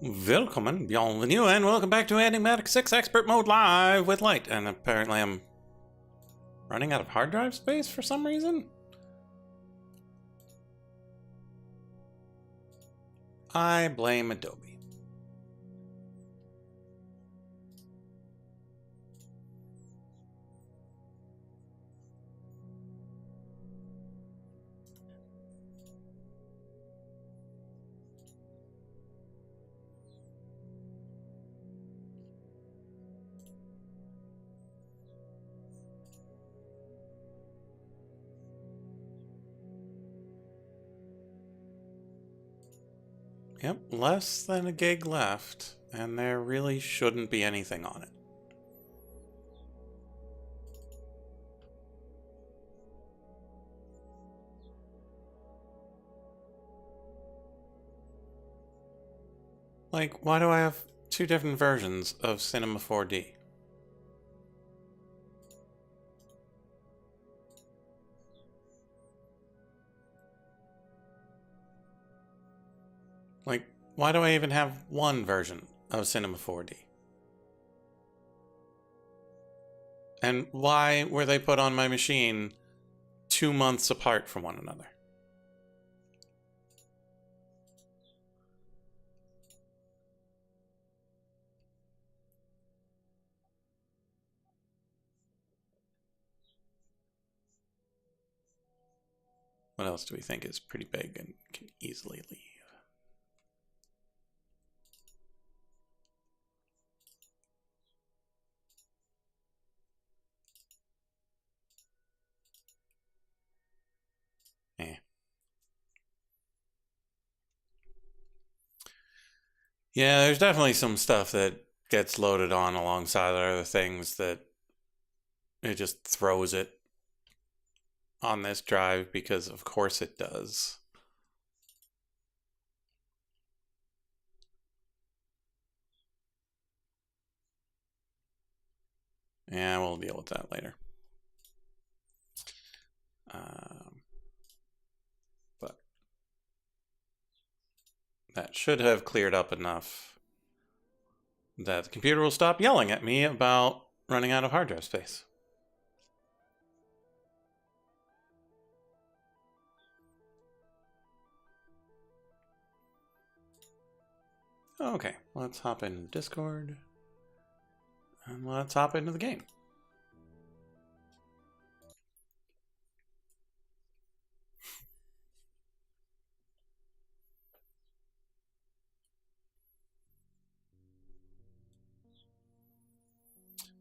Willkommen, bienvenue, and welcome back to Enigmatic 6 Expert Mode Live with Light. And apparently I'm running out of hard drive space for some reason. I blame Adobe. Yep, less than a gig left, and there really shouldn't be anything on it. Like, why do I have two different versions of Cinema 4D? Like, why do I even have one version of Cinema 4D? And why were they put on my machine 2 months apart from one another? What else do we think is pretty big and can easily leave? Eh. Yeah, there's definitely some stuff that gets loaded on alongside other things that it just throws it on this drive because of course it does. Yeah, we'll deal with that later. But that should have cleared up enough that the computer will stop yelling at me about running out of hard drive space. Okay, let's hop into Discord and let's hop into the game.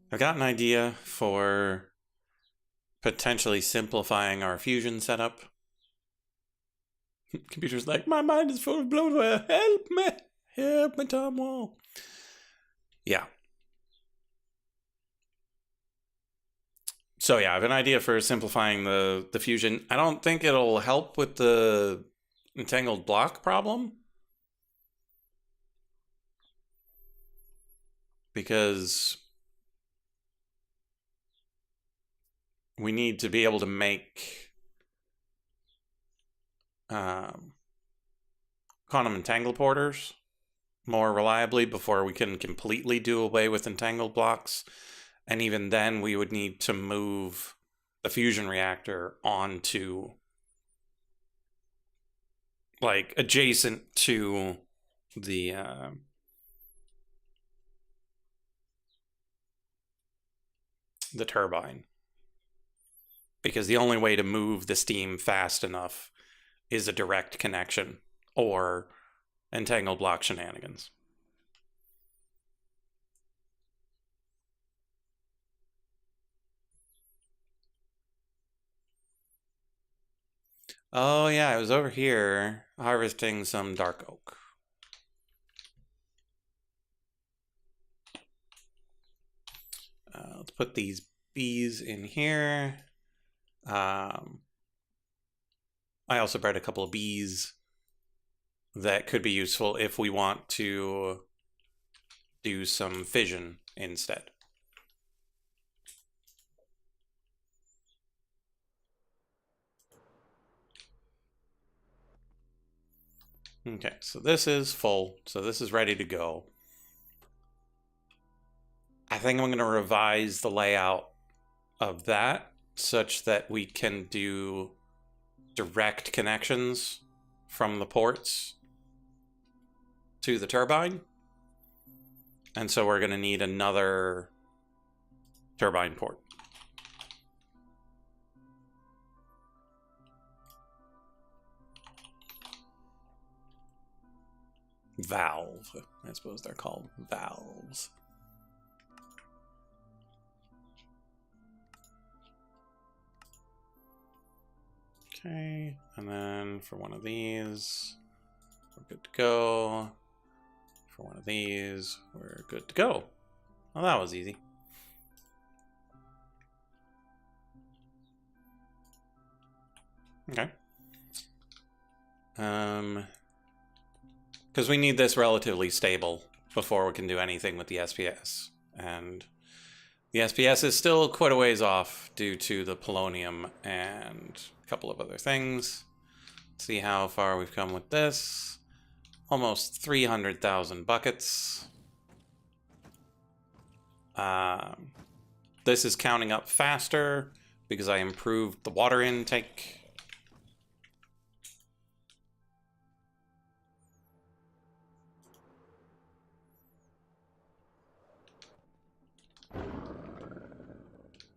I've got an idea for potentially simplifying our fusion setup. Computer's like, my mind is full of bloatware. Help me. Help me, Tom Wall. Yeah. So yeah, I have an idea for simplifying the fusion. I don't think it'll help with the entangled block problem, because we need to be able to make quantum entangle porters more reliably before we can completely do away with entangled blocks. And even then, we would need to move the fusion reactor onto, like, adjacent to the turbine. Because the only way to move the steam fast enough is a direct connection or entangled block shenanigans. Oh yeah, I was over here harvesting some dark oak. Let's put these bees in here. I also bred a couple of bees that could be useful if we want to do some fission instead. Okay, so this is full. So this is ready to go. I think I'm going to revise the layout of that such that we can do direct connections from the ports to the turbine. And so we're going to need another turbine port. Valve. I suppose they're called valves. Okay, and then for one of these, we're good to go. For one of these, we're good to go. Well, that was easy. Okay. Because we need this relatively stable before we can do anything with the SPS. And the SPS is still quite a ways off due to the polonium and a couple of other things. Let's see how far we've come with this. Almost 300,000 buckets. This is counting up faster because I improved the water intake.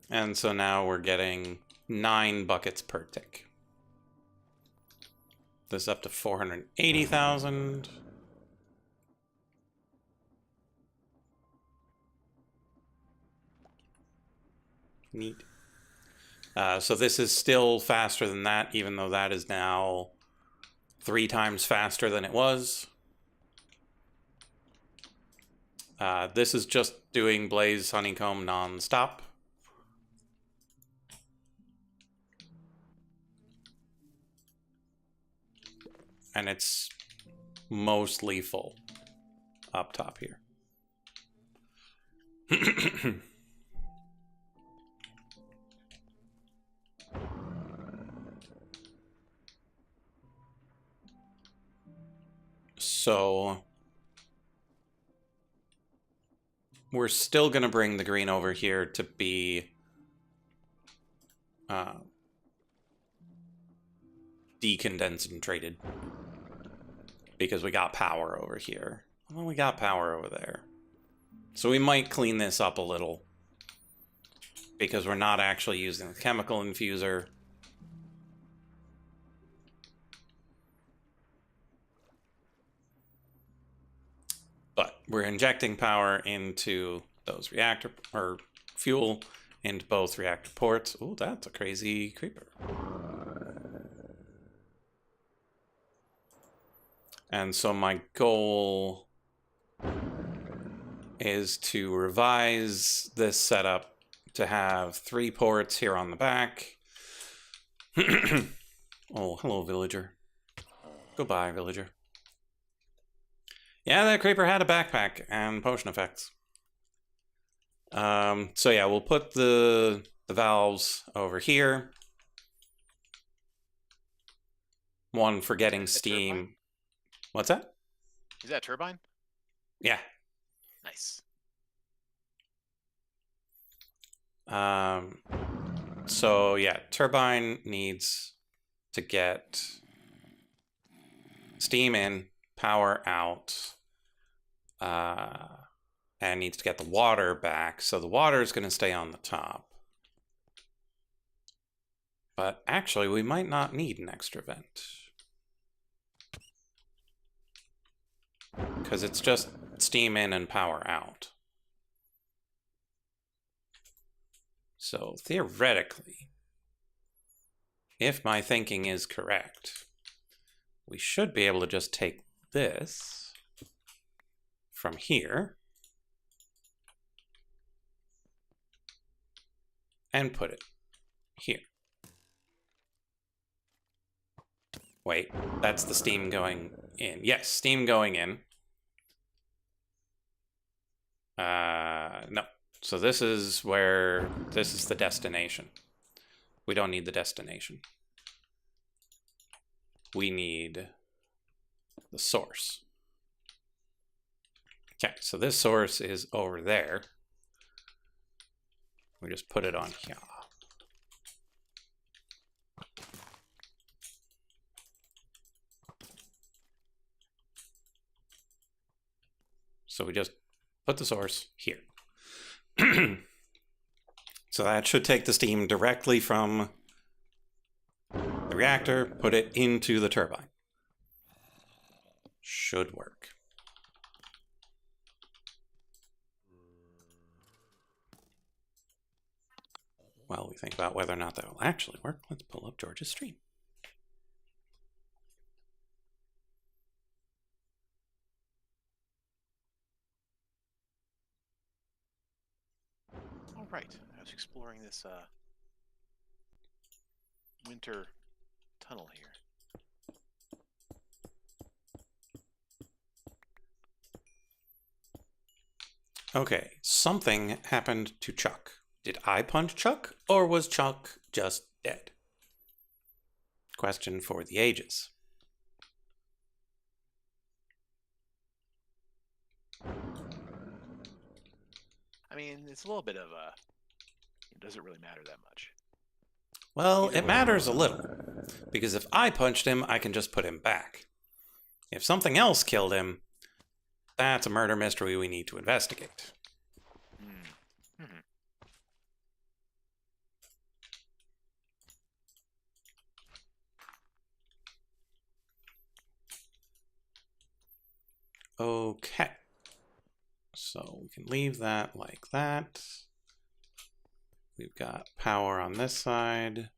And so now we're getting 9 buckets per tick. This is up to 480,000. Neat. So this is still faster than that, even though that is now 3 times faster than it was. This is just doing Blaze Honeycomb non-stop. And it's mostly full up top here. So we're still going to bring the green over here to be decondensated because we got power over here. Well, we got power over there. So we might clean this up a little because we're not actually using the chemical infuser. But we're injecting power into those reactor, or fuel into both reactor ports. Oh, that's a crazy creeper. And so my goal is to revise this setup to have 3 ports here on the back. Oh, hello, villager. Goodbye, villager. Yeah, that creeper had a backpack and potion effects. So yeah, we'll put the valves over here. One for getting steam. Turbine? What's that? Is that a turbine? Yeah. Nice. So yeah, turbine needs to get steam in, power out, and needs to get the water back. So the water is going to stay on the top. But actually, we might not need an extra vent. Because it's just steam in and power out. So theoretically, if my thinking is correct, we should be able to just take this from here and put it here. Wait, that's the steam going in. Yes, steam going in. No. So this is where, this is the destination. We don't need the destination. We need the source. Okay, so this source is over there. We just put it on here. So we just put the source here. So that should take the steam directly from the reactor, put it into the turbine. Should work. While we think about whether or not that will actually work, let's pull up George's stream. All right. I was exploring this winter tunnel here. Okay, something happened to Chuck. Did I punch Chuck, or was Chuck just dead? Question for the ages. I mean, it's a little bit of a... It doesn't really matter that much. Well, it matters a little, because if I punched him, I can just put him back. If something else killed him, that's a murder mystery we need to investigate. Okay. So we can leave that like that. We've got power on this side.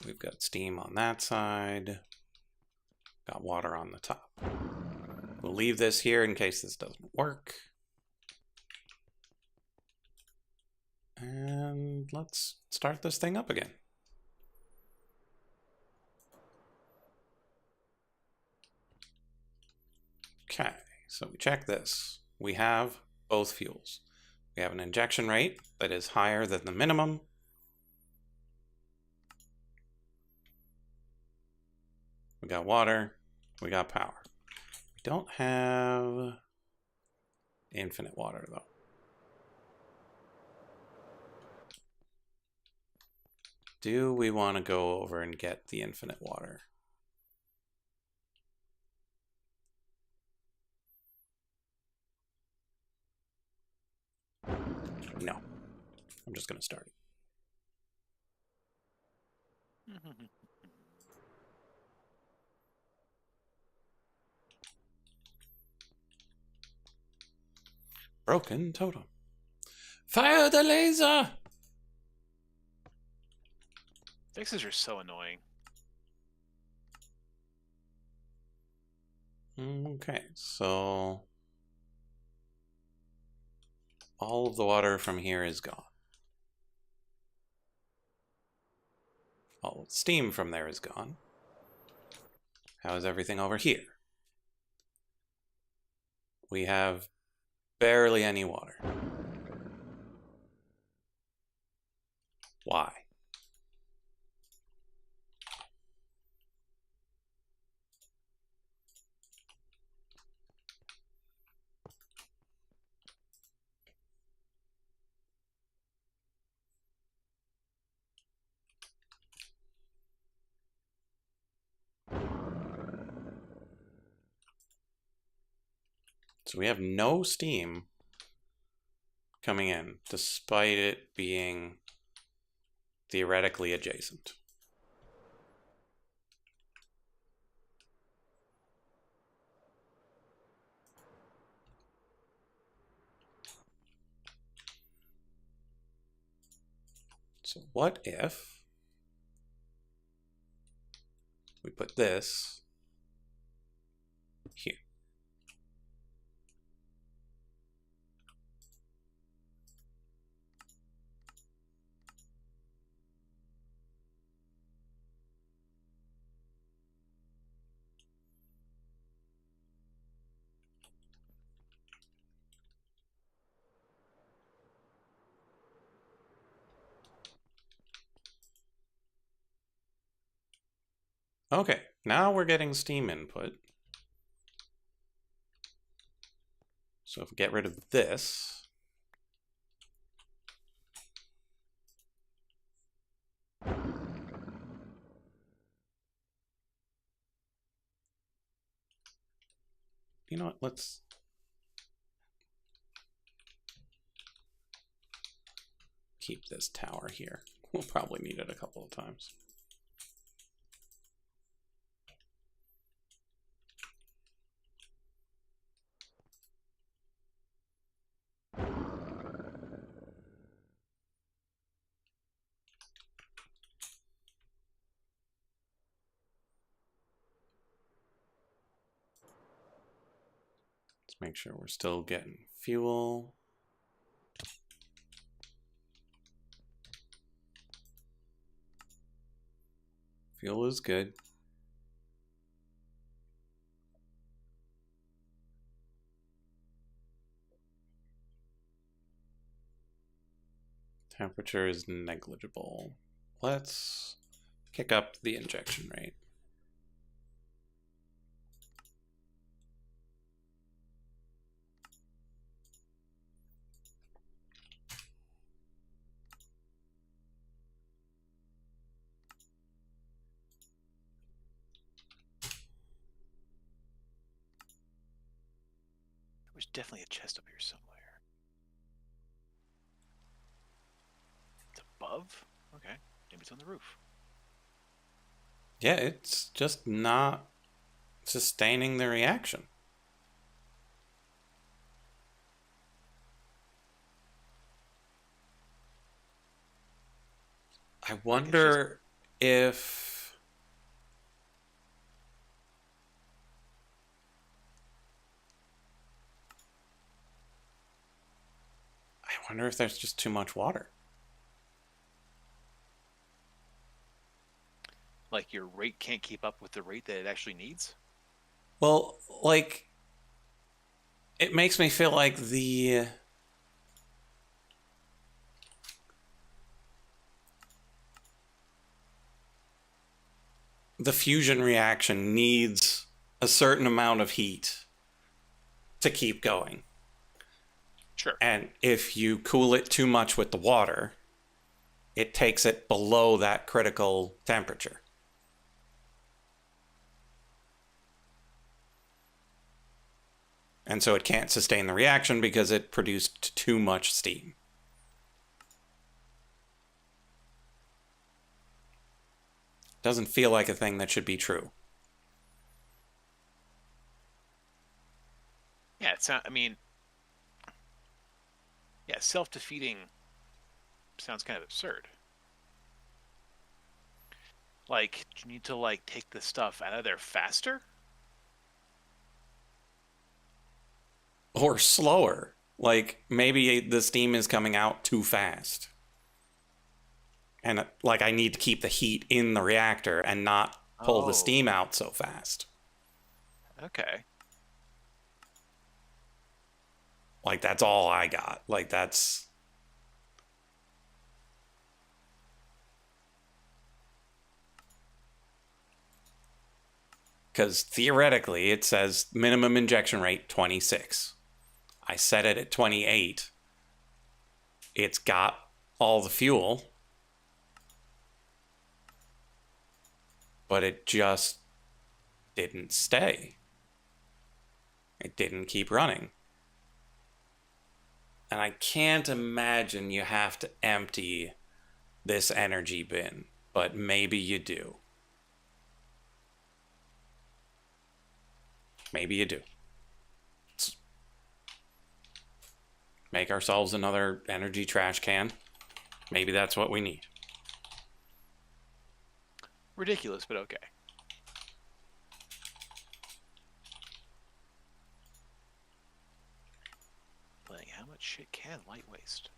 We've got steam on that side. Got water on the top. We'll leave this here in case this doesn't work. And let's start this thing up again. Okay, so we check this. We have both fuels. We have an injection rate that is higher than the minimum. We got water. We got power. We don't have infinite water, though. Do we want to go over and get the infinite water? No. I'm just going to start it. Broken totem. Fire the laser! Fixes are so annoying. Okay, so all of the water from here is gone. All of the steam from there is gone. How is everything over here? We have barely any water. Why? So we have no steam coming in, despite it being theoretically adjacent. So what if we put this here? Okay, now we're getting steam input. So if we get rid of this, you know what, let's keep this tower here. We'll probably need it a couple of times. Let's make sure we're still getting fuel. Fuel is good. Temperature is negligible. Let's kick up the injection rate. There's definitely a chest up here somewhere. It's above? Okay. Maybe it's on the roof. Yeah, it's just not sustaining the reaction. I wonder if... I wonder if there's just too much water. Like your rate can't keep up with the rate that it actually needs? Well, like, it makes me feel like the fusion reaction needs a certain amount of heat to keep going. Sure. And if you cool it too much with the water, it takes it below that critical temperature. And so it can't sustain the reaction because it produced too much steam. Doesn't feel like a thing that should be true. Yeah, it's not, I mean, yeah, self-defeating sounds kind of absurd. Like, do you need to, like, take the stuff out of there faster? Or slower. Like, maybe the steam is coming out too fast. And, like, I need to keep the heat in the reactor and not pull the steam out so fast. Okay. Like, that's all I got. Like, that's... Because theoretically, it says minimum injection rate 26. I set it at 28. It's got all the fuel, but it just didn't stay. It didn't keep running. And I can't imagine you have to empty this energy bin, but maybe you do. Maybe you do. Let's make ourselves another energy trash can. Maybe that's what we need. Ridiculous, but okay. Like, how much shit can light waste?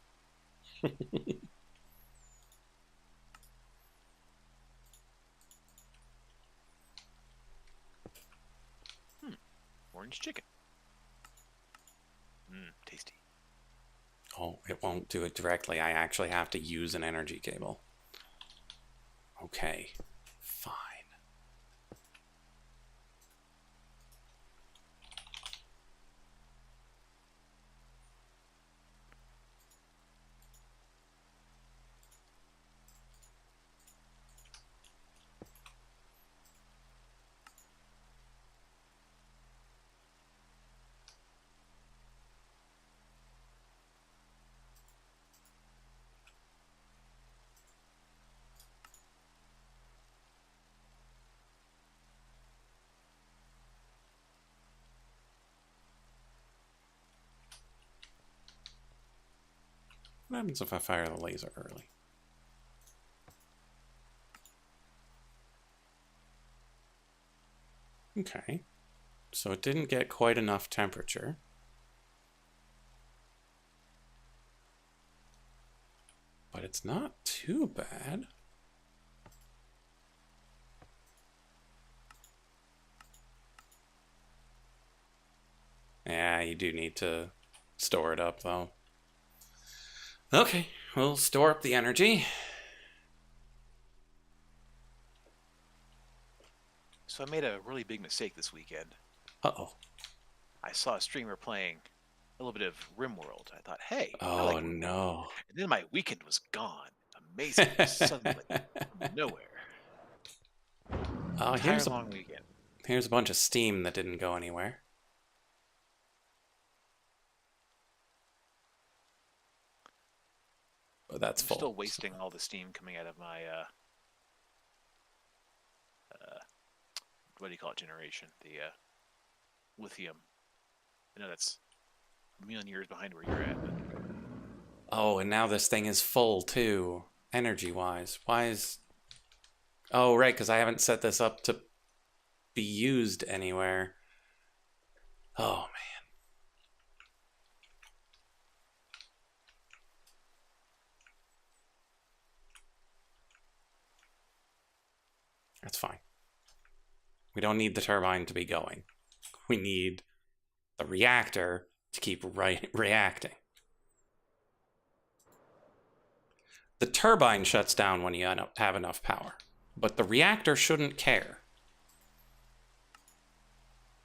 Orange chicken. Tasty. Oh, it won't do it directly. I actually have to use an energy cable. Okay, fine. What happens if I fire the laser early? Okay. So it didn't get quite enough temperature. But it's not too bad. Yeah, you do need to store it up, though. Okay, we'll store up the energy. So I made a really big mistake this weekend. Uh-oh. I saw a streamer playing a little bit of RimWorld. I thought, hey, I Oh, like RimWorld. no. And then my weekend was gone. Amazing. Suddenly, from nowhere. Oh, Entire long weekend. Here's a bunch of steam that didn't go anywhere. But that's I'm full. still wasting all the steam coming out of my what do you call it, generation? The lithium. I know that's a million years behind where you're at, but Oh, and now this thing is full, too. Energy-wise. Why is... Oh, right, because I haven't set this up to be used anywhere. Oh, man. That's fine. We don't need the turbine to be going. We need the reactor to keep reacting. The turbine shuts down when you have enough power, but the reactor shouldn't care.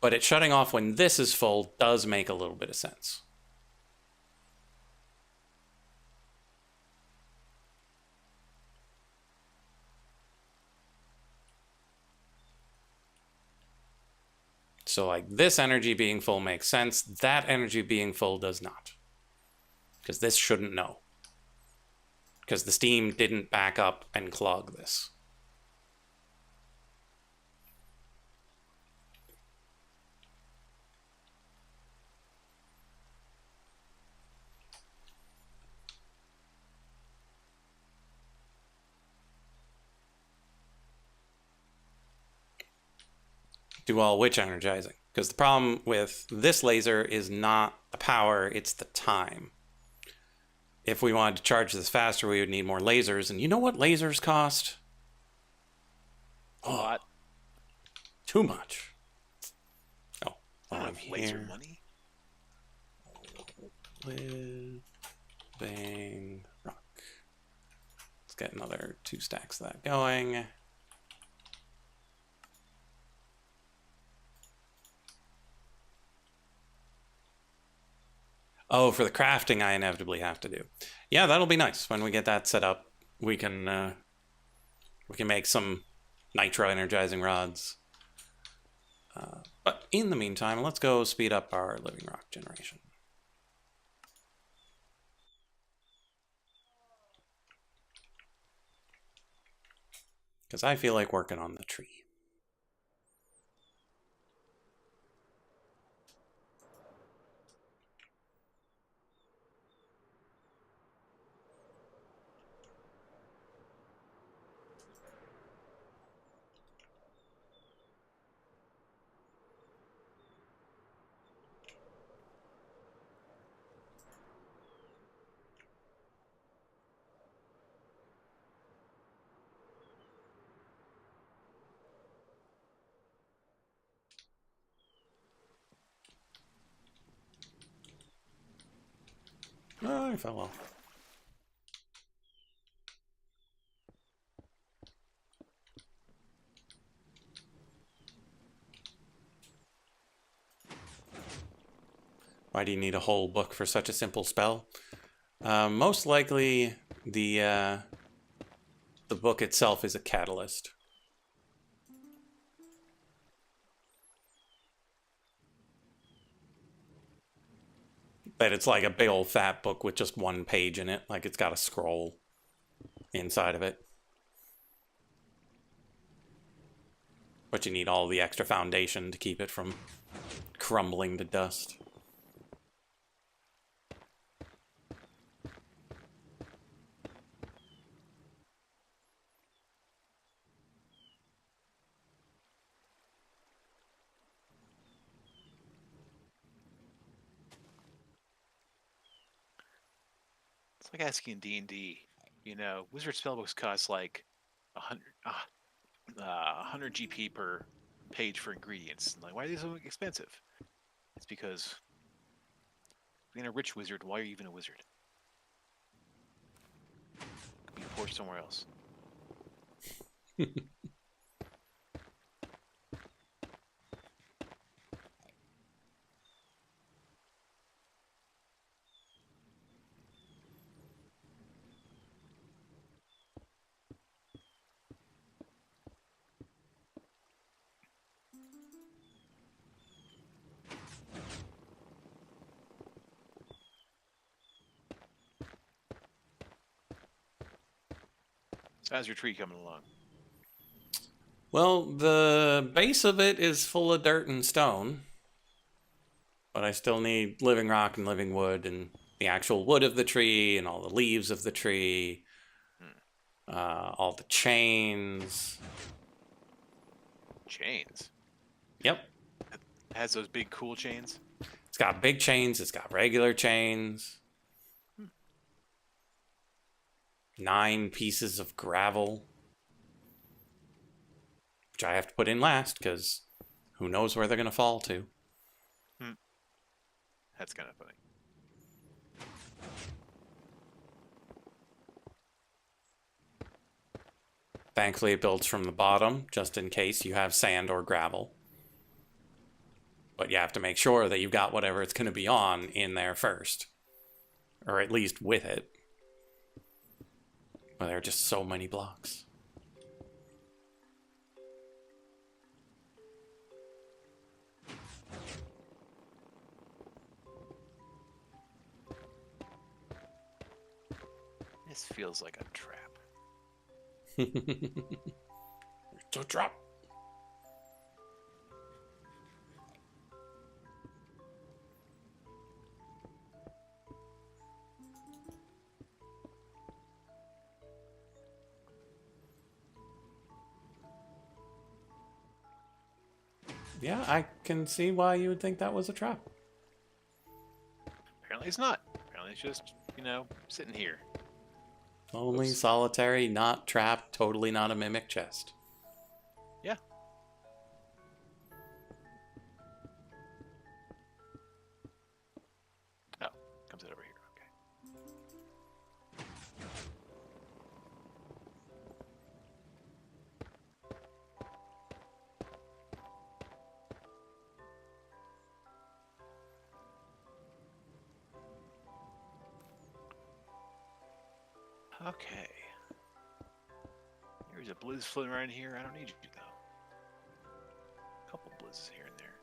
But it shutting off when this is full does make a little bit of sense. So like this energy being full makes sense. That energy being full does not. Because this shouldn't know. Because the steam didn't back up and clog this. Do all which energizing? Because the problem with this laser is not the power, it's the time. If we wanted to charge this faster, we would need more lasers. And you know what lasers cost? a lot. Too much. Oh, I don't I'm have laser here. money. Bang rock. Let's get another 2 stacks of that going. Oh, for the crafting, I inevitably have to do. Yeah, that'll be nice. When we get that set up, we can make some nitro energizing rods. But in the meantime, let's go speed up our living rock generation. Because I feel like working on the tree. Oh, I fell off. Why do you need a whole book for such a simple spell? Most likely, the book itself is a catalyst. That it's like a big old fat book with just one page in it, like it's got a scroll inside of it. But you need all the extra foundation to keep it from crumbling to dust. It's like asking D&D. You know, wizard spellbooks cost like 100 GP per page for ingredients. Like, why are they so expensive? It's because being a rich wizard, why are you even a wizard? Could be poor somewhere else. So how's your tree coming along? Well, the base of it is full of dirt and stone, but I still need living rock and living wood and the actual wood of the tree and all the leaves of the tree, all the chains. Chains. Yep. It has those big cool chains. It's got big chains, it's got regular chains. 9 pieces of gravel, which I have to put in last because who knows where they're going to fall to. That's kind of funny. Thankfully, it builds from the bottom, just in case you have sand or gravel. But you have to make sure that you've got whatever it's going to be on in there first. Or at least with it. Well, there are just so many blocks. This feels like a trap. It's a trap. Yeah, I can see why you would think that was a trap. Apparently it's not. Apparently it's just, sitting here. Lonely, Oops. solitary, not trapped, totally not a mimic chest. Yeah. Oh, comes out over here. Okay. Okay. There's a blizz floating around here. I don't need you, though. A couple blizzes here and there.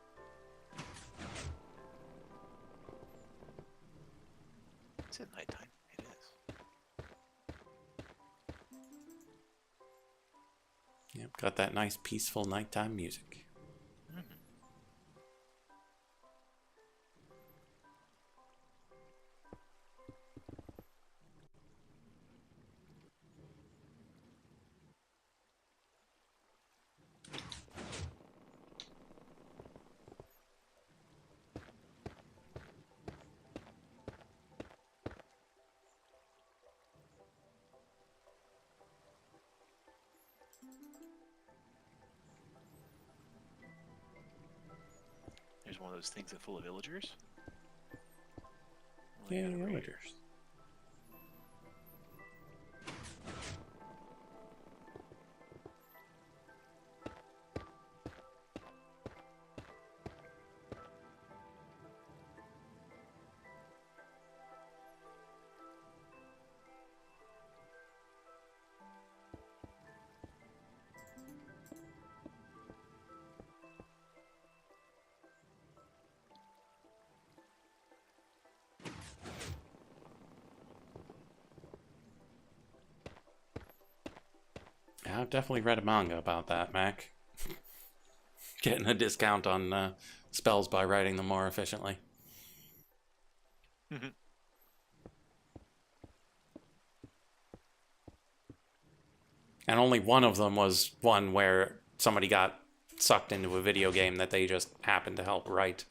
Is it nighttime? It is. Yep, got that nice peaceful nighttime music. Mm-hmm. There's one of those things that's full of villagers. Yeah, villagers. Yeah, I've definitely read a manga about that, Mac. Getting a discount on spells by writing them more efficiently. Mm-hmm. And only one of them was one where somebody got sucked into a video game that they just happened to help write.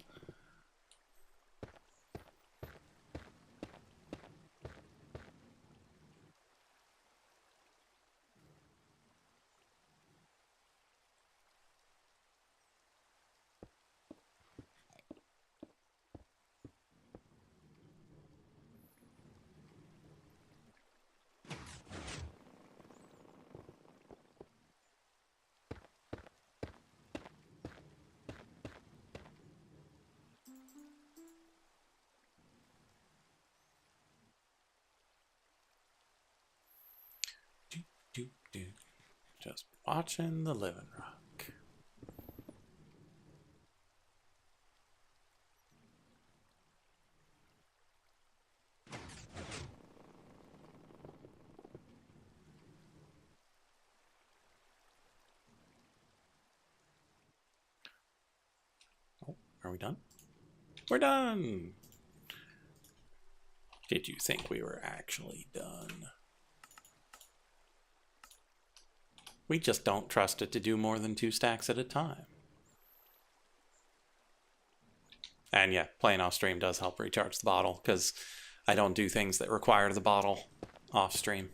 Just watching the living rock. Oh, are we done? We're done! Did you think we were actually done? We just don't trust it to do more than 2 stacks at a time. And yeah, playing off stream does help recharge the bottle, because I don't do things that require the bottle off stream.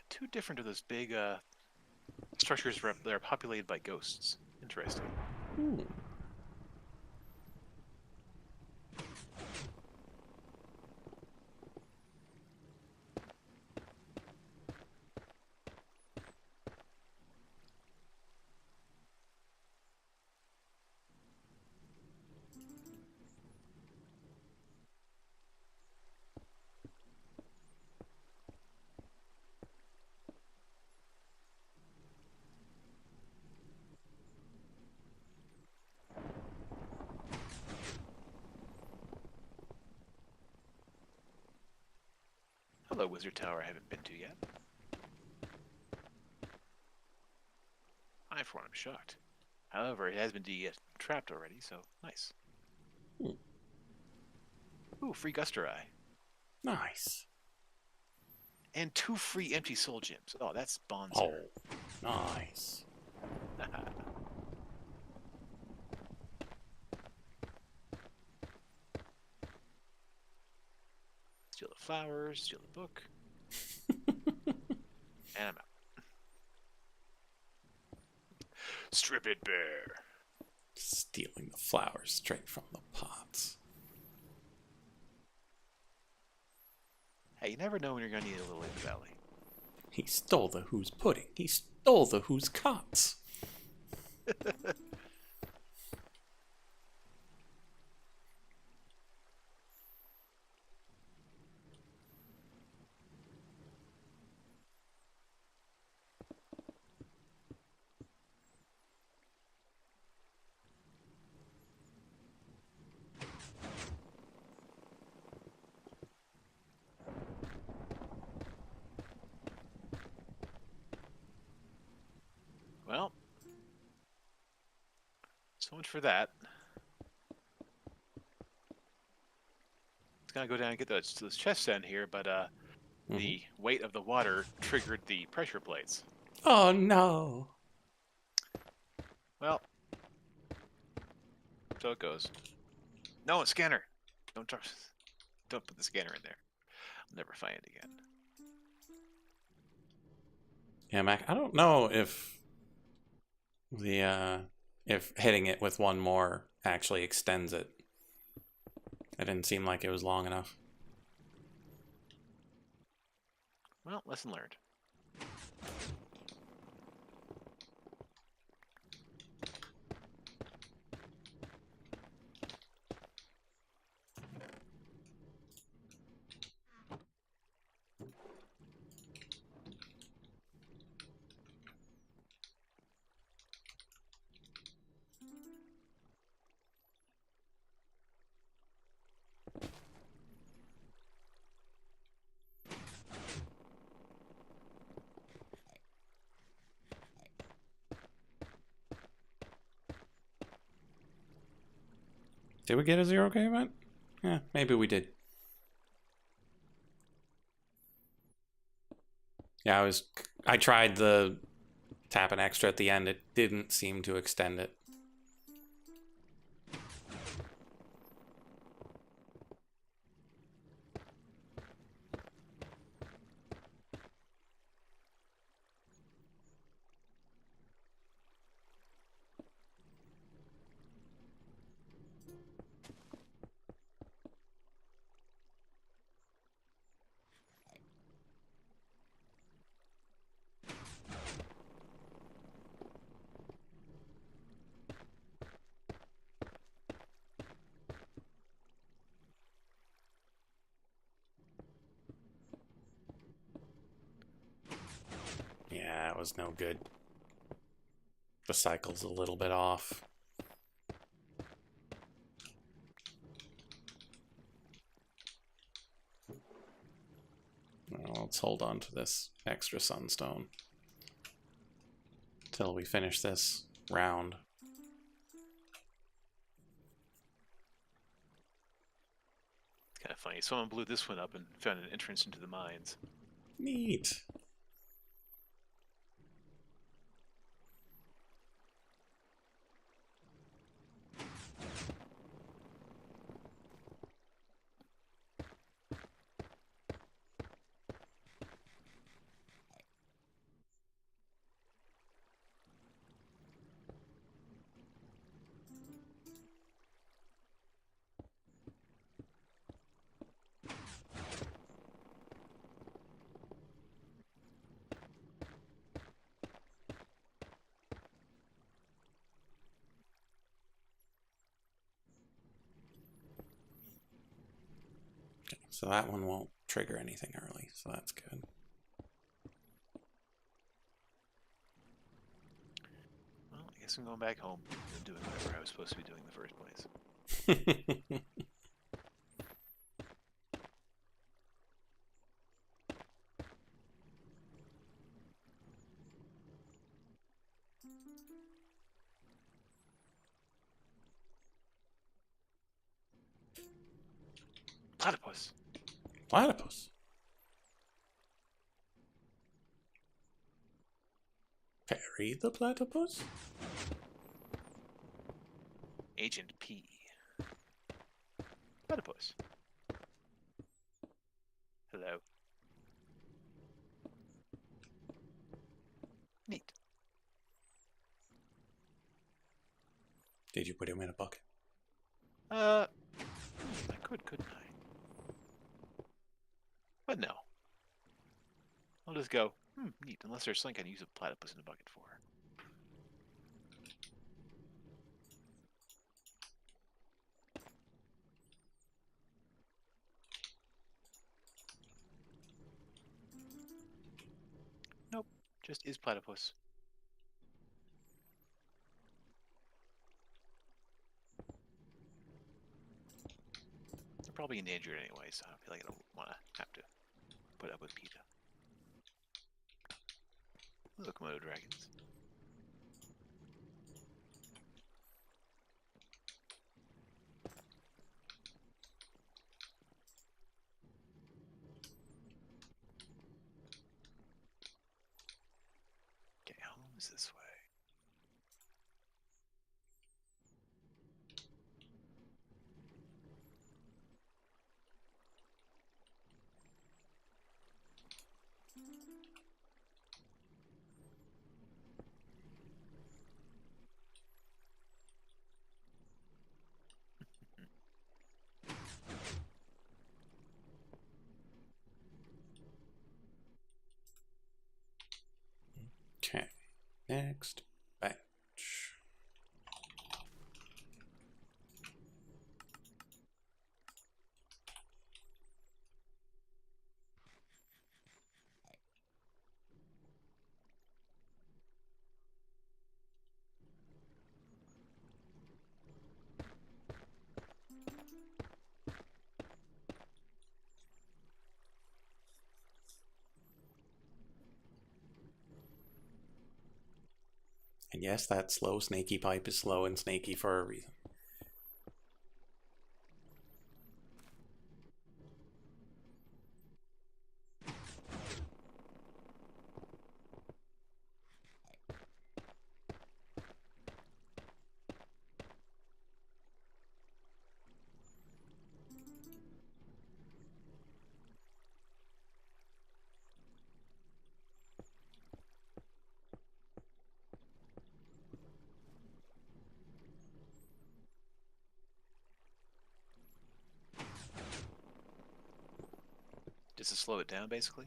Too different to those big structures that are populated by ghosts. Interesting. Ooh. Hello, Wizard Tower I haven't been to yet. I, for one, am shocked. However, it has been trapped already, so nice. Ooh, free Guster Eye. Nice. And 2 free empty soul gems. Oh, that's Bonzer. Oh, nice. Steal the flowers, steal the book. And I'm out. Strip it bare. Stealing the flowers straight from the pots. Hey, you never know when you're going to need a little in the valley. He stole the who's pudding. He stole the who's cots. Well, so much for that. It's gonna go down and get those chests in here, but the weight of the water triggered the pressure plates. Oh no! Well, so it goes. No, a scanner. Don't put the scanner in there. I'll never find it again. Yeah, Mac, I don't know if if hitting it with one more actually extends it. It didn't seem like it was long enough. Well, lesson learned. Did we get a 0K event? Yeah, maybe we did. Yeah, I tried the tapping extra at the end. It didn't seem to extend it. Yeah, it was no good. The cycle's a little bit off. Well, let's hold on to this extra sunstone till we finish this round. It's kind of funny. Someone blew this one up and found an entrance into the mines. Neat. So that one won't trigger anything early, so that's good. Well, I guess I'm going back home and doing whatever I was supposed to be doing in the first place. Platypus. Platypus. Parry the platypus? Agent P. Platypus. Hello. Neat. Did you put him in a bucket? I couldn't I? But no. I'll just go, neat, unless there's something I can use a platypus in a bucket for. Nope, just is platypus. They're probably endangered anyway, so I feel like I don't want to have to put up with PETA. Komodo dragons. Okay, how long is this way? Okay. Next batch. And yes, that slow snaky pipe is slow and snaky for a reason. Does it slow it down, basically?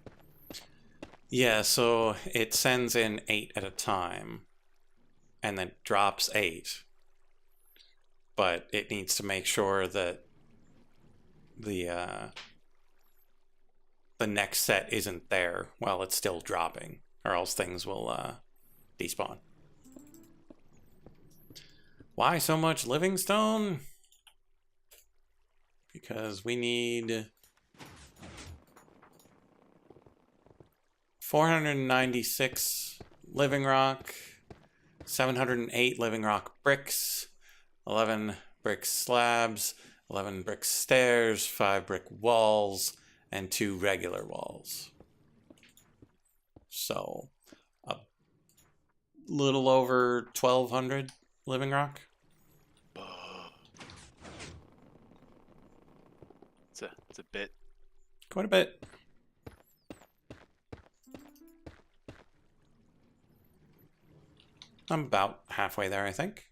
Yeah, so it sends in 8 at a time and then drops 8. But it needs to make sure that the next set isn't there while it's still dropping, or else things will despawn. Why so much living stone? Because we need 496 living rock, 708 living rock bricks, 11 brick slabs, 11 brick stairs, 5 brick walls, and 2 regular walls. So, a little over 1,200 living rock. It's a bit. Quite a bit. I'm about halfway there, I think.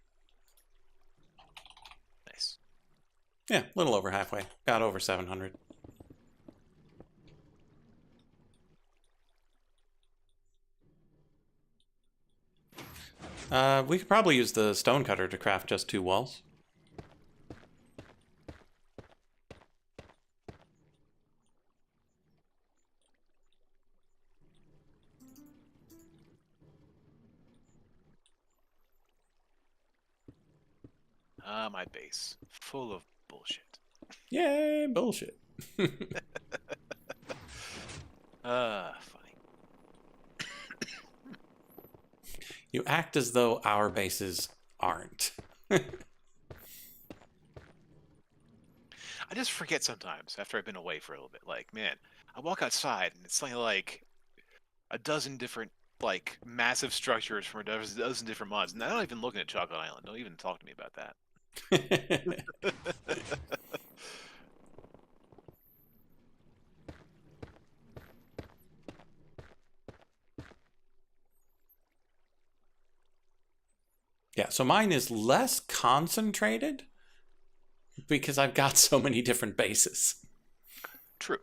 Nice. Yeah, a little over halfway. Got over 700. We could probably use the stone cutter to craft just 2 walls. My base. Full of bullshit. Yay, bullshit. Funny. You act as though our bases aren't. I just forget sometimes after I've been away for a little bit. Like, man, I walk outside and it's like a dozen different, like, massive structures from a dozen different mods. And I'm not even looking at Chocolate Island. Don't even talk to me about that. Yeah, so mine is less concentrated because I've got so many different bases. True.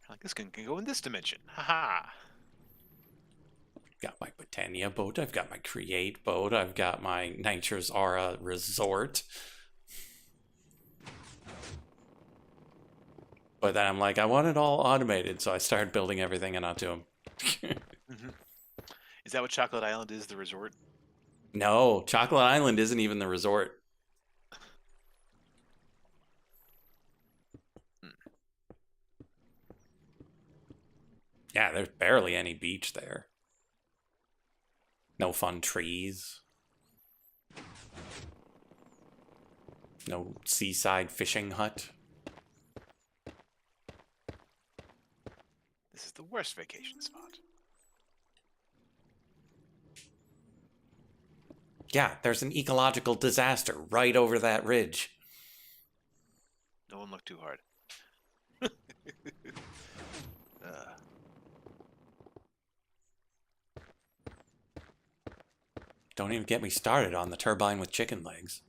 Like, this can go in this dimension. Haha. I've got my Botania boat, I've got my Create boat, I've got my Nature's Aura resort. But then I'm like, I want it all automated, so I started building everything in Atum. Is that what Chocolate Island is, the resort? No, Chocolate Island isn't even the resort. Yeah, there's barely any beach there. No fun trees. No seaside fishing hut. This is the worst vacation spot. Yeah, there's an ecological disaster right over that ridge. No one looked too hard. Don't even get me started on the turbine with chicken legs.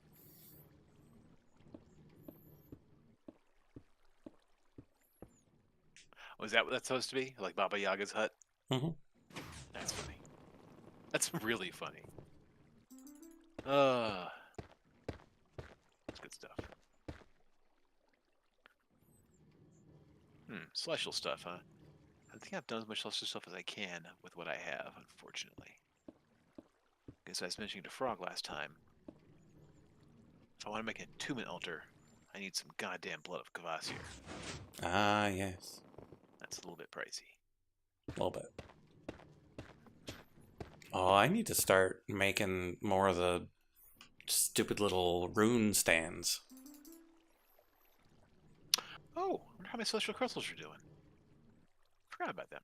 Was that what that's supposed to be? Like Baba Yaga's hut? Mm-hmm. That's funny. That's really funny. That's good stuff. Celestial stuff, huh? I think I've done as much celestial stuff as I can with what I have, unfortunately. As I was mentioning to Frog last time, if I want to make an attunement altar, I need some goddamn blood of Kvasir. Ah, yes. That's a little bit pricey. A little bit. Oh, I need to start making more of the stupid little rune stands. Oh, I wonder how many celestial crystals you're doing. Forgot about them.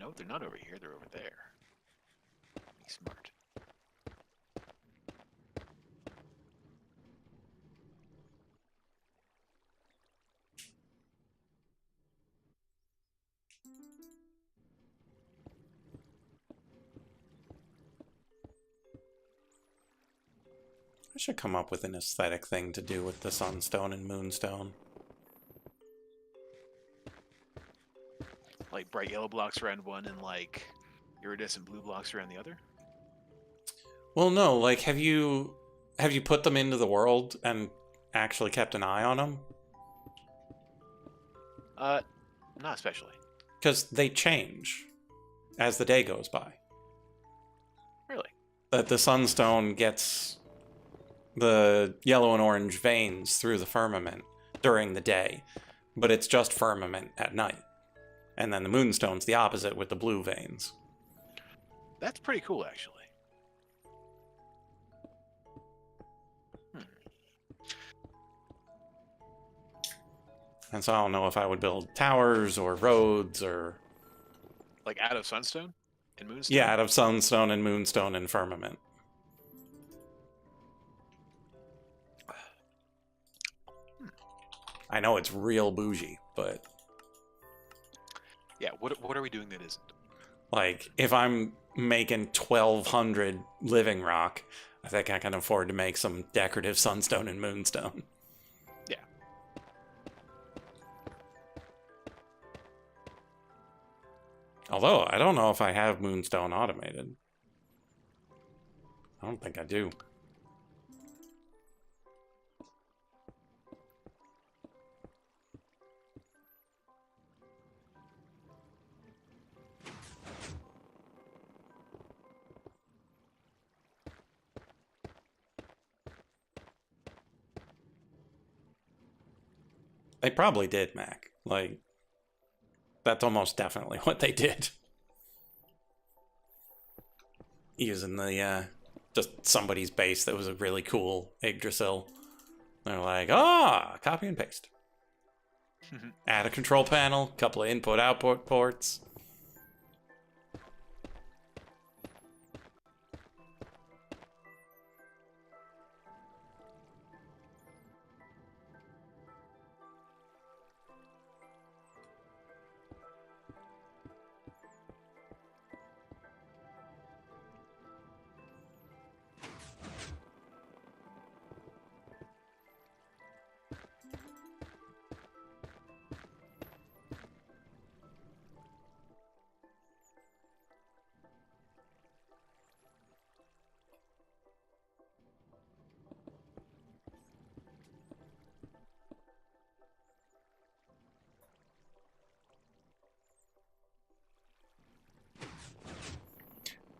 No, they're not over here. They're over there. Be smart. I should come up with an aesthetic thing to do with the sunstone and moonstone. Like bright yellow blocks around one and like iridescent blue blocks around the other? Well, no, like have you put them into the world and actually kept an eye on them? Uh, not especially. Because they change as the day goes by. Really. That the sunstone gets the yellow and orange veins through the firmament during the day, but it's just firmament at night. And then the moonstone's the opposite with the blue veins. That's pretty cool, actually. And so I don't know if I would build towers or roads or... Like out of Sunstone and Moonstone? Yeah, out of sunstone and moonstone and firmament. I know it's real bougie, but... Yeah, what are we doing that isn't? Like, if I'm making 1,200 living rock, I think I can afford to make some decorative sunstone and moonstone. Yeah. Although, I don't know if I have moonstone automated. I don't think I do. They probably did, Mac. Like, that's almost definitely what they did. Using the, just somebody's base that was a really cool Yggdrasil. They're like, copy and paste. Add a control panel, couple of input-output ports.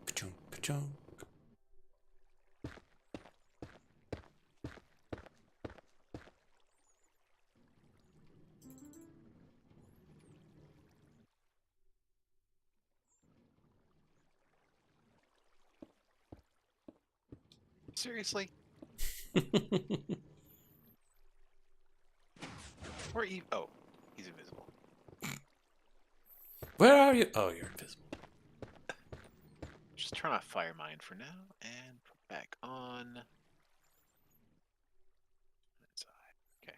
Ka-chunk, ka-chunk. Seriously? Where you? Oh, he's invisible. Where are you? Oh, you're invisible. Just turn off Fire Mine for now and put back on. Inside. Okay.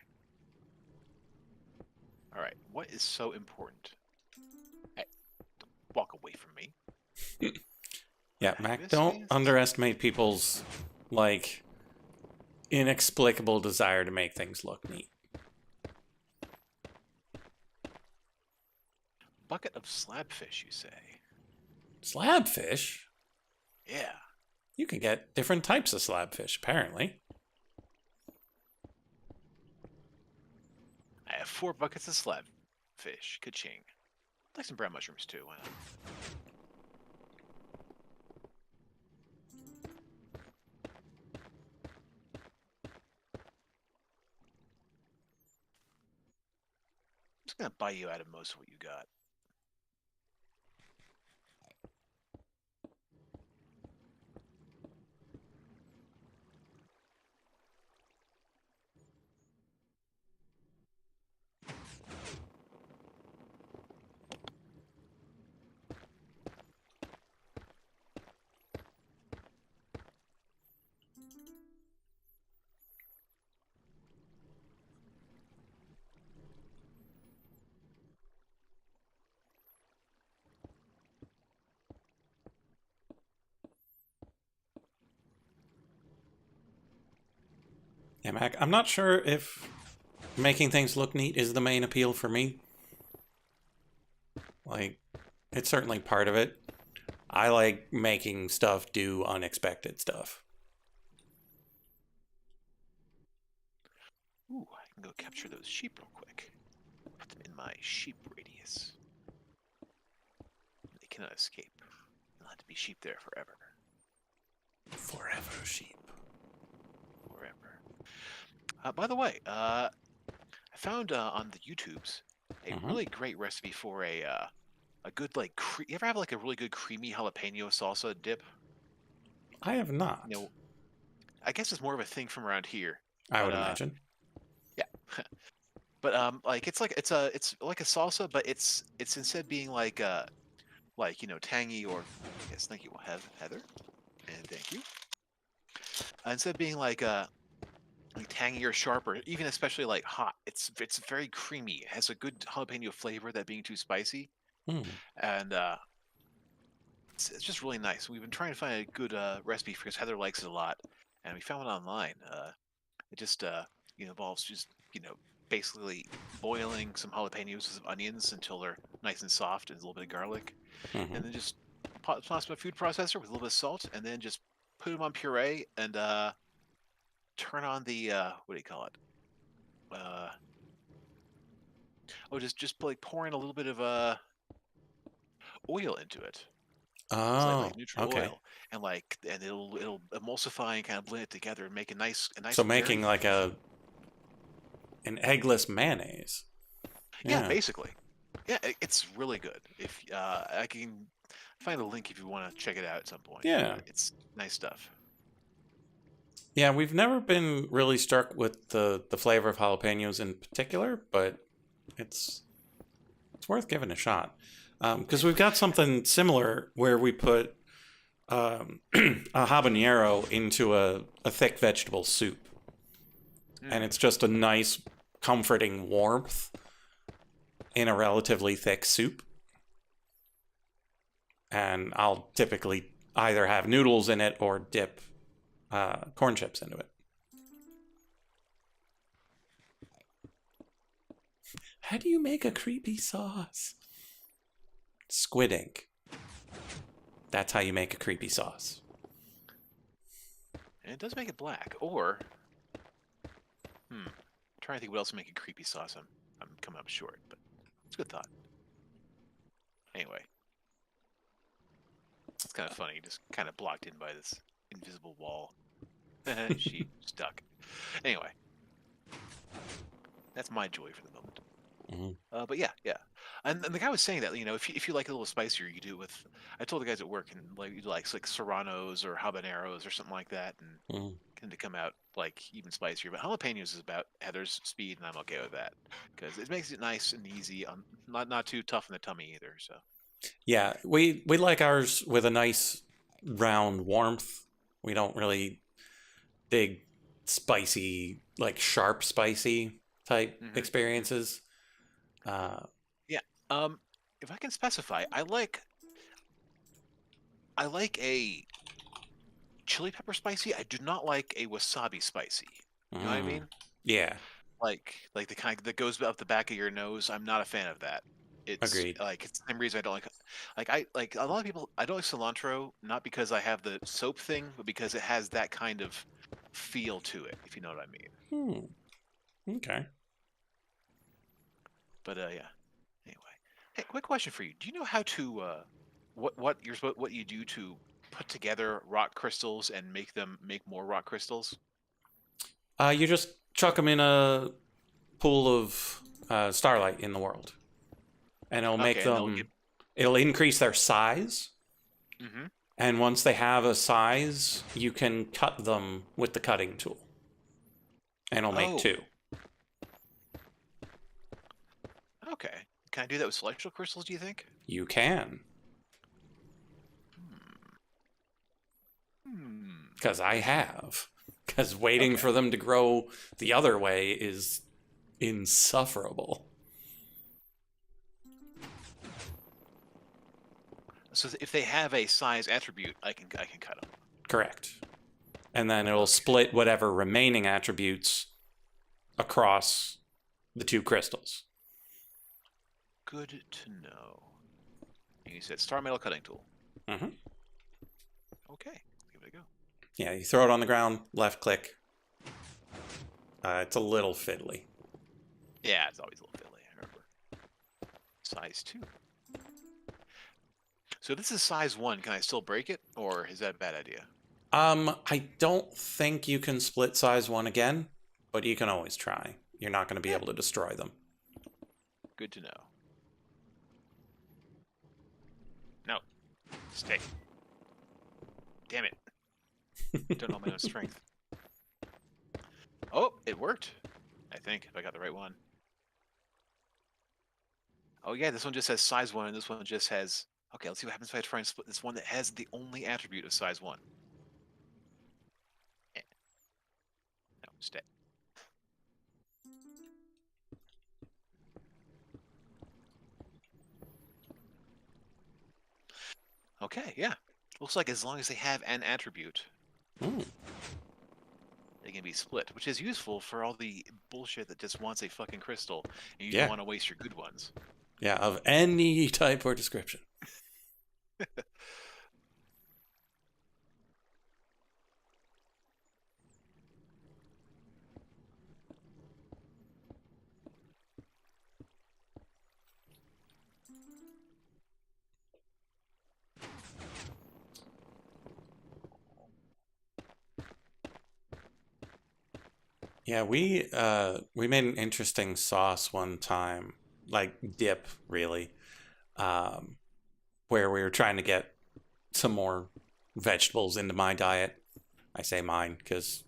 All right. What is so important? Hey, don't walk away from me. Yeah, Mac, don't underestimate people's, like, inexplicable desire to make things look neat. Bucket of slabfish, you say? Slabfish? Yeah. You can get different types of slabfish, apparently. I have 4 buckets of slabfish. Ka-ching. I'd like some brown mushrooms too. Why not? I'm just gonna buy you out of most of what you got. Yeah, Mac, I'm not sure if making things look neat is the main appeal for me. Like, it's certainly part of it. I like making stuff do unexpected stuff. Ooh, I can go capture those sheep real quick. Put them in my sheep radius. They cannot escape. They'll have to be sheep there forever. Forever sheep. Forever. By the way, I found on the YouTubes a really great recipe for a good like. You ever have like a really good creamy jalapeno salsa dip? I have not. You know, I guess it's more of a thing from around here. I But would imagine. yeah. But like it's like a salsa, but it's instead being like tangy or yes, thank you, Heather, and thank you. Instead of being like tangy or sharp or even especially like hot, it's very creamy. It has a good jalapeno flavor that being too spicy, Hmm. and it's just really nice. We've been trying to find a good recipe because Heather likes it a lot, and we found it online. It just involves just basically boiling some jalapenos with some onions until they're nice and soft and a little bit of garlic, Mm-hmm. and then just toss them in a food processor with a little bit of salt, and then just put them on puree and turn on the what do you call it? Uh, just like pouring a little bit of oil into it. It's Oh, like neutral okay. oil, and it'll emulsify and kind of blend it together and make a nice So very making like an eggless mayonnaise. yeah, Yeah. basically. Yeah, it's really good. If I can find a link if you want to check it out at some point, Yeah. but it's nice stuff. Yeah, we've never been really struck with the flavor of jalapenos in particular, but it's it's worth giving a shot. Because we've got something similar where we put a habanero into a thick vegetable soup, and Mm. it's just a nice, comforting warmth in a relatively thick soup. And I'll typically either have noodles in it or dip corn chips into it. How do you make a creepy sauce? Squid ink. That's how you make a creepy sauce. And it does make it black. Or, I'm trying to think what else would make a creepy sauce. I'm coming up short, but it's a good thought. Anyway, it's kind of funny, just kind of blocked in by this invisible wall. She stuck. Anyway, that's my joy for the moment. But yeah, and the guy was saying that if you like it a little spicier, you do it with. I told the guys at work and like you do like serranos or habaneros or something like that, and Mm-hmm. tend to come out like even spicier. But jalapenos is about Heather's speed, and I'm okay with that because it makes it nice and easy, not too tough in the tummy either. So Yeah, we like ours with a nice round warmth. We don't really dig spicy, like sharp spicy type hmm experiences. yeah. If I can specify, I like a chili pepper spicy. I do not like a wasabi spicy. You know what I mm, mean? yeah, Like the kind that goes up the back of your nose. I'm not a fan of that. agreed. It's the same reason I don't like a lot of people. I don't like cilantro not because I have the soap thing, but because it has that kind of feel to it. If you know what I mean. Hmm, okay. But yeah. Anyway, hey, quick question for you. Do you know how to what you do to put together rock crystals and make more rock crystals? You just chuck them in a pool of starlight in the world, and it'll make Okay, and they'll get. them. It'll increase their size, hmm and once they have a size, you can cut them with the cutting tool, and it'll make Oh, two. okay. Can I do that with celestial crystals? Do you think? You can, Hmm. Hmm. because I have. Because waiting Okay. for them to grow the other way is insufferable. So if they have a size attribute, I can cut them. Correct. And then it'll Okay. split whatever remaining attributes across the two crystals. Good to know. And you said star metal cutting tool. Mm-hmm. Okay, let's give it a go. Yeah, you throw it on the ground, left click. It's a little fiddly. Yeah, it's always a little fiddly, I remember. Size 2. So this is size 1. Can I still break it, or is that a bad idea? I don't think you can split size 1 again, but you can always try. You're not going to be able to destroy them. Good to know. No. Stay. Damn it. Don't know my own strength. Oh, it worked. I think, if I got the right one. Oh yeah, this one just says size 1, and this one just has... Okay, let's see what happens if I try and split this one that has the only attribute of size 1. Eh. No, stay. Okay, yeah. Looks like as long as they have an attribute, Mm. they can be split, which is useful for all the bullshit that just wants a fucking crystal, and you Yeah. don't want to waste your good ones. Yeah, of any type or description. Yeah, we made an interesting sauce one time, like dip, really, um, where we were trying to get some more vegetables into my diet. I say mine because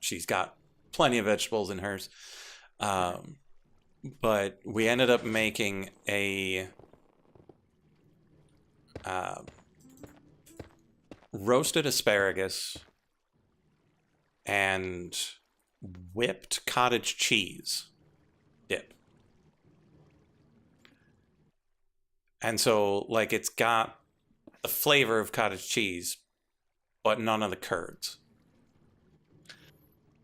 she's got plenty of vegetables in hers. Um, but we ended up making a uh, roasted asparagus and whipped cottage cheese dip. And so, like, it's got the flavor of cottage cheese, but none of the curds.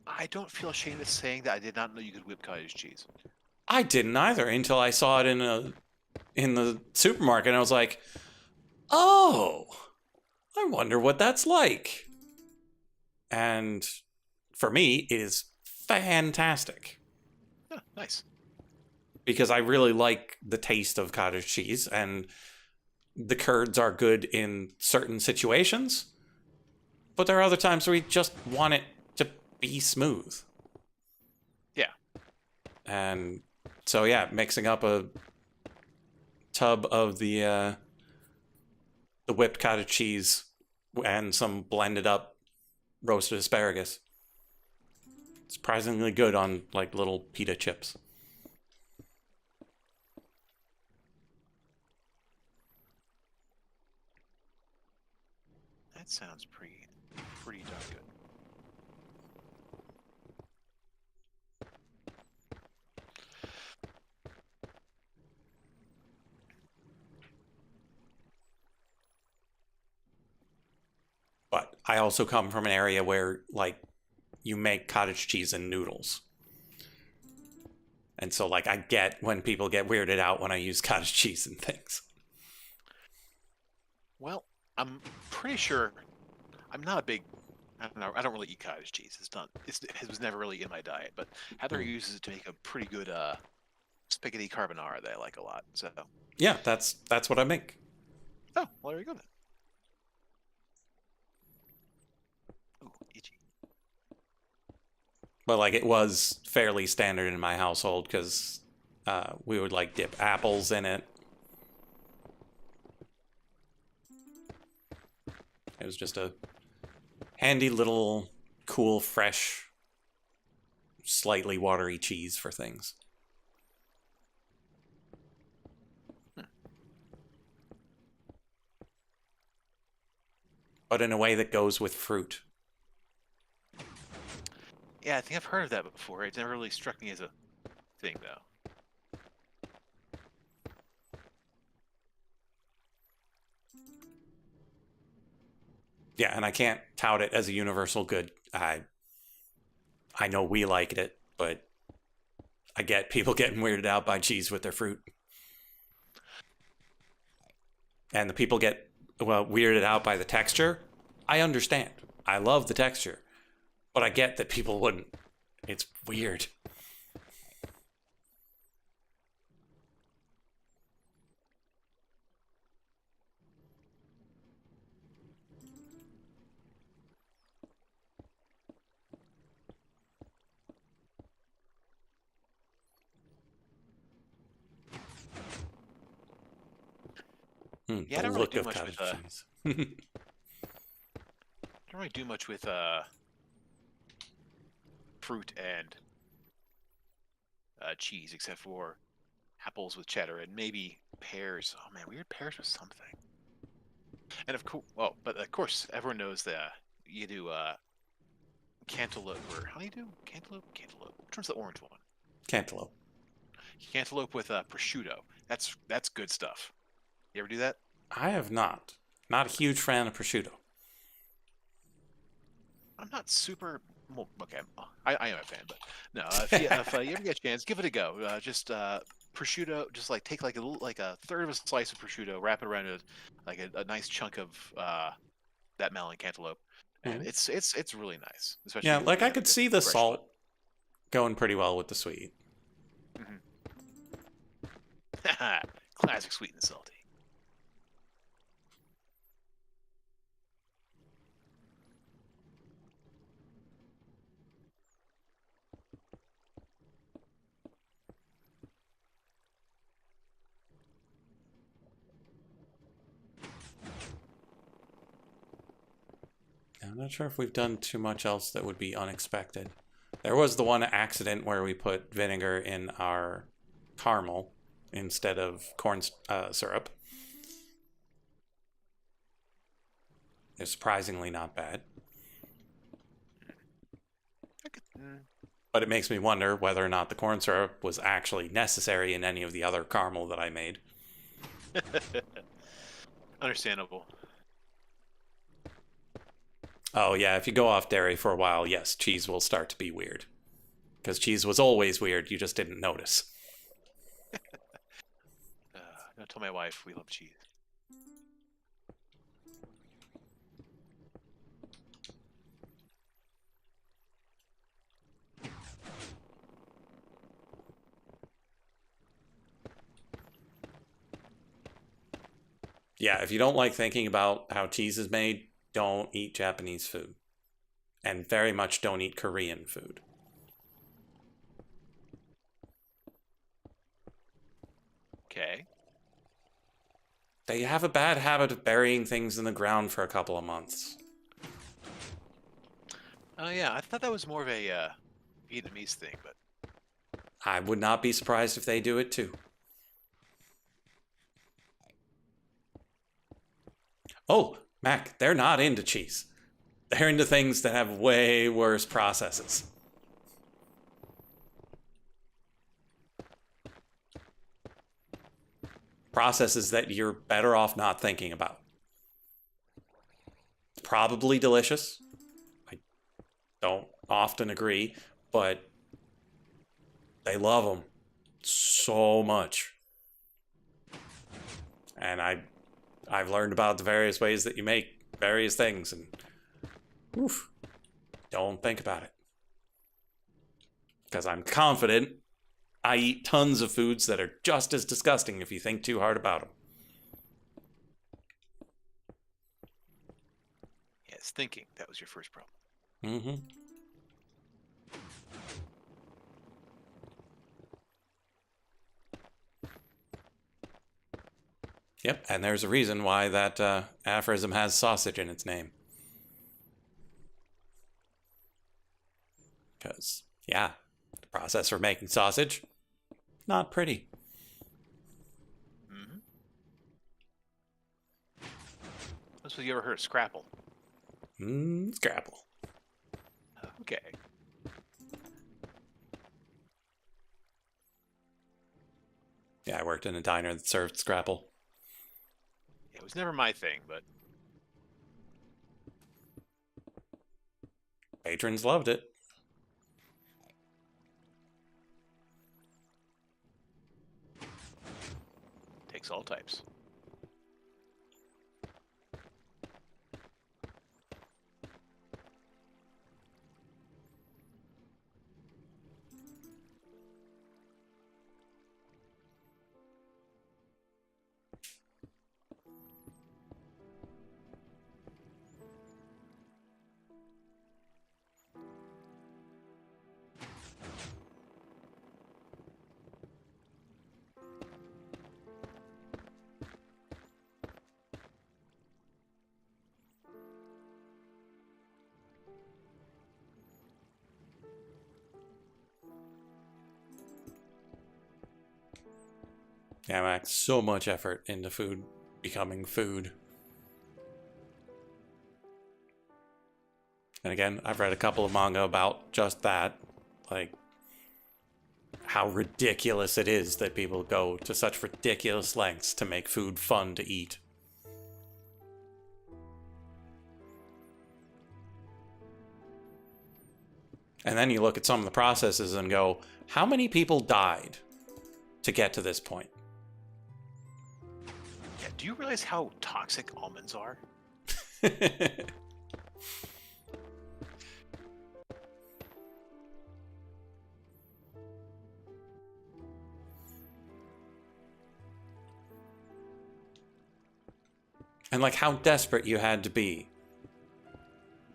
I don't feel ashamed of saying that I did not know you could whip cottage cheese. I didn't either until I saw it in the supermarket, and I was like, "Oh, I wonder what that's like." And for me, it is fantastic Huh, nice. because I really like the taste of cottage cheese, and the curds are good in certain situations, but there are other times where we just want it to be smooth. Yeah. And so, yeah, mixing up a tub of the whipped cottage cheese and some blended up roasted asparagus. Surprisingly good on like little pita chips. That sounds pretty darn good. But I also come from an area where like you make cottage cheese in noodles. And so like I get when people get weirded out when I use cottage cheese and things. Well, I'm pretty sure I'm not a big. I don't know. I don't really eat cottage cheese. It's not. It was never really in my diet. But Heather Mm. uses it to make a pretty good spaghetti carbonara that I like a lot. So, Yeah, that's what I make. oh, well, there you go then. Ooh, itchy. But like it was fairly standard in my household because we would like dip apples in it. It was just a handy little cool, fresh, slightly watery cheese for things. But in a way that goes with fruit. Yeah, I think I've heard of that before. It never really struck me as a thing, though. Yeah, and I can't tout it as a universal good. I know we liked it, but I get people getting weirded out by cheese with their fruit. And the people get well, weirded out by the texture. I understand. I love the texture. But I get that people wouldn't. It's weird. Yeah, I The don't really look do of much cottage with cheese. don't really do much with fruit and cheese, except for apples with cheddar and maybe pears. Oh man, weird pears with something. And of course, well, but of course, everyone knows that you do cantaloupe, or how do you do cantaloupe? Cantaloupe. Which one's the orange one? Cantaloupe. Cantaloupe with prosciutto. That's good stuff. You ever do that? I have not. Not a huge fan of prosciutto. I'm not super. Well, okay, I am a fan, but no. If you ever get a chance, give it a go. Just prosciutto. Just like take like a third of a slice of prosciutto, wrap it around like a nice chunk of that melon cantaloupe, and Mhm. it's really nice, Yeah, especially when like you I have a could good see the fresh one. salt going pretty well with the sweet. Classic sweet and salty. I'm not sure if we've done too much else that would be unexpected. There was the one accident where we put vinegar in our caramel instead of corn syrup. It's surprisingly not bad. But it makes me wonder whether or not the corn syrup was actually necessary in any of the other caramel that I made. Understandable. Oh, yeah, if you go off dairy for a while, yes, cheese will start to be weird. Because cheese was always weird, you just didn't notice. Don't tell my wife we love cheese. Yeah, if you don't like thinking about how cheese is made, don't eat Japanese food. And very much don't eat Korean food. Okay. They have a bad habit of burying things in the ground for a couple of months. Oh yeah, I thought that was more of a Vietnamese thing, but I would not be surprised if they do it too. Oh, Mac, they're not into cheese. They're into things that have way worse processes. Processes that you're better off not thinking about. It's probably delicious. I don't often agree, but they love them so much. And I've learned about the various ways that you make various things, and oof, don't think about it. Because I'm confident I eat tons of foods that are just as disgusting if you think too hard about them. yes, thinking that was your first problem. Mm-hmm. Yep, and there's a reason why that aphorism has sausage in its name. Because, yeah, the process for making sausage, not pretty. Mm-hmm. So you ever heard of Scrapple? Scrapple. Okay. Yeah, I worked in a diner that served Scrapple. It was never my thing, but Patrons loved it. takes all types. Yeah, Max, so much effort into food becoming food. And again, I've read a couple of manga about just that. Like, how ridiculous it is that people go to such ridiculous lengths to make food fun to eat. And then you look at some of the processes and go, how many people died to get to this point? Yeah, do you realize how toxic almonds are? And like how desperate you had to be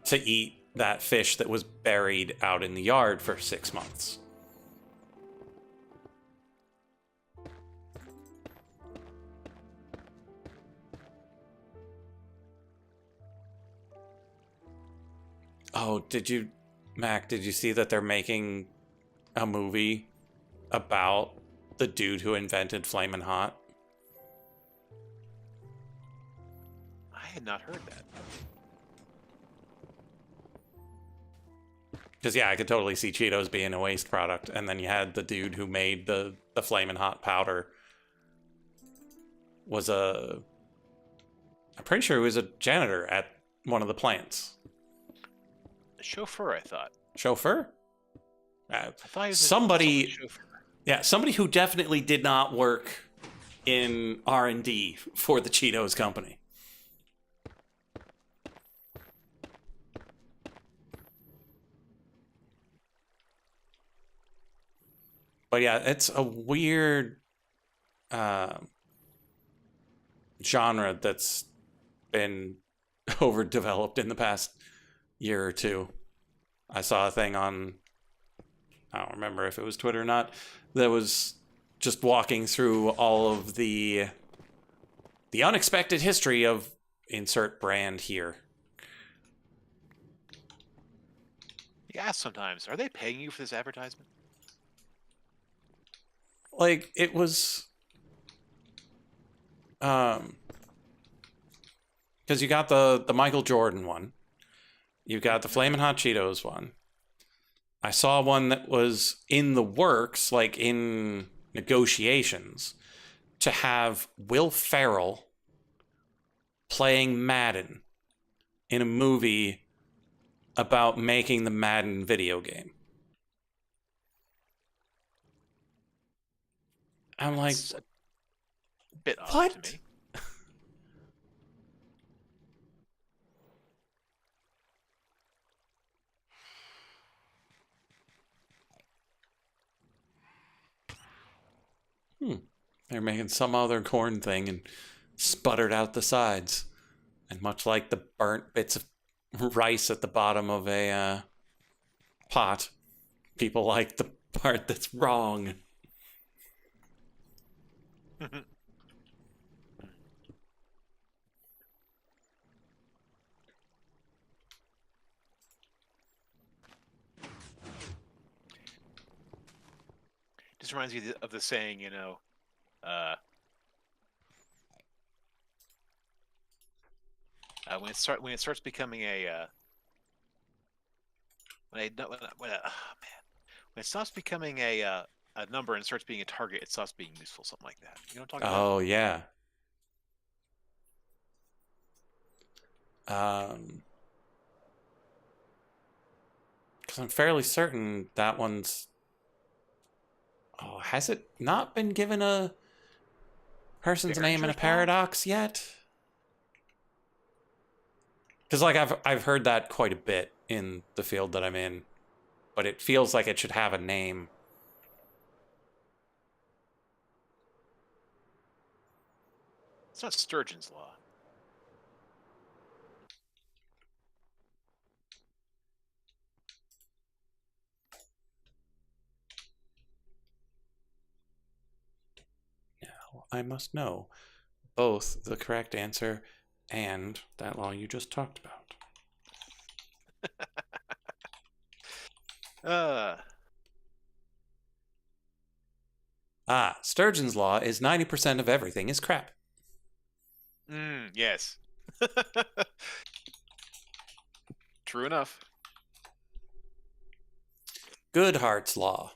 to eat that fish that was buried out in the yard for 6 months. Oh, Mac, did you see that they're making a movie about the dude who invented Flamin' Hot? I had not heard that. Because, yeah, I could totally see Cheetos being a waste product. And then you had the dude who made the Flamin' Hot powder was I'm pretty sure he was a janitor at one of the plants. A chauffeur, I thought. Chauffeur? I thought he was somebody, a chauffeur. yeah, somebody who definitely did not work in R&D for the Cheetos company. But yeah, it's a weird genre that's been overdeveloped in the past year or two. I saw a thing on, I don't remember if it was Twitter or not, that was just walking through all of the unexpected history of insert brand here. You ask sometimes, are they paying you for this advertisement? Like, it was because you got the Michael Jordan one, you got the Flamin' Hot Cheetos one. I saw one that was in the works, like in negotiations, to have Will Ferrell playing Madden in a movie about making the Madden video game. I'm like, It's a bit odd what? to me. They're making some other corn thing and sputtered out the sides. And much like the burnt bits of rice at the bottom of a pot, people like the part that's wrong. Just reminds me of the saying, when it starts becoming a when it stops becoming a number and starts being a target, it stops being useful, something like that. You know what I'm talking about? Oh, yeah. Because I'm fairly certain that one's... Oh, has it not been given a person's name in a paradox yet? Because, like, I've heard that quite a bit in the field that I'm in, but it feels like it should have a name. It's not Sturgeon's law. Now, I must know both the correct answer and that law you just talked about. Ah, Sturgeon's law is 90% of everything is crap. Yes. True enough. Goodhart's law.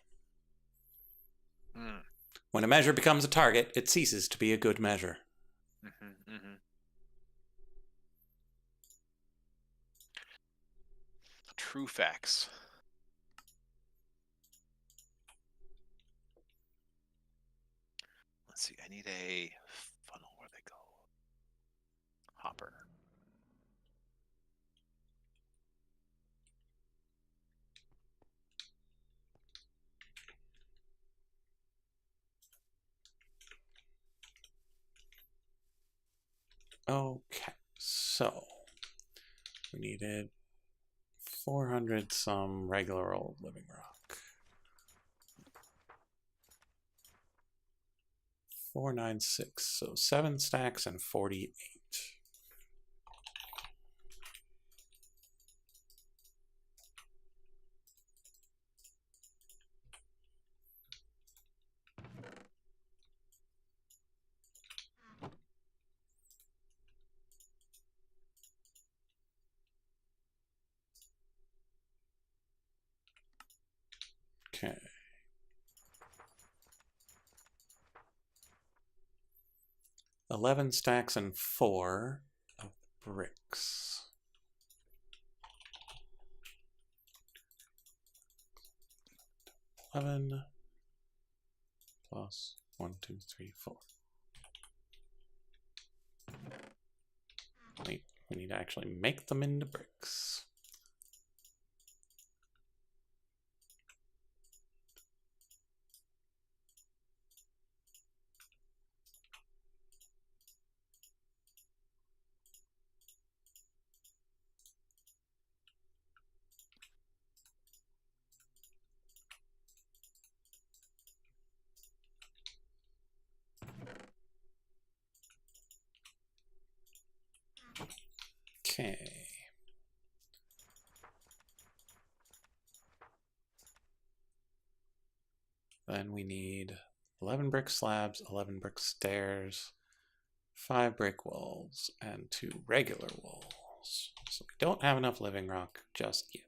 Mm. When a measure becomes a target, it ceases to be a good measure. True facts. Let's see. I need a funnel. Where they go? Hopper. Okay, so we needed 400 some regular old living rock. 496, so 7 stacks and 48. Okay. 11 stacks and 4 of bricks. +11 plus 1, 2, 3, 4. Wait, we need to actually make them into bricks. Okay. Then we need 11 brick slabs, 11 brick stairs, 5 brick walls, and 2 regular walls. So we don't have enough living rock just yet.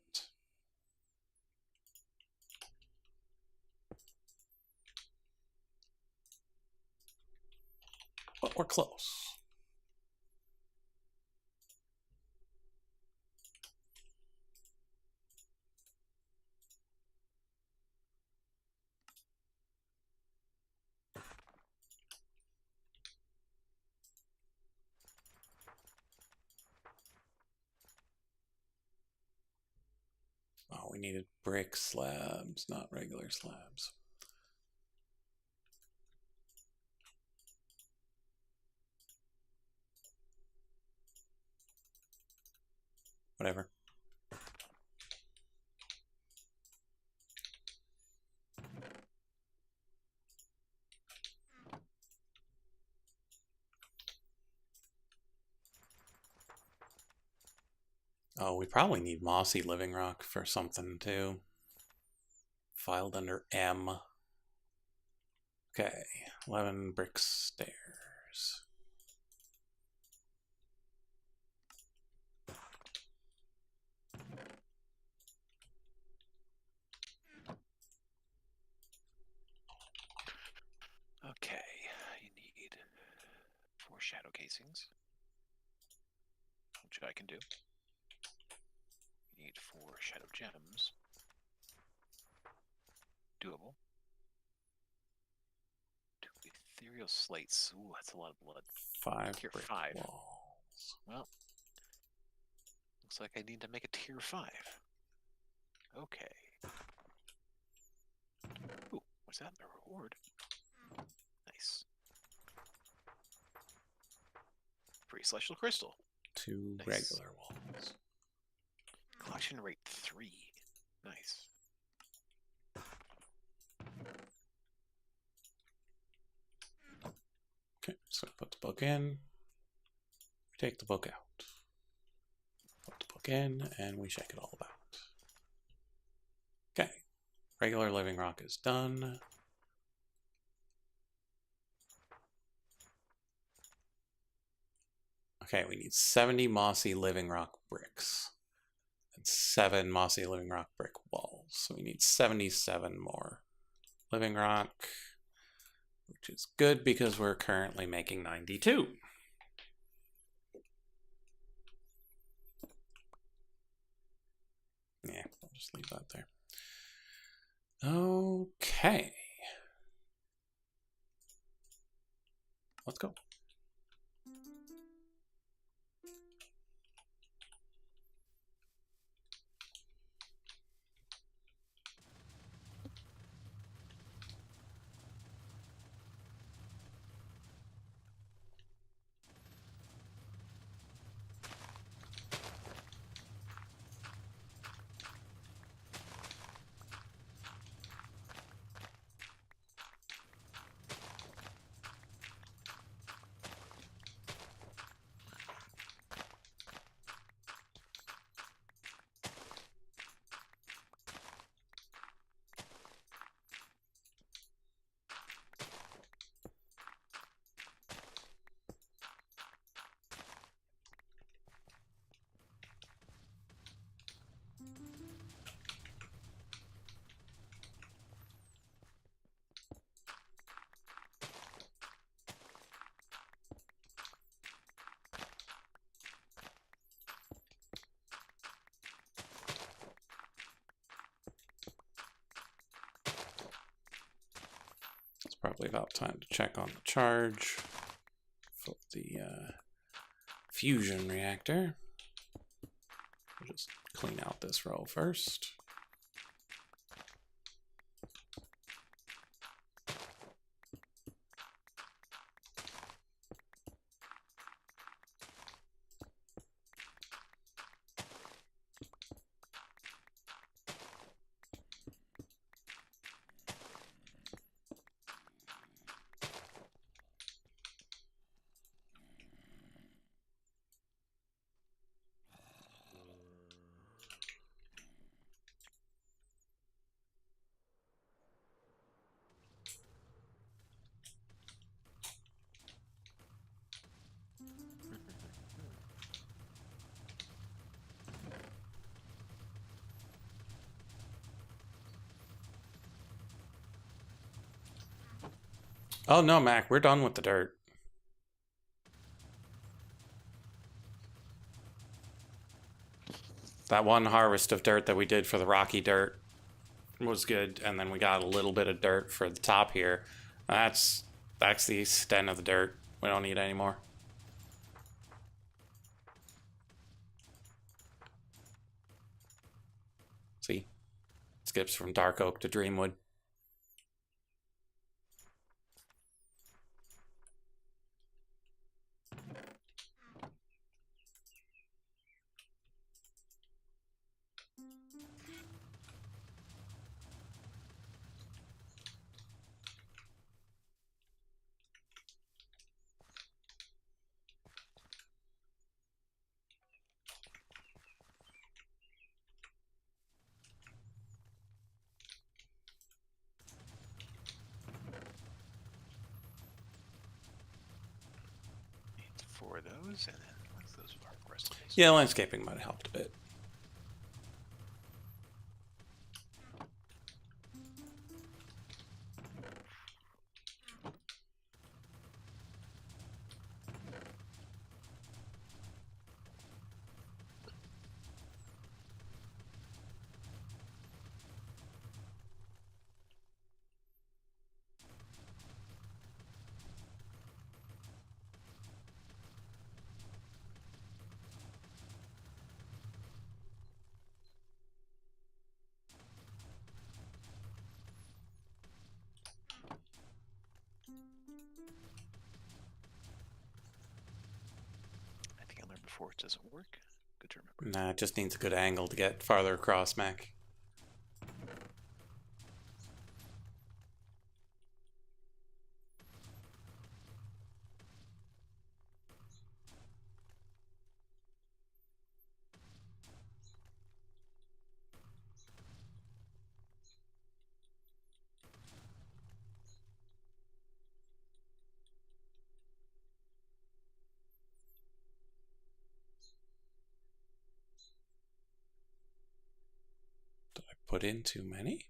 But we're close. Oh, we needed brick slabs, not regular slabs. Whatever. Oh, we probably need mossy living rock for something too. Filed under M. Okay, 11 brick stairs. Okay, you need 4 shadow casings, which I can do. You need 4 shadow gems. Doable. 2 ethereal slates. Ooh, that's a lot of blood. 5 Tier brick 5. walls. Well, looks like I need to make a tier 5. Okay. Ooh, what's that? A reward. Nice. Free celestial crystal. 2 Nice. regular walls. Collection rate 3. Nice. Okay, so put the book in. Take the book out. Put the book in, and we shake it all about. Okay, regular living rock is done. Okay, we need 70 mossy living rock bricks and 7 mossy living rock brick walls. So we need 77 more living rock, which is good because we're currently making 92. Yeah, I'll just leave that there. Okay. Let's go. It's probably about time to check on the charge for the fusion reactor. We'll just clean out this row first. Oh no, Mac, we're done with the dirt. That one harvest of dirt that we did for the rocky dirt was good, and then we got a little bit of dirt for the top here. That's the extent of the dirt. We don't need any more. See? Skips from dark oak to dreamwood. Four of those, and then once those are recipes. Yeah, landscaping might have helped a bit. I think I learned before it doesn't work. Good to remember. Nah, it just needs a good angle to get farther across, Mac. put in too many?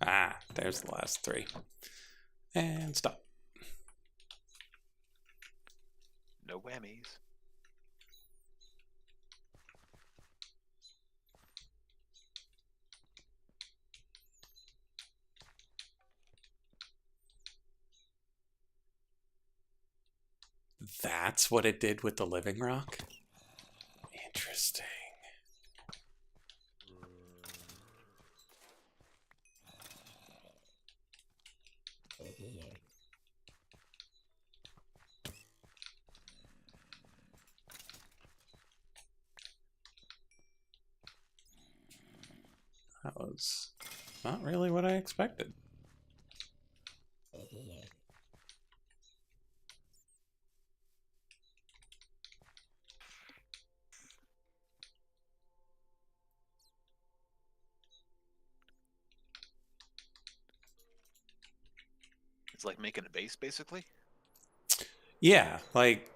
Ah, there's the last 3. And stop. No whammies. That's what it did with the living rock? Interesting. That was not really what I expected. It's like making a base, basically. Yeah, like,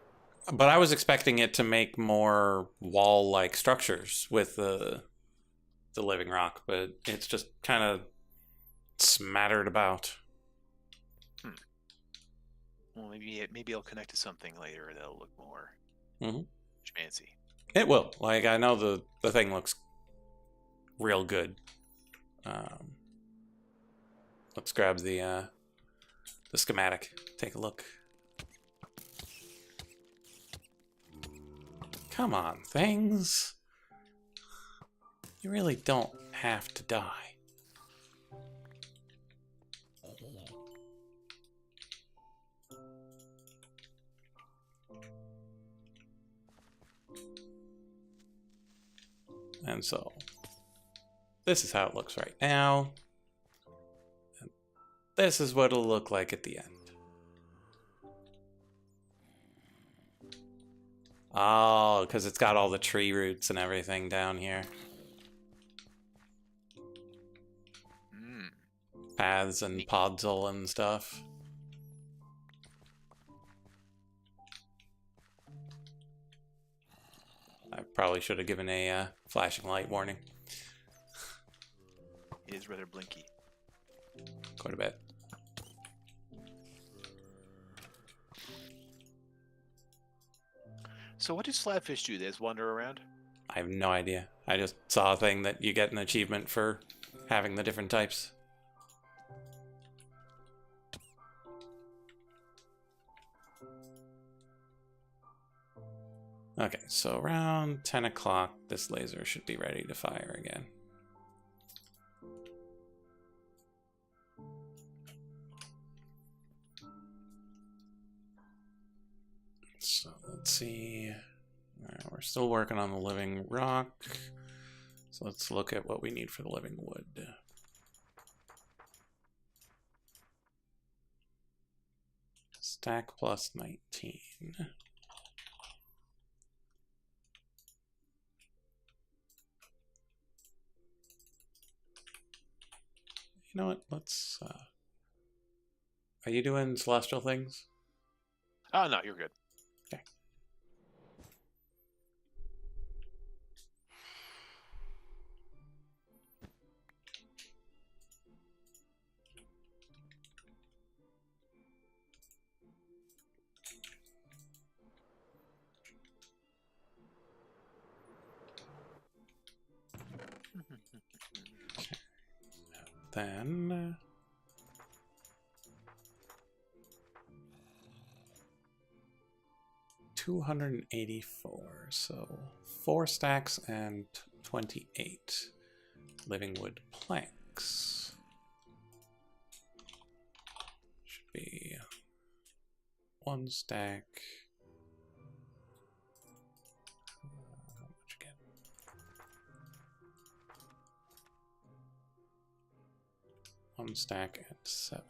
but I was expecting it to make more wall-like structures with the living rock, but it's just kind of smattered about. Well, maybe it'll connect to something later that'll look more fancy. It will. Like, I know the thing looks real good. Let's grab the schematic. Take a look. Come on, things. You really don't have to die. And so, this is how it looks right now. And this is what it'll look like at the end. Oh, because it's got all the tree roots and everything down here. Paths and podzol and stuff. I probably should have given a flashing light warning. It is rather blinky. Quite a bit. So what do slabfish do? They just wander around? I have no idea. I just saw a thing that you get an achievement for having the different types. Okay, so around 10 o'clock, this laser should be ready to fire again. So let's see. We're still working on the living rock. So let's look at what we need for the living wood. Stack plus 19. You know what? Let's. Are you doing celestial things? Oh, no, you're good. Okay. Then 284, so 4 stacks and 28 living wood planks. Should be 1 stack. How much again? 1 stack and 7.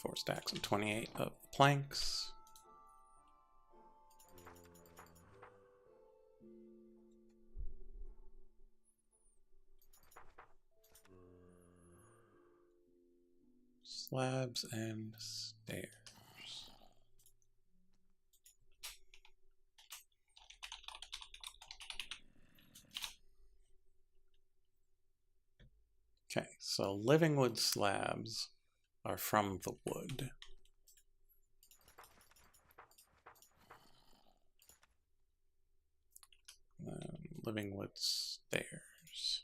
4 stacks and 28 of planks. Slabs and stairs. Okay, so living wood slabs are from the wood. Living wood stairs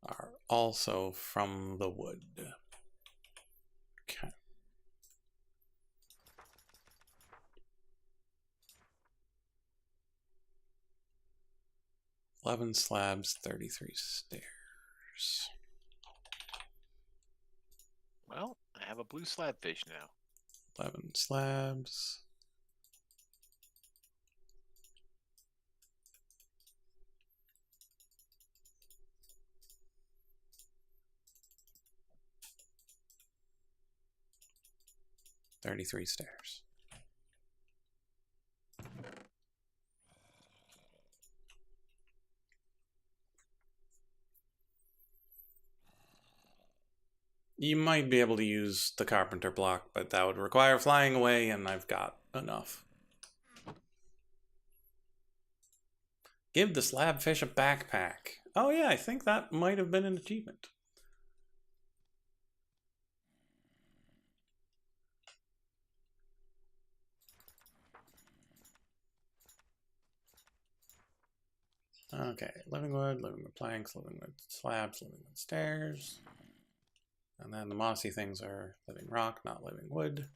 are also from the wood. Okay. $11 slabs, 33 stairs. Well, I have a blue slab fish now. 11 slabs. $33 stairs. You might be able to use the carpenter block, but that would require flying away, and I've got enough. Give the slab fish a backpack. Oh yeah, I think that might have been an achievement. Okay, living wood planks, living wood slabs, living wood stairs. And then the mossy things are living rock, not living wood.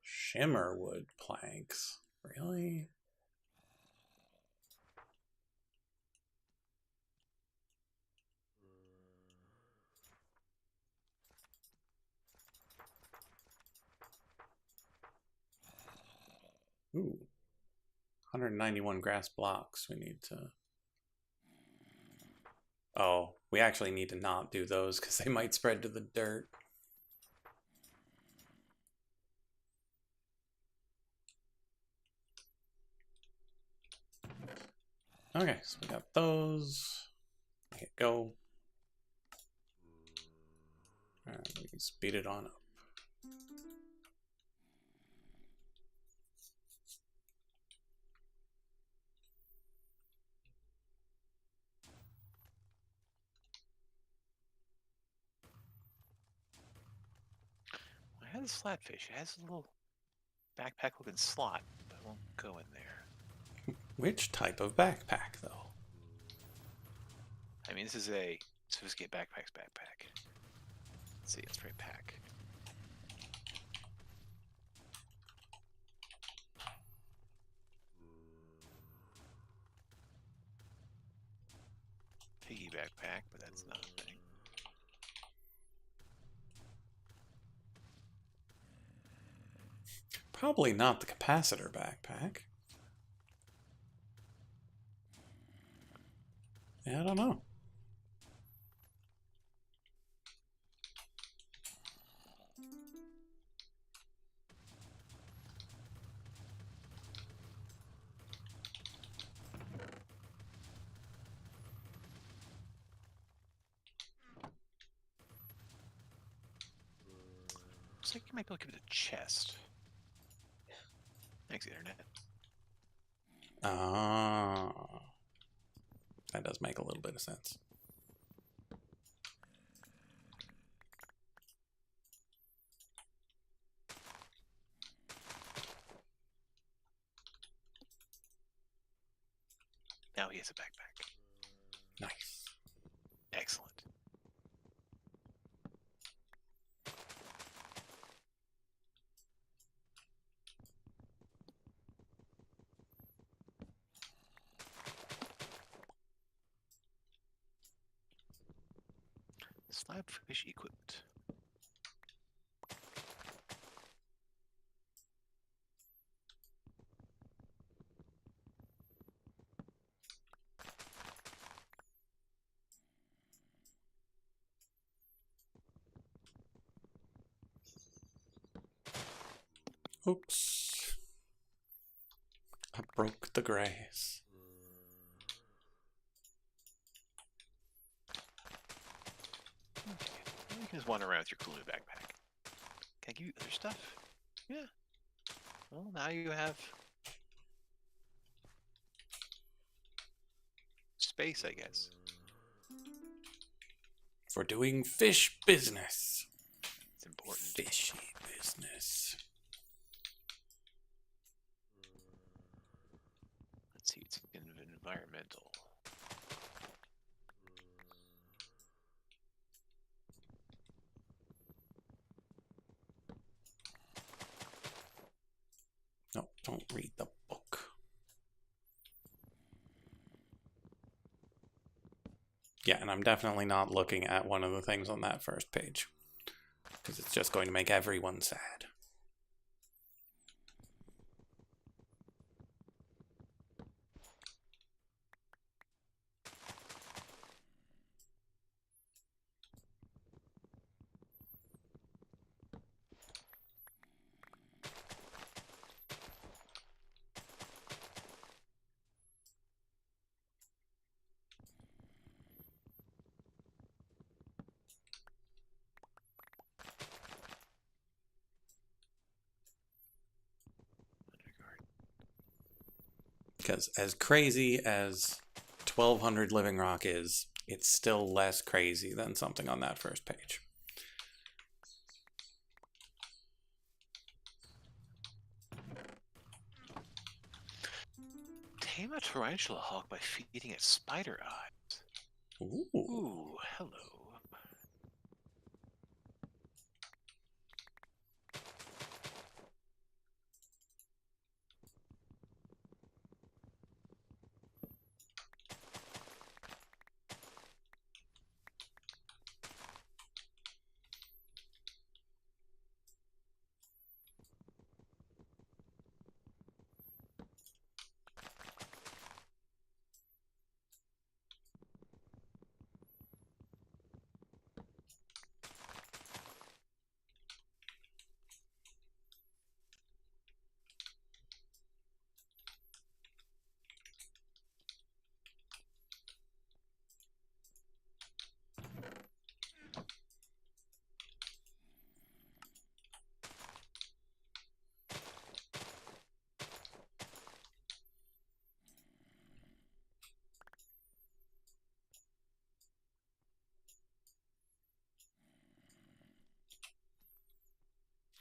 Shimmer wood planks. Really? Ooh. 191 grass blocks. We need to... Oh, we actually need to not do those because they might spread to the dirt. Okay, so we got those. Hit go. And we speed it on up. I had a slabfish. It has a little backpack-looking slot, but it won't go in there. Which type of backpack, though? I mean, this is a sophisticated backpack's backpack. Let's see, it's very pack. Piggy backpack, but that's not a thing. Probably not the capacitor backpack. Yeah, I don't know. Looks like you might be able to give it a chest. Thanks, Internet. Ah. That does make a little bit of sense. Now he has a backpack. Nice. Excellent. Slabfish equipped. Oops. I broke the grass. Okay. You can just wander around with your cool new backpack. Can I give you other stuff? Yeah. Well, now you have space, I guess. For doing fish business. It's important. Fishy business. Let's see, it's environmental. No, don't read the book. Yeah, and I'm definitely not looking at one of the things on that first page, because it's just going to make everyone sad. Because as crazy as 1200 Living Rock is, it's still less crazy than something on that first page. Tame a tarantula hawk by feeding it spider eyes. Ooh. Ooh, hello.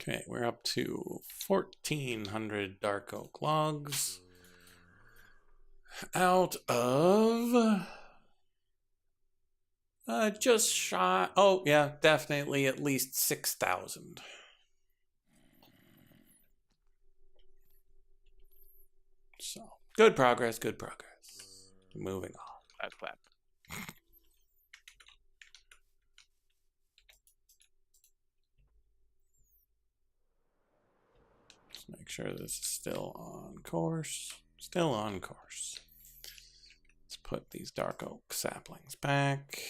Okay, we're up to 1400 dark oak logs out of just shy. Oh, yeah, definitely at least 6,000. So, good progress, good progress. Moving on. Clap, clap. Let's make sure this is still on course. Still on course. Let's put these dark oak saplings back.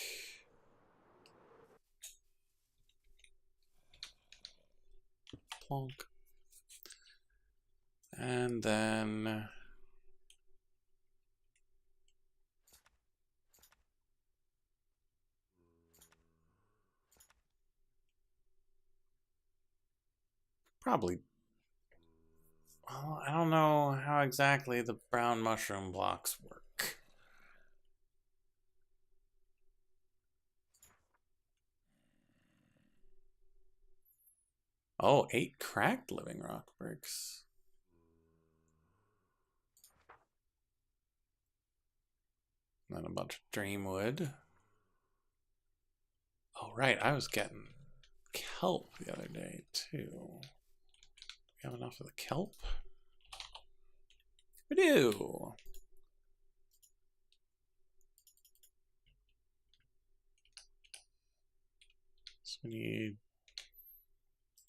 Plonk. And then probably, well, I don't know how exactly the brown mushroom blocks work. Oh, 8 cracked living rock bricks. And then a bunch of dreamwood. Oh, right, I was getting kelp the other day, too. Do we have enough of the kelp? We do. So we need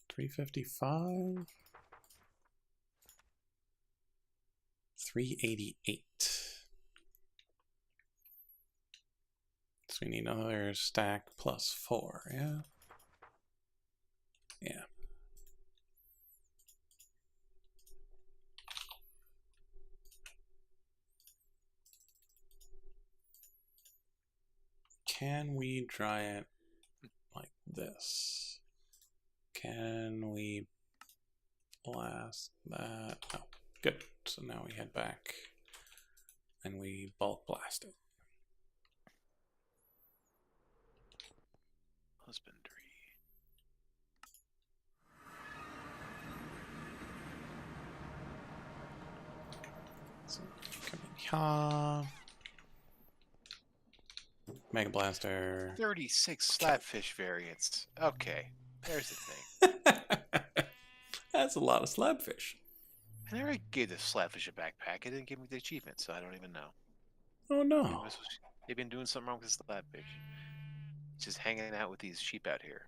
355. 388. So we need another stack plus 4, yeah? Yeah. can we dry it like this? Can we blast that? Oh, good. So now we head back and we bulk blast it. Husbandry. So come in here. Mega Blaster. 36 slabfish variants. Okay, there's the thing. That's a lot of slabfish. And I already gave this slabfish a backpack. It didn't give me the achievement, so I don't even know. Oh no. They've been doing something wrong with this slabfish. It's just hanging out with these sheep out here.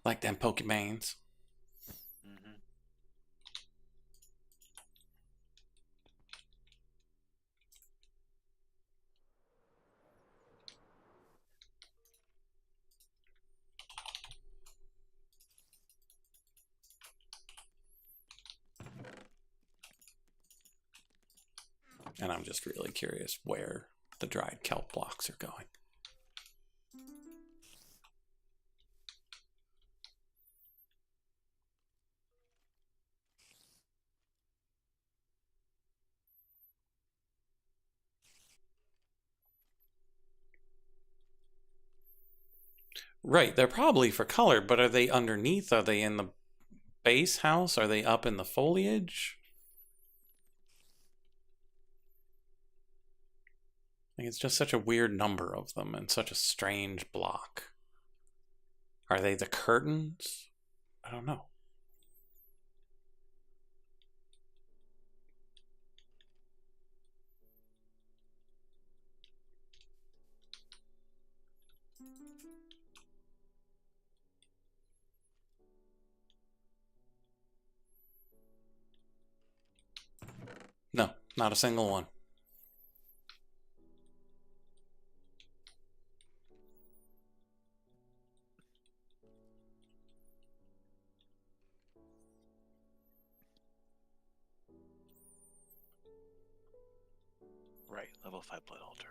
Like them Pokemans. Mm-hmm. And I'm just really curious where the dried kelp blocks are going. Right, they're probably for color, but are they underneath? Are they in the base house? Are they up in the foliage? Like, it's just such a weird number of them and such a strange block. Are they the curtains? I don't know. No, not a single one. Right, level 5 blood altar.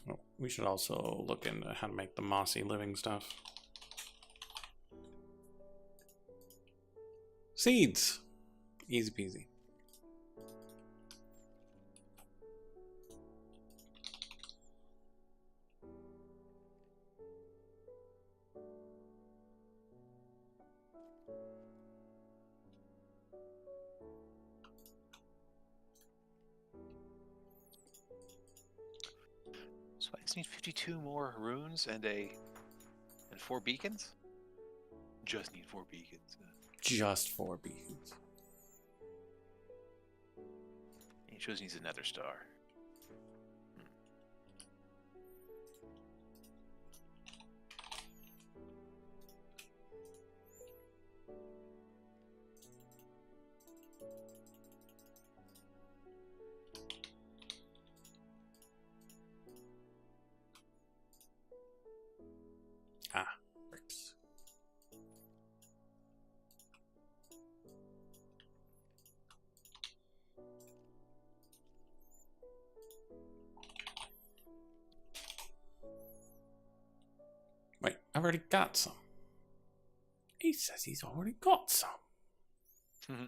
Oh, we should also look into how to make the mossy living stuff. Seeds! Easy peasy. So I just need 52 more runes and 4 beacons? Just need 4 beacons. Just 4 beacons. He just needs another star. Ah, bricks. Wait, I've already got some. He says he's already got some. Mm-hmm.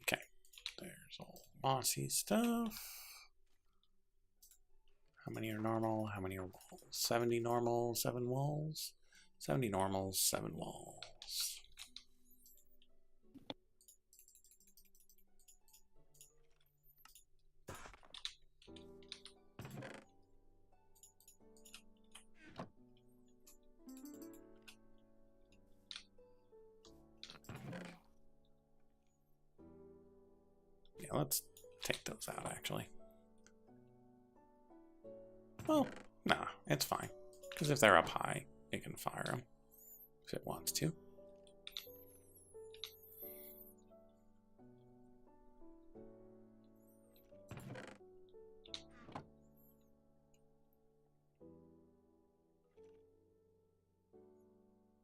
Okay, there's all mossy stuff. How many are normal? How many are walls? 70 normal, 7 walls. 70 normals, 7 walls. Yeah, let's take those out actually. Well, nah, it's fine. Because if they're up high, it can fire them if it wants to.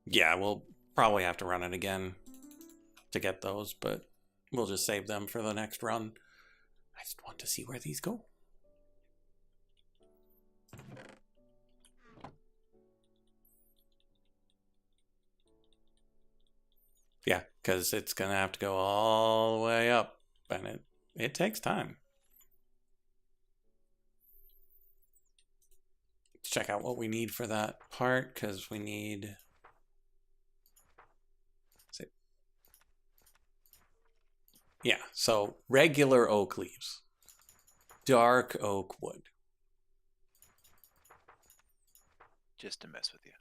Yeah, we'll probably have to run it again to get those, but we'll just save them for the next run. I just want to see where these go. Yeah, because it's going to have to go all the way up, and it takes time. Let's check out what we need for that part, because we need... Yeah, so regular oak leaves. Dark oak wood. Just to mess with you.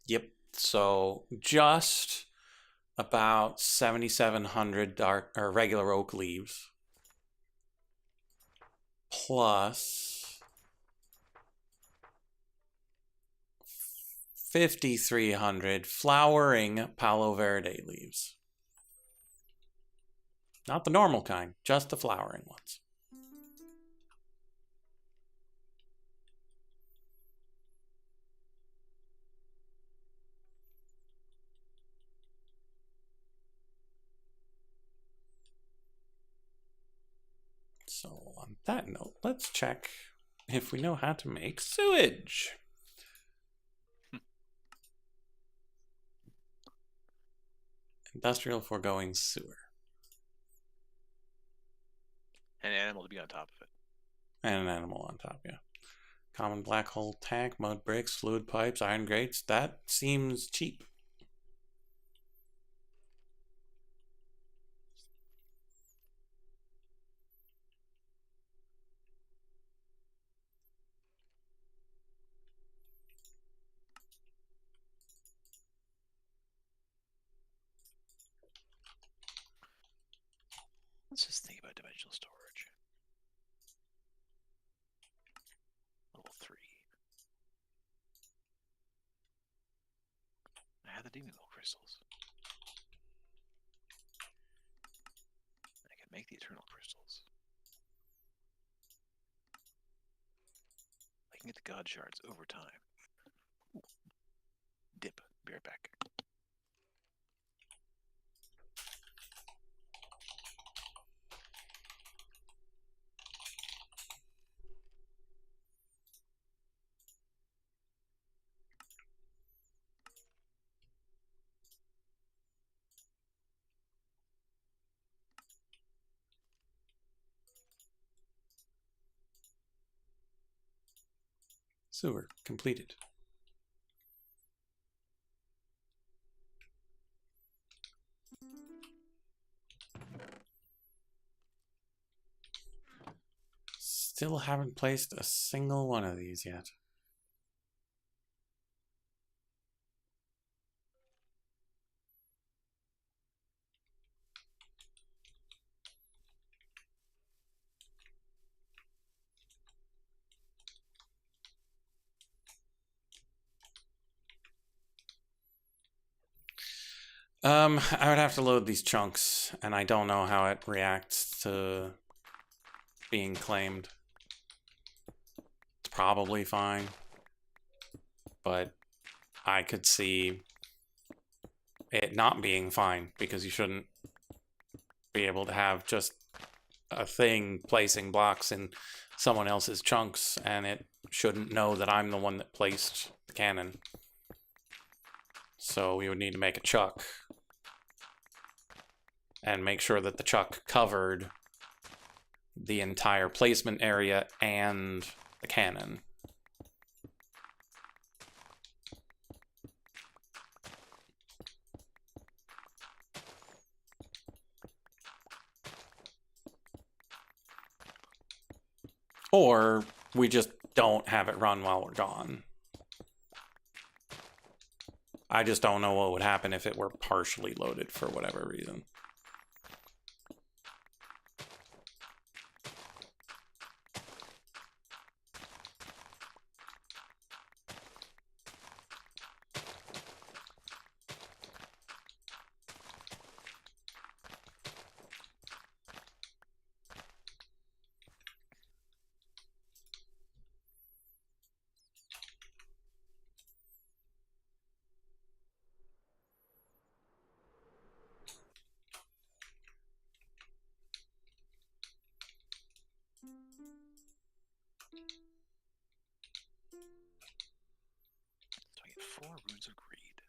Yep, so just about 7,700 dark or regular oak leaves. Plus 5,300 flowering Palo Verde leaves. Not the normal kind, just the flowering ones. So on that note, let's check if we know how to make sewage. Industrial foregoing sewer. An animal to be on top of it. And an animal on top, yeah. Common black hole tank, mud bricks, fluid pipes, iron grates. That seems cheap. Let's just think about dimensional storage. Level 3. I have the demon milk crystals. I can make the eternal crystals. I can get the god shards over time. Ooh. Dip. Be right back. Sewer completed. Still haven't placed a single one of these yet. I would have to load these chunks, and I don't know how it reacts to being claimed. It's probably fine, but I could see it not being fine, because you shouldn't be able to have just a thing placing blocks in someone else's chunks, and it shouldn't know that I'm the one that placed the cannon. So we would need to make a chuck and make sure that the chuck covered the entire placement area and the cannon. Or we just don't have it run while we're gone. I just don't know what would happen if it were partially loaded for whatever reason. Words agreed.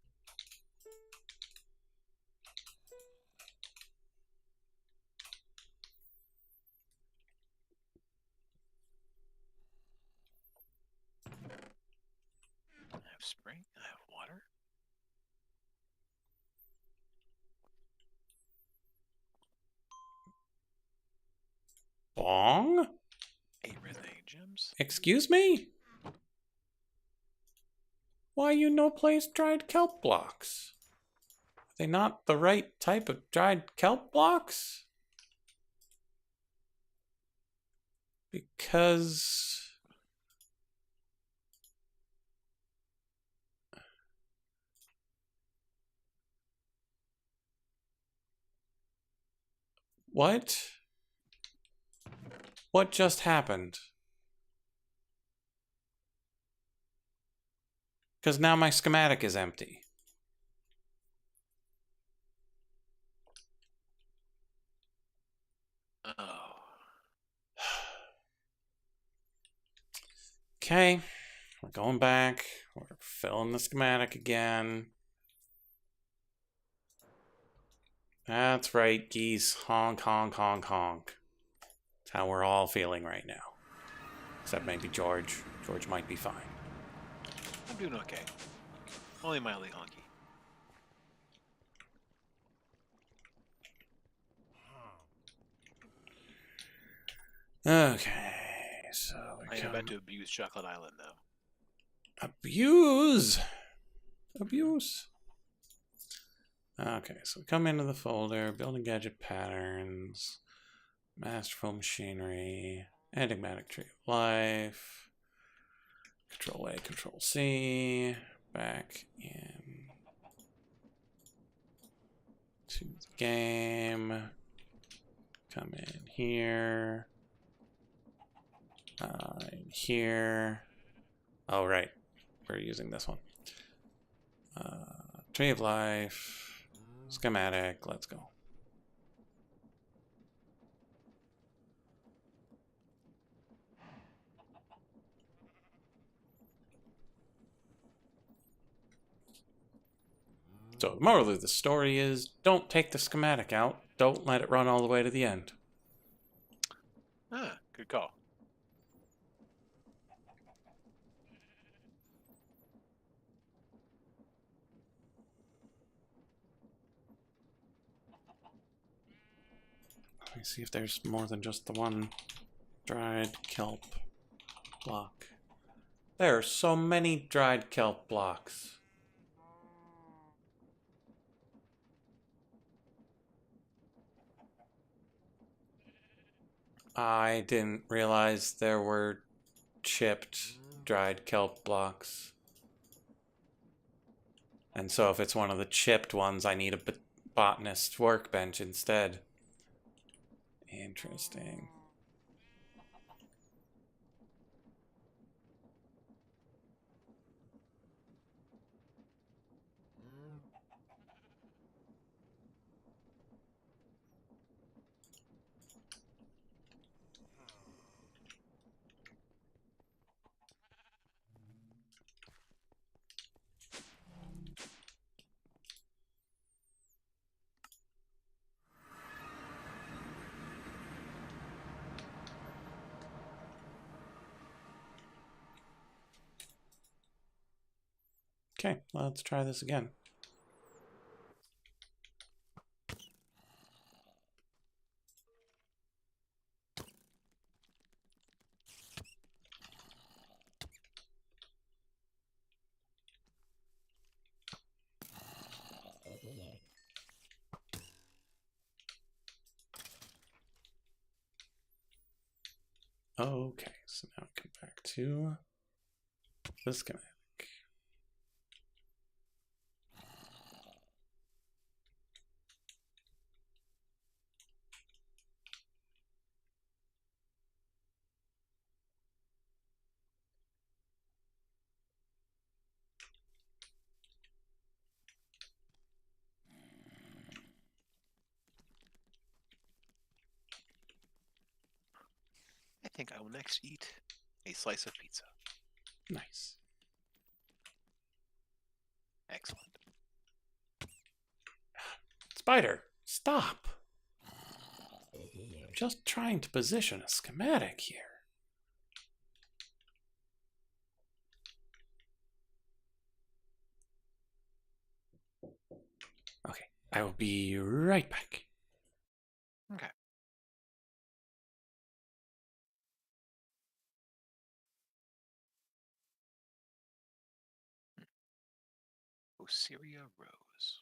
I have spring. I have water. Bong? 8 resonate gems. Excuse me? Why you no place dried kelp blocks? Are they not the right type of dried kelp blocks? Because... What? What just happened? Because now my schematic is empty. Oh. Okay, we're going back. We're filling the schematic again. That's right, geese. Honk, honk, honk, honk. That's how we're all feeling right now. Except maybe George. George might be fine. I'm doing okay. Only mildly honky. Okay, so we I am come... about to abuse Chocolate Island, though. Abuse! Abuse. Okay, so we come into the folder, building gadget patterns, masterful machinery, enigmatic tree of life, Control A, Control C, back in to the game, come in here, in here, oh right, we're using this one, tree of life, schematic, let's go. So the moral of the story is, don't take the schematic out. Don't let it run all the way to the end. Ah, good call. Let me see if there's more than just the one dried kelp block. There are so many dried kelp blocks. I didn't realize there were chipped dried kelp blocks. And so if it's one of the chipped ones, I need a botanist workbench instead. Interesting. Okay, let's try this again. Okay, so now we come back to the schematic. I think I will next eat a slice of pizza. Nice. Excellent. Spider, stop! I'm just trying to position a schematic here. Okay, I will be right back. Okay. Osiria Rose.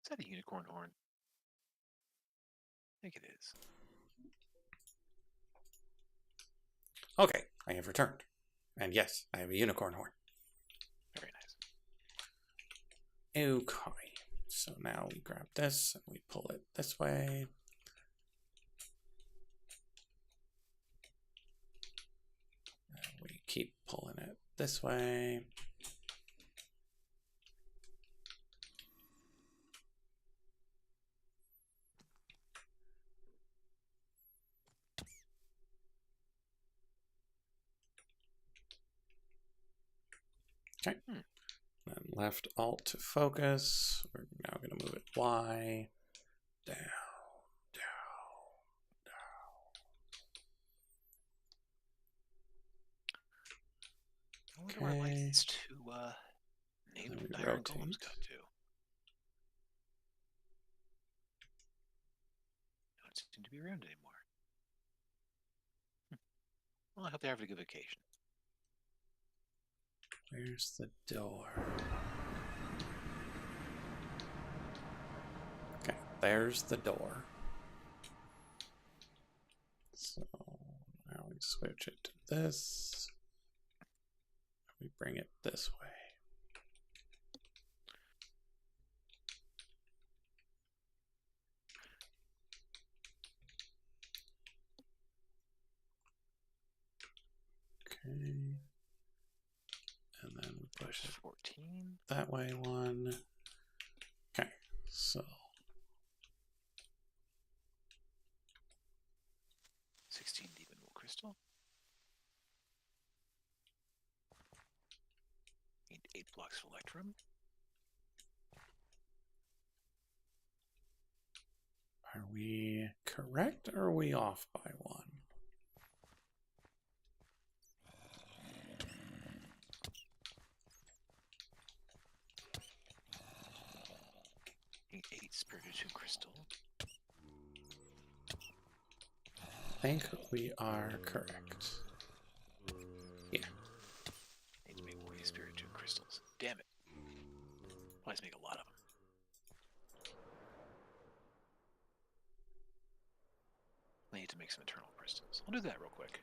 Is that a unicorn horn? I think it is. Okay, I have returned. And yes, I have a unicorn horn. Very nice. Okay, so now we grab this and we pull it this way. And we keep pulling it this way. Okay. Then left alt to focus. We're now going to move it Y, down, down, I wonder where license to named iron golems got to. Don't seem to be around anymore. Well, I hope they're having a good vacation. Where's the door? Okay, there's the door. So now we switch it to this. We bring it this way. Okay. And then we push it 14. that way one. Okay, so 16 Demon Wool Crystal. Need 8 blocks of Electrum. are we correct or are we off by one? Need 8 Spirited Crystal. I think we are correct. Yeah. Need to make more Spirited Crystals. Damn it. Let's make a lot of them. I need to make some Eternal Crystals. I'll do that real quick.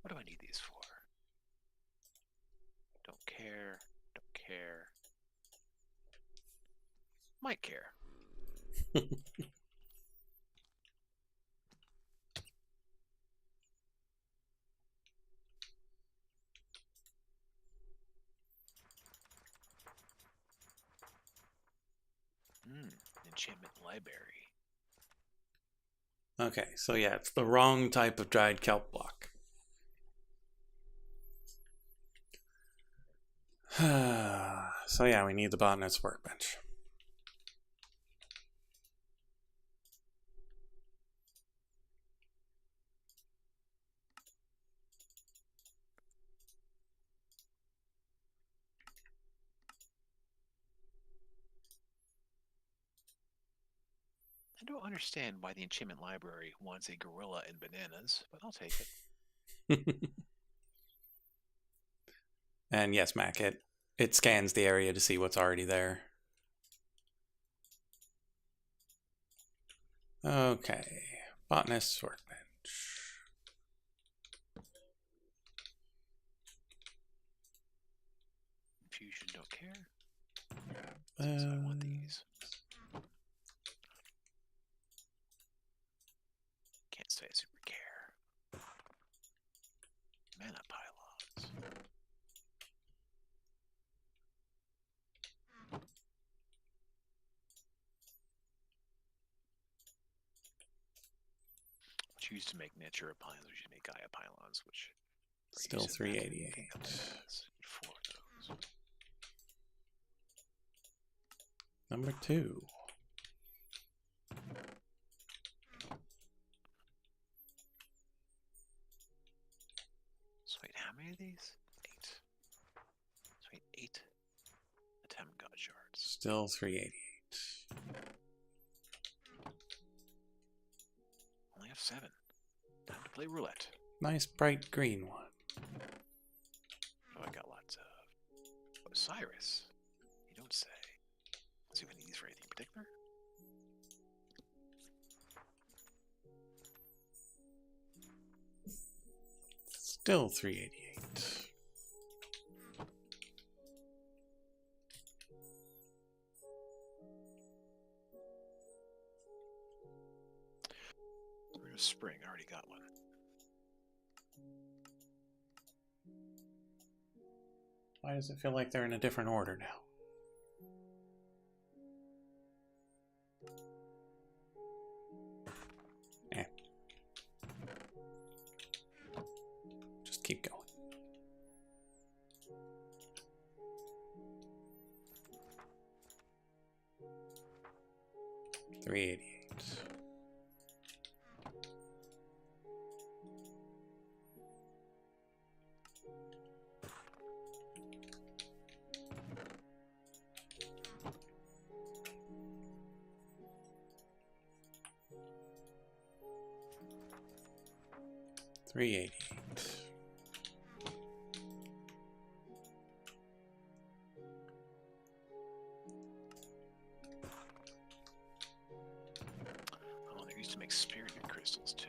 What do I need these for? Don't care. Don't care. Might care. Enchantment Library. Okay, so yeah, it's the wrong type of dried kelp block. So yeah, we need the botanist's workbench. I don't understand why the Enchantment Library wants a gorilla and bananas, but I'll take it. And yes, Mac, it scans the area to see what's already there. Okay, botanist's workbench. Fusion, don't care. Since I want these. choose to make nature pylons, we should make Gaia pylons, which Still 388. Four of those. Number 2. So wait, how many of these? 8. So wait, 8 attempt god shards. Still 388. Only have 7. Time to play roulette. Nice bright green one. Oh, I got lots of Osiris. You don't say. Let's see if I need these for anything in particular. Still 388. Where's spring? I already got one. Why does it feel like they're in a different order now? Eh. Just keep going. $388. $388. Oh, they used to make spirit crystals too.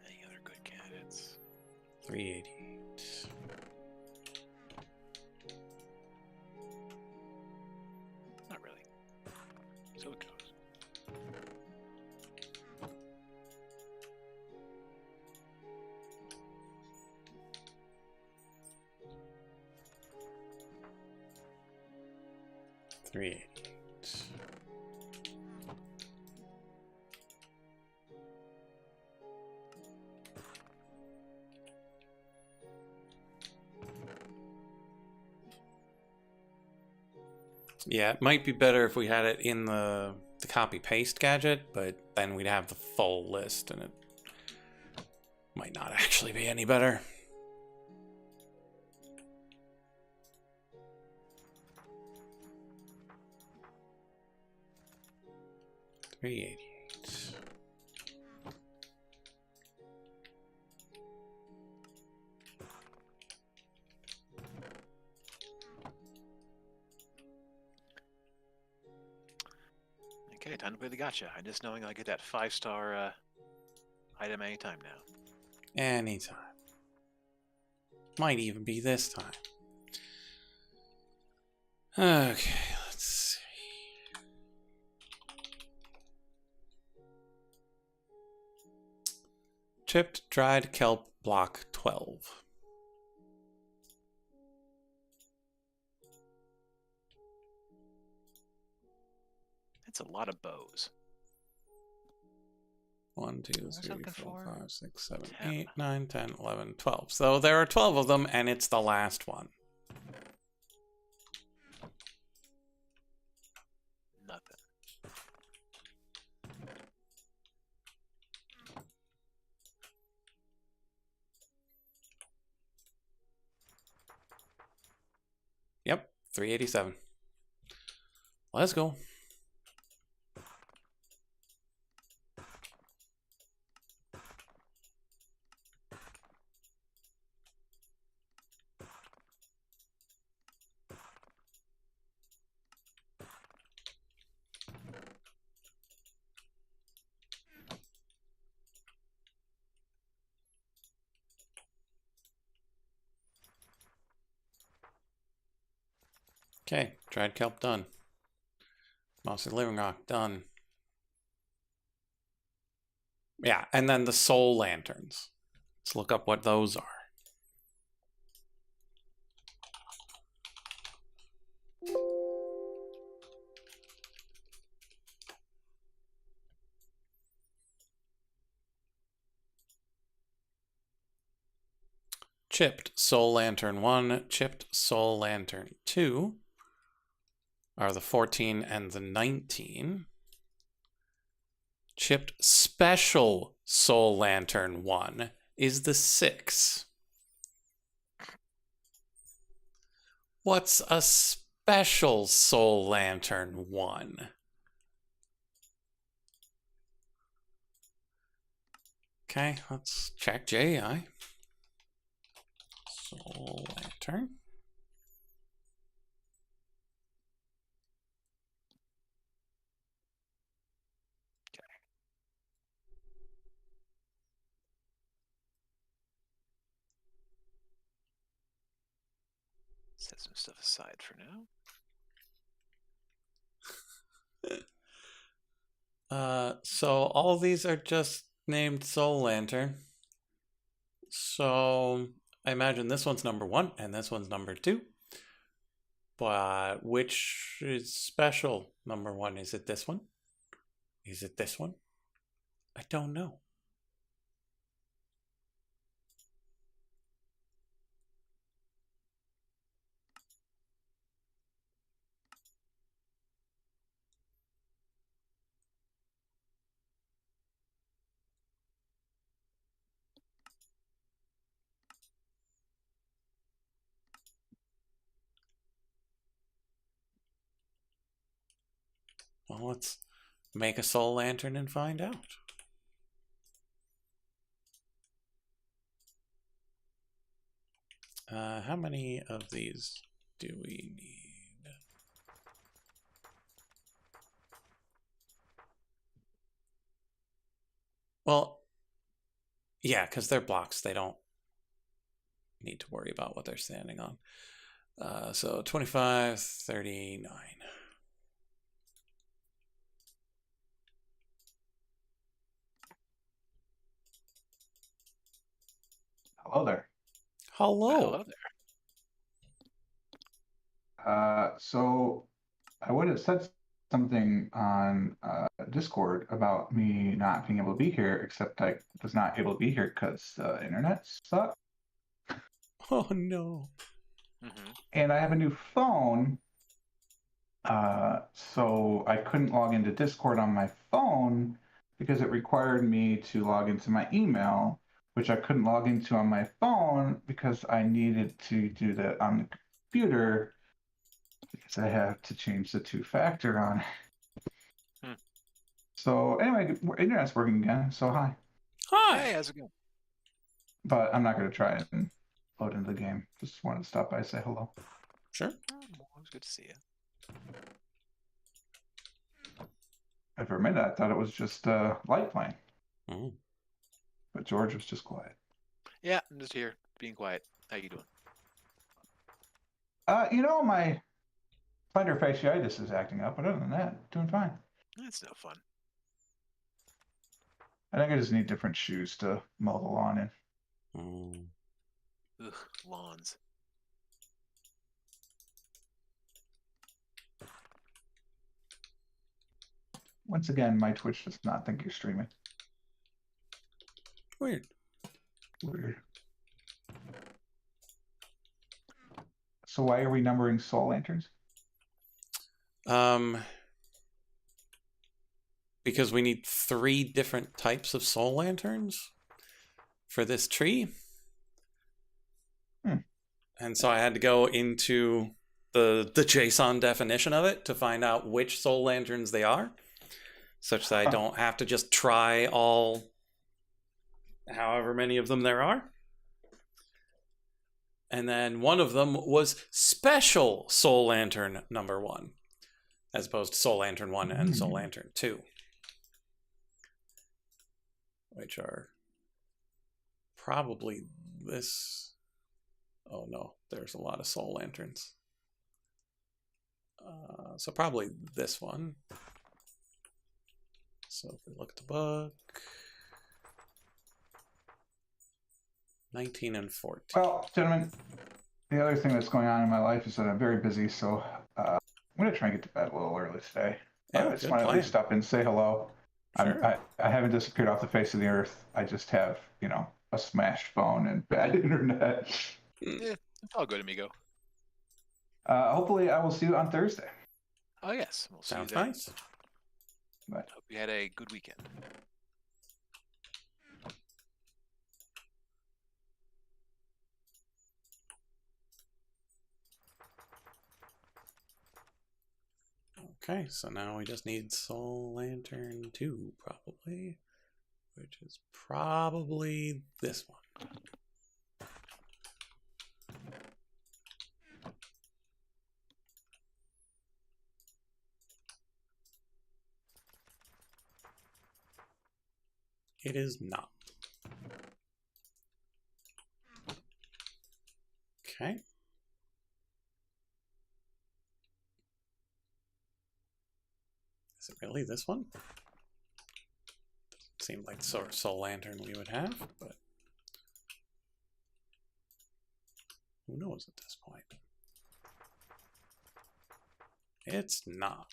Any other good candidates? 388. Not really. So it goes. $388. Yeah, it might be better if we had it in the copy paste gadget, but then we'd have the full list and it might not actually be any better. $388. Okay, time to play the gotcha. I just knowing I get that 5-star item anytime now. Anytime. Might even be this time. Okay, let's see. Chipped dried kelp block 12. That's a lot of bows. 1, 2, What's 3, looking 4, for? 5, 6, 7, 10. 8, 9, 10, 11, 12. So there are 12 of them, and it's the last one. Nothing. Yep, 387. Let's go. Okay, dried kelp done. Mossy living rock done. Yeah, and then the soul lanterns. Let's look up what those are. Chipped Soul Lantern 1, Chipped Soul Lantern 2 are the 14 and the 19. Chipped Special Soul Lantern 1 is the 6. What's a Special Soul Lantern 1? Okay, let's check JI. Soul Lantern. Set some stuff aside for now. So all these are just named Soul Lantern. So I imagine this one's number 1 and this one's number 2. But which is special number 1? Is it this one? Is it this one? I don't know. Well, let's make a Soul Lantern and find out. How many of these do we need? Well, yeah, because they're blocks. They don't need to worry about what they're standing on. So 25, 39. Hello there. Hello. Hello there. So I would have said something on Discord about me not being able to be here, except I was not able to be here because the internet sucked. Oh no. And I have a new phone, so I couldn't log into Discord on my phone because it required me to log into my email, which I couldn't log into on my phone because I needed to do that on the computer because I have to change the two-factor on. So anyway, internet's working again, so hi. Hi. Hey, how's it going? But I'm not going to try and load into the game. Just wanted to stop by and say hello. Sure. Well, it was good to see you. For a minute, I thought it was just light playing. Mm. But George was just quiet. Yeah, I'm just here, being quiet. How you doing? My plantar fasciitis is acting up, but other than that, doing fine. That's no fun. I think I just need different shoes to mow the lawn in. Mm. Ugh, lawns. Once again, my Twitch does not think you're streaming. Weird. So why are we numbering soul lanterns? Because we need 3 different types of Soul Lanterns for this tree. And so I had to go into the JSON definition of it to find out which Soul Lanterns they are, such that I don't have to just try all however many of them there are. And then one of them was Special Soul Lantern number 1, as opposed to Soul Lantern 1 and Soul Lantern 2, which are probably this. Oh no, there's a lot of Soul Lanterns. So probably this one. So if we look at the book, 19 and 14. Well, gentlemen, the other thing that's going on in my life is that I'm very busy, so I'm going to try and get to bed a little early today. Yeah, I just want to at least stop and say hello. Sure. I haven't disappeared off the face of the earth. I just have, a smash phone and bad internet. Yeah, it's all good, amigo. Hopefully, I will see you on Thursday. Oh yes, we'll see Sounds you then. nice. Bye. Hope you had a good weekend. Okay, so now we just need Soul Lantern 2, probably. Which is probably this one. It is not. Okay. Is it really this one? Doesn't seem like the sort of Soul Lantern we would have, but who knows at this point? It's not.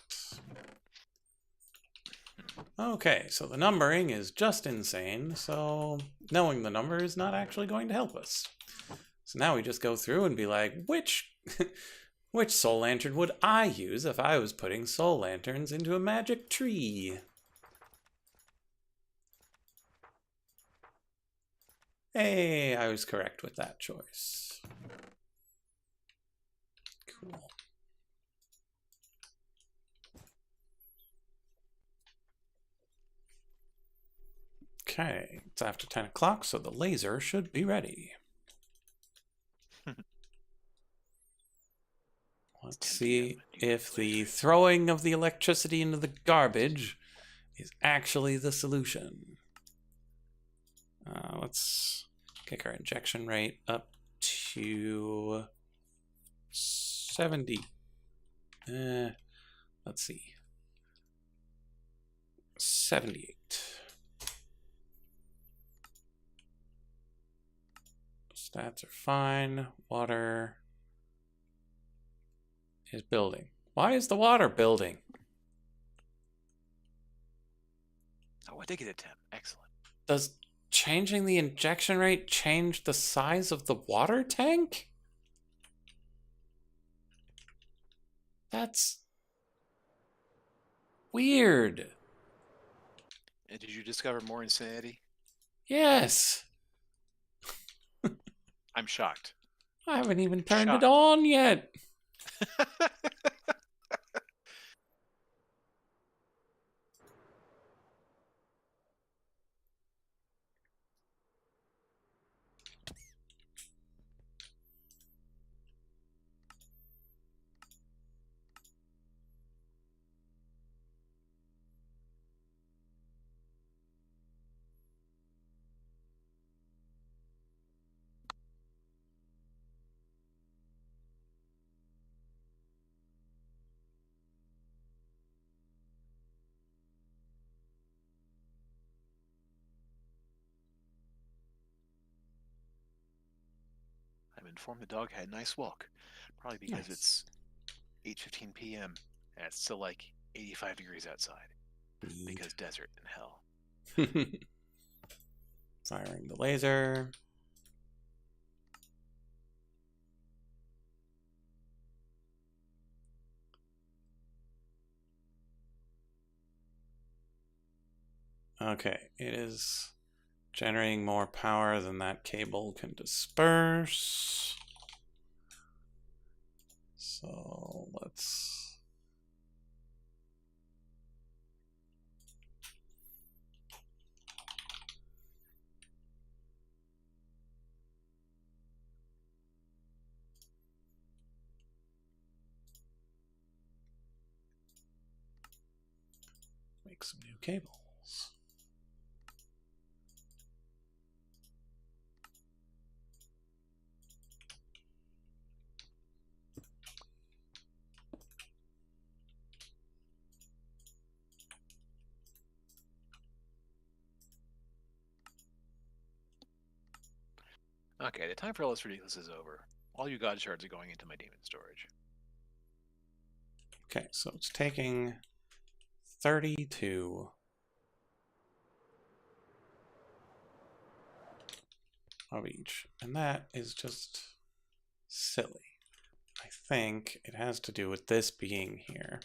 Okay, so the numbering is just insane, so knowing the number is not actually going to help us. So now we just go through and be like, which Soul Lantern would I use if I was putting Soul Lanterns into a magic tree? Hey, I was correct with that choice. Cool. Okay, it's after 10 o'clock, so the laser should be ready. Let's see if the throwing of the electricity into the garbage is actually the solution. Let's kick our injection rate up to 70. Let's see. 78. Stats are fine. Water is building. Why is the water building? Oh, I did get a 10. Excellent. Does changing the injection rate change the size of the water tank? That's weird. And did you discover more insanity? Yes. I'm shocked. I haven't even turned Shocked. it on yet. I'm informed the dog had a nice walk. Probably because Nice. it's 8:15 p.m. and it's still like 85 degrees outside. Because desert and hell. Firing the laser. Okay, it is generating more power than that cable can disperse. So let's make some new cables. Okay, the time for all this ridiculous is over. All you god shards are going into my demon storage. Okay, so it's taking 32. of each. And that is just silly. I think it has to do with this being here.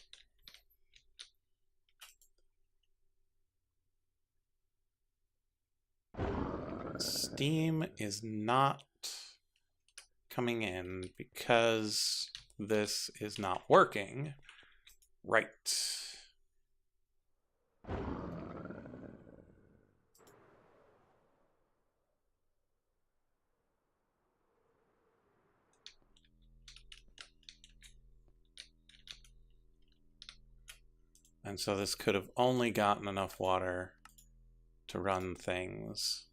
Steam is not coming in because this is not working right. And so this could have only gotten enough water to run things.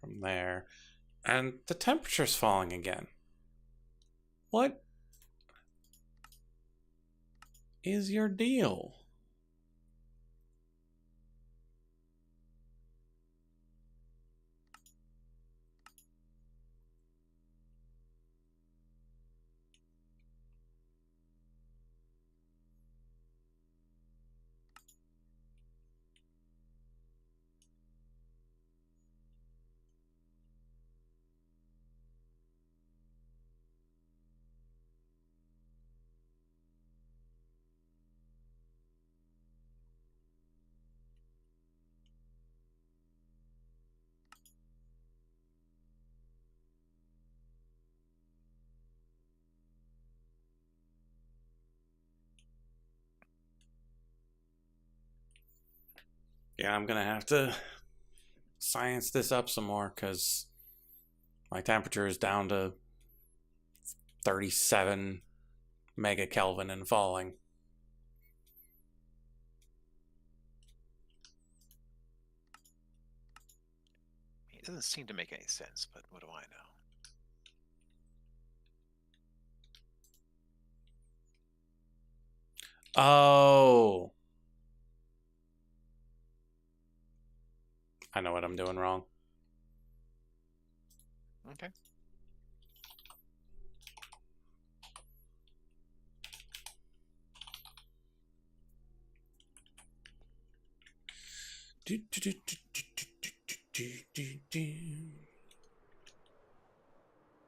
From there. And the temperature's falling again. What is your deal? Yeah, I'm gonna have to science this up some more because my temperature is down to 37 megakelvin and falling. It doesn't seem to make any sense, but what do I know? Oh. I know what I'm doing wrong. Okay. Do, do, do, do, do, do, do, do, do.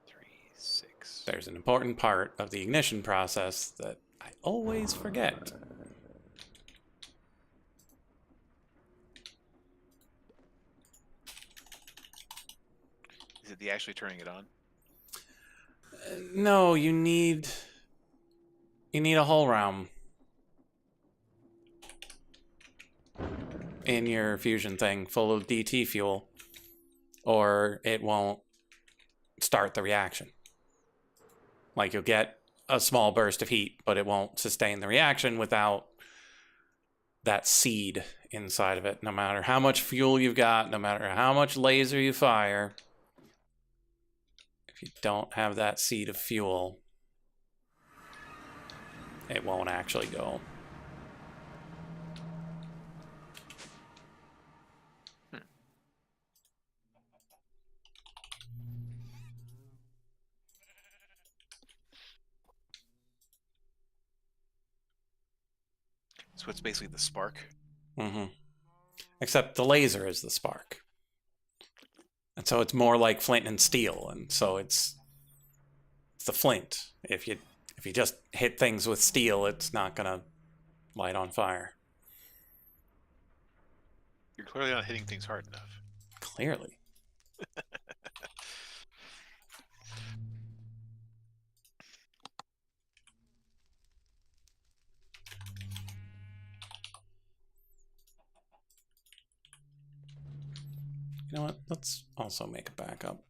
3, 6. There's an important part of the ignition process that I always forget. Is it the actually turning it on? No, you need a whole round in your fusion thing full of DT fuel, or it won't start the reaction. Like, you'll get a small burst of heat, but it won't sustain the reaction without that seed inside of it. No matter how much fuel you've got, no matter how much laser you fire, if you don't have that seed of fuel, it won't actually go. So it's basically the spark. Mm-hmm. Except the laser is the spark. And so it's more like flint and steel, and so it's the flint. If you just hit things with steel, it's not gonna light on fire. You're clearly not hitting things hard enough. Clearly. You know what? Let's also make a backup.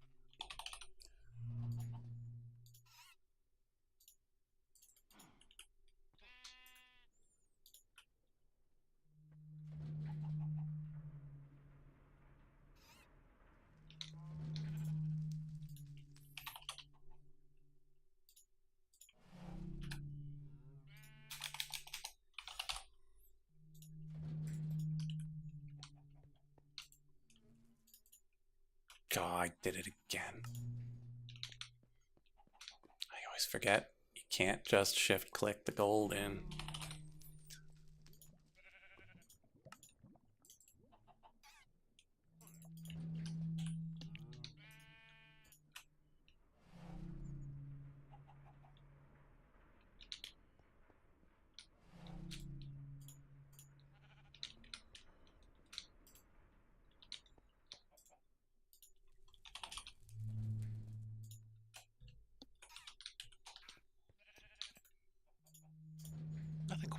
God, I did it again. I always forget. You can't just shift click the gold in.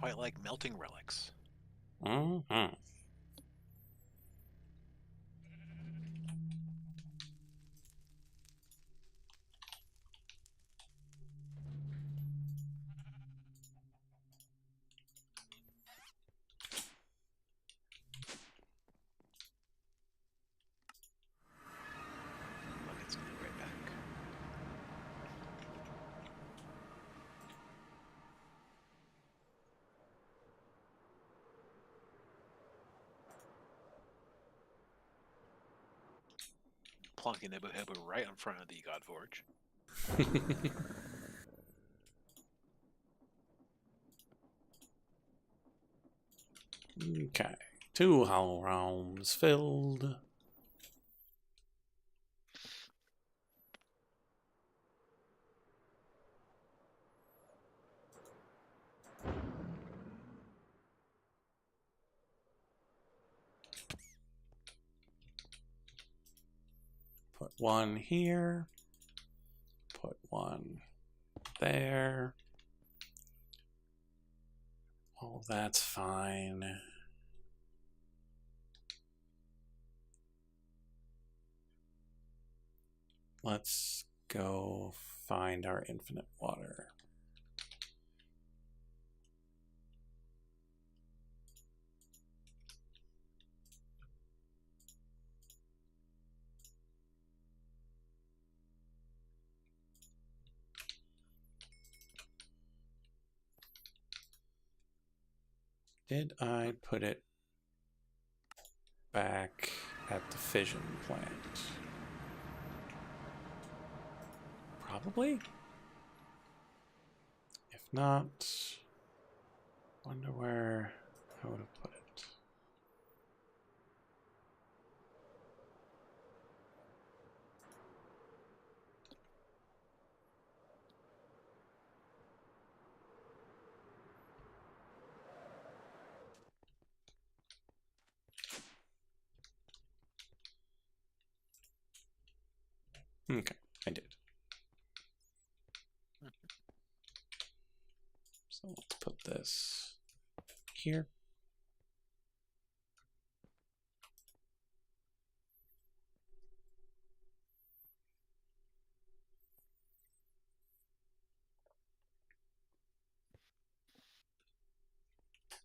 quite like melting relics. Mm-hmm. Bucket's gonna be right back. Plunking Nebu Hebu right in front of the God Forge. Okay. 2 hollow realms filled. Put 1 here. Put 1 there. Oh, that's fine. Let's go find our infinite water. Did I put it back at the fission plant? Probably. If not, wonder where I would have put it. Okay, I did. So let's put this here.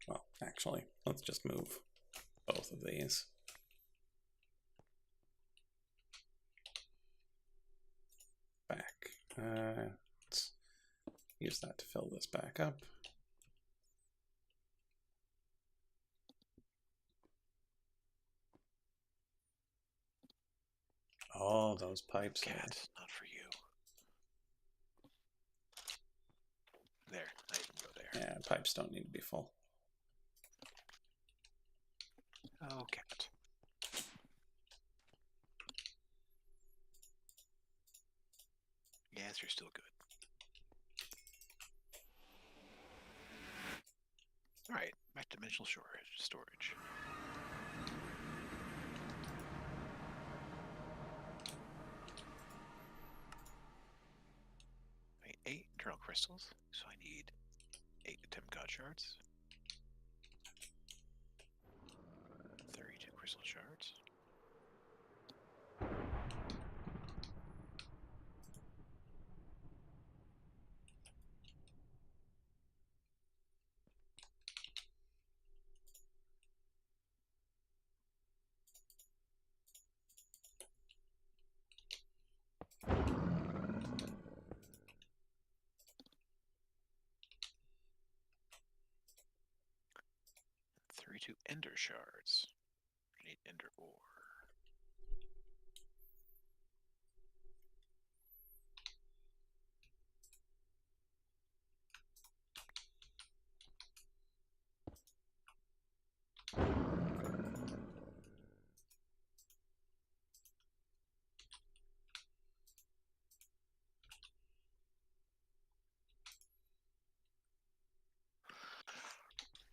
Well, actually, let's just move both of these. Back. Let's use that to fill this back up. Oh, those pipes. Cat, not for you. There, I can go there. Yeah, pipes don't need to be full. Oh, cat. Yes, you're still good. Alright, back to dimensional storage. I need 8 internal crystals, so I need 8 attempt god shards. 32 crystal shards. Two ender shards. I need ender ore.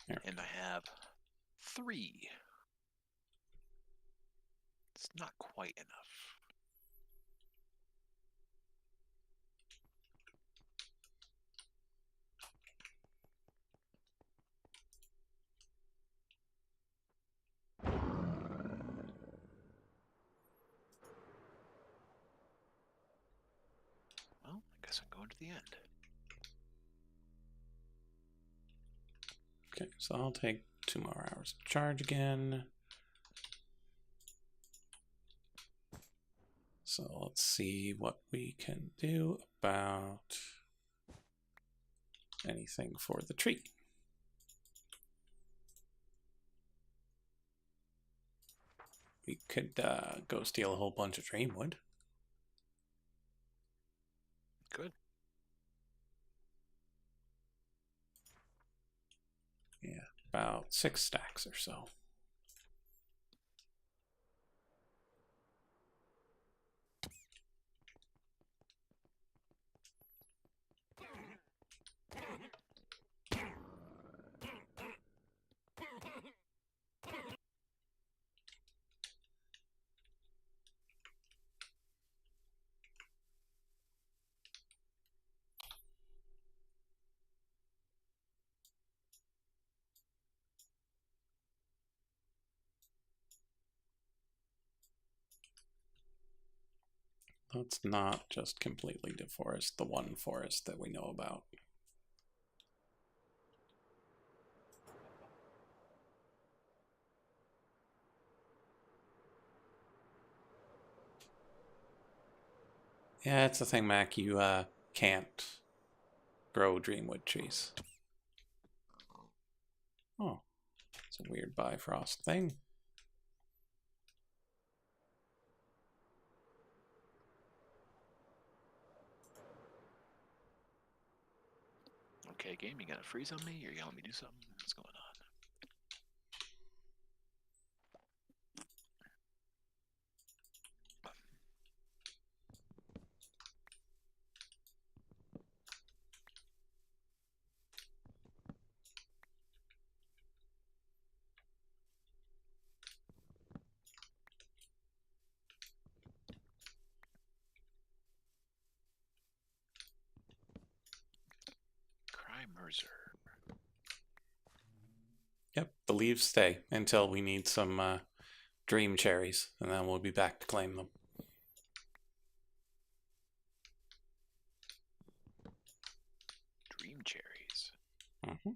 There. And I have 3. It's not quite enough. the end. Okay, so I'll take 2 more hours to charge again. So let's see what we can do about anything for the tree. We could go steal a whole bunch of dreamwood. Good. Yeah, about 6 stacks or so. Let's not just completely deforest the one forest that we know about. Yeah, it's the thing, Mac. You can't grow dreamwood trees. Oh, it's a weird Bifrost thing. Okay, game, you gonna freeze on me, or you gonna let me do something? What's going on? Cry Mercer. Yep, the leaves stay until we need some dream cherries, and then we'll be back to claim them. Dream cherries. Mm-hmm.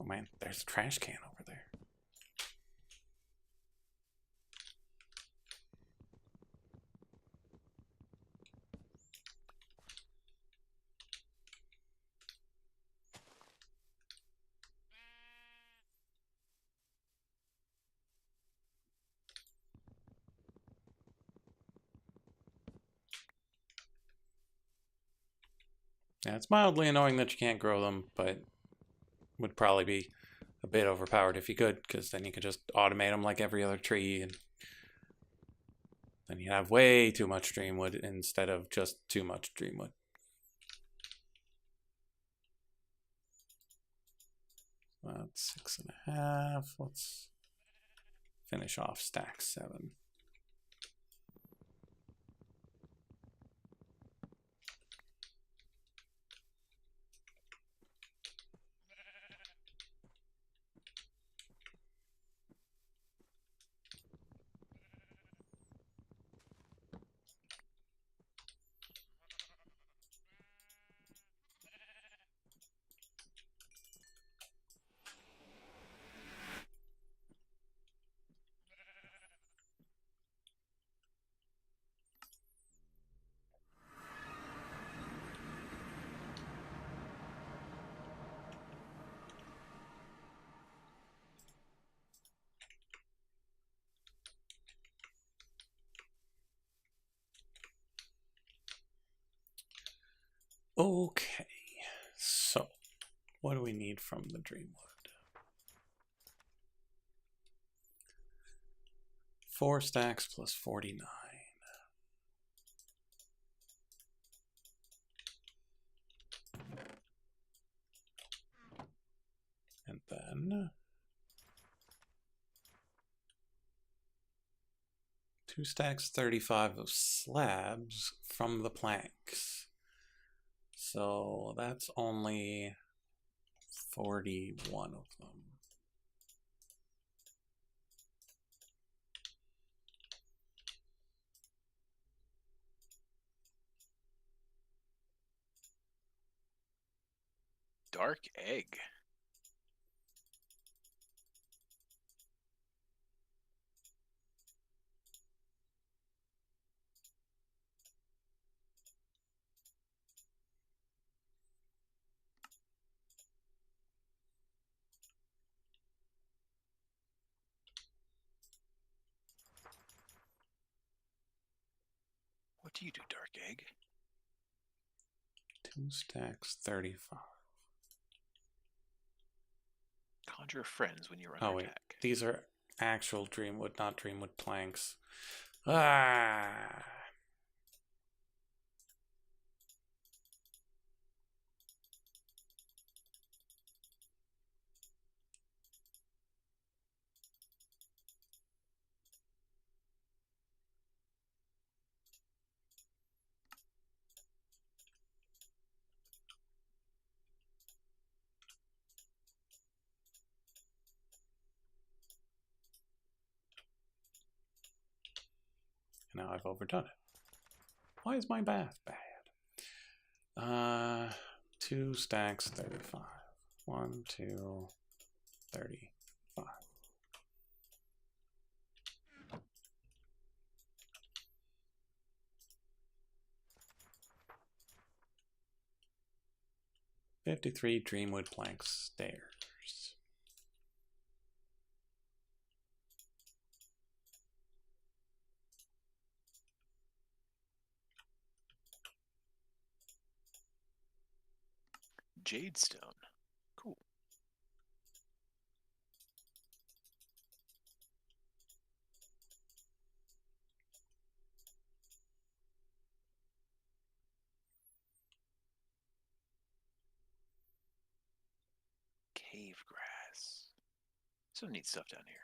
Oh man, there's a trash can over there. Yeah, it's mildly annoying that you can't grow them, but would probably be a bit overpowered if you could, because then you could just automate them like every other tree, and then you have way too much dreamwood instead of just too much dreamwood. That's 6.5. Let's finish off stack 7. Okay, so What do we need from the Dreamwood? 4 stacks plus 49. And then 2 stacks 35 of slabs from the planks. So that's only 41 of them. Dark egg. What do you do, Dark Egg? 2 stacks 35. Conjure friends when you're Oh under wait, attack. these are actual Dreamwood, not Dreamwood planks. Ah! Now I've overdone it. Why is my math bad? 2 stacks 35. 1, 2, 35. $53 Dreamwood plank stairs. Jadestone. Cool. Cave grass. Some neat stuff down here.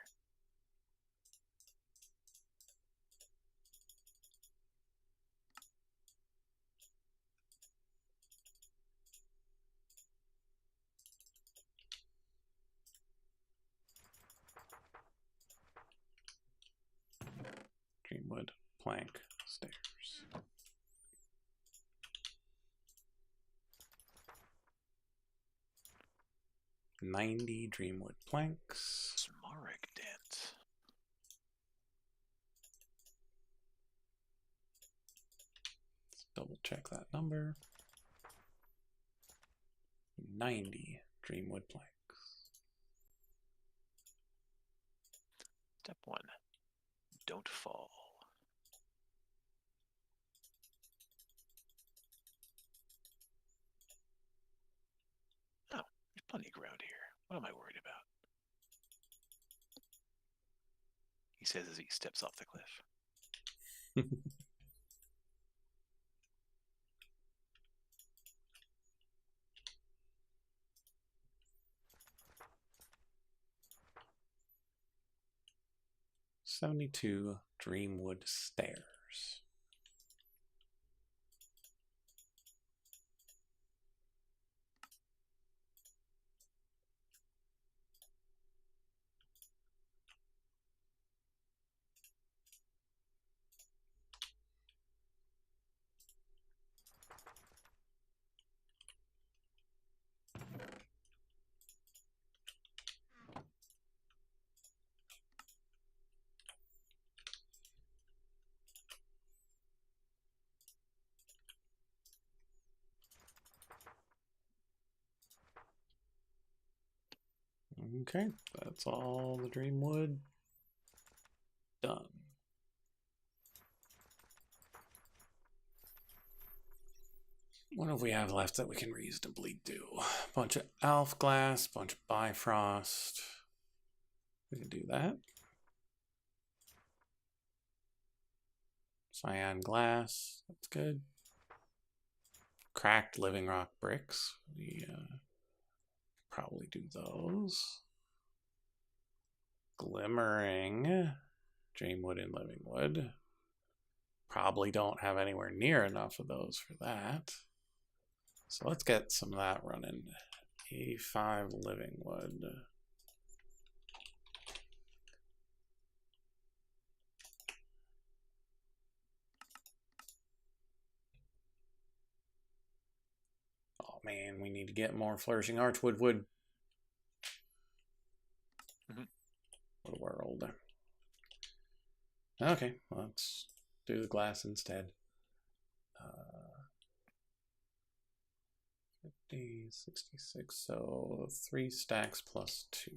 Dreamwood plank stairs. $90 Dreamwood planks. Smaragd dent. Let's double check that number. 90 Dreamwood planks. Step 1. Don't fall. Oh, there's plenty of ground here. What am I worried about? He says as he steps off the cliff. $72 Dreamwood stairs. Okay, that's all the Dreamwood done. What do we have left that we can reasonably do? A bunch of Elf Glass, bunch of Bifrost. We can do that. Cyan Glass, that's good. Cracked Living Rock Bricks. We probably do those. Glimmering. Dreamwood and Living Wood. Probably don't have anywhere near enough of those for that. So let's get some of that running. E5 Living Wood. Oh man, we need to get more Flourishing Archwood wood. What a world. Okay, let's do the glass instead. 50, 66, so 3 stacks plus 2.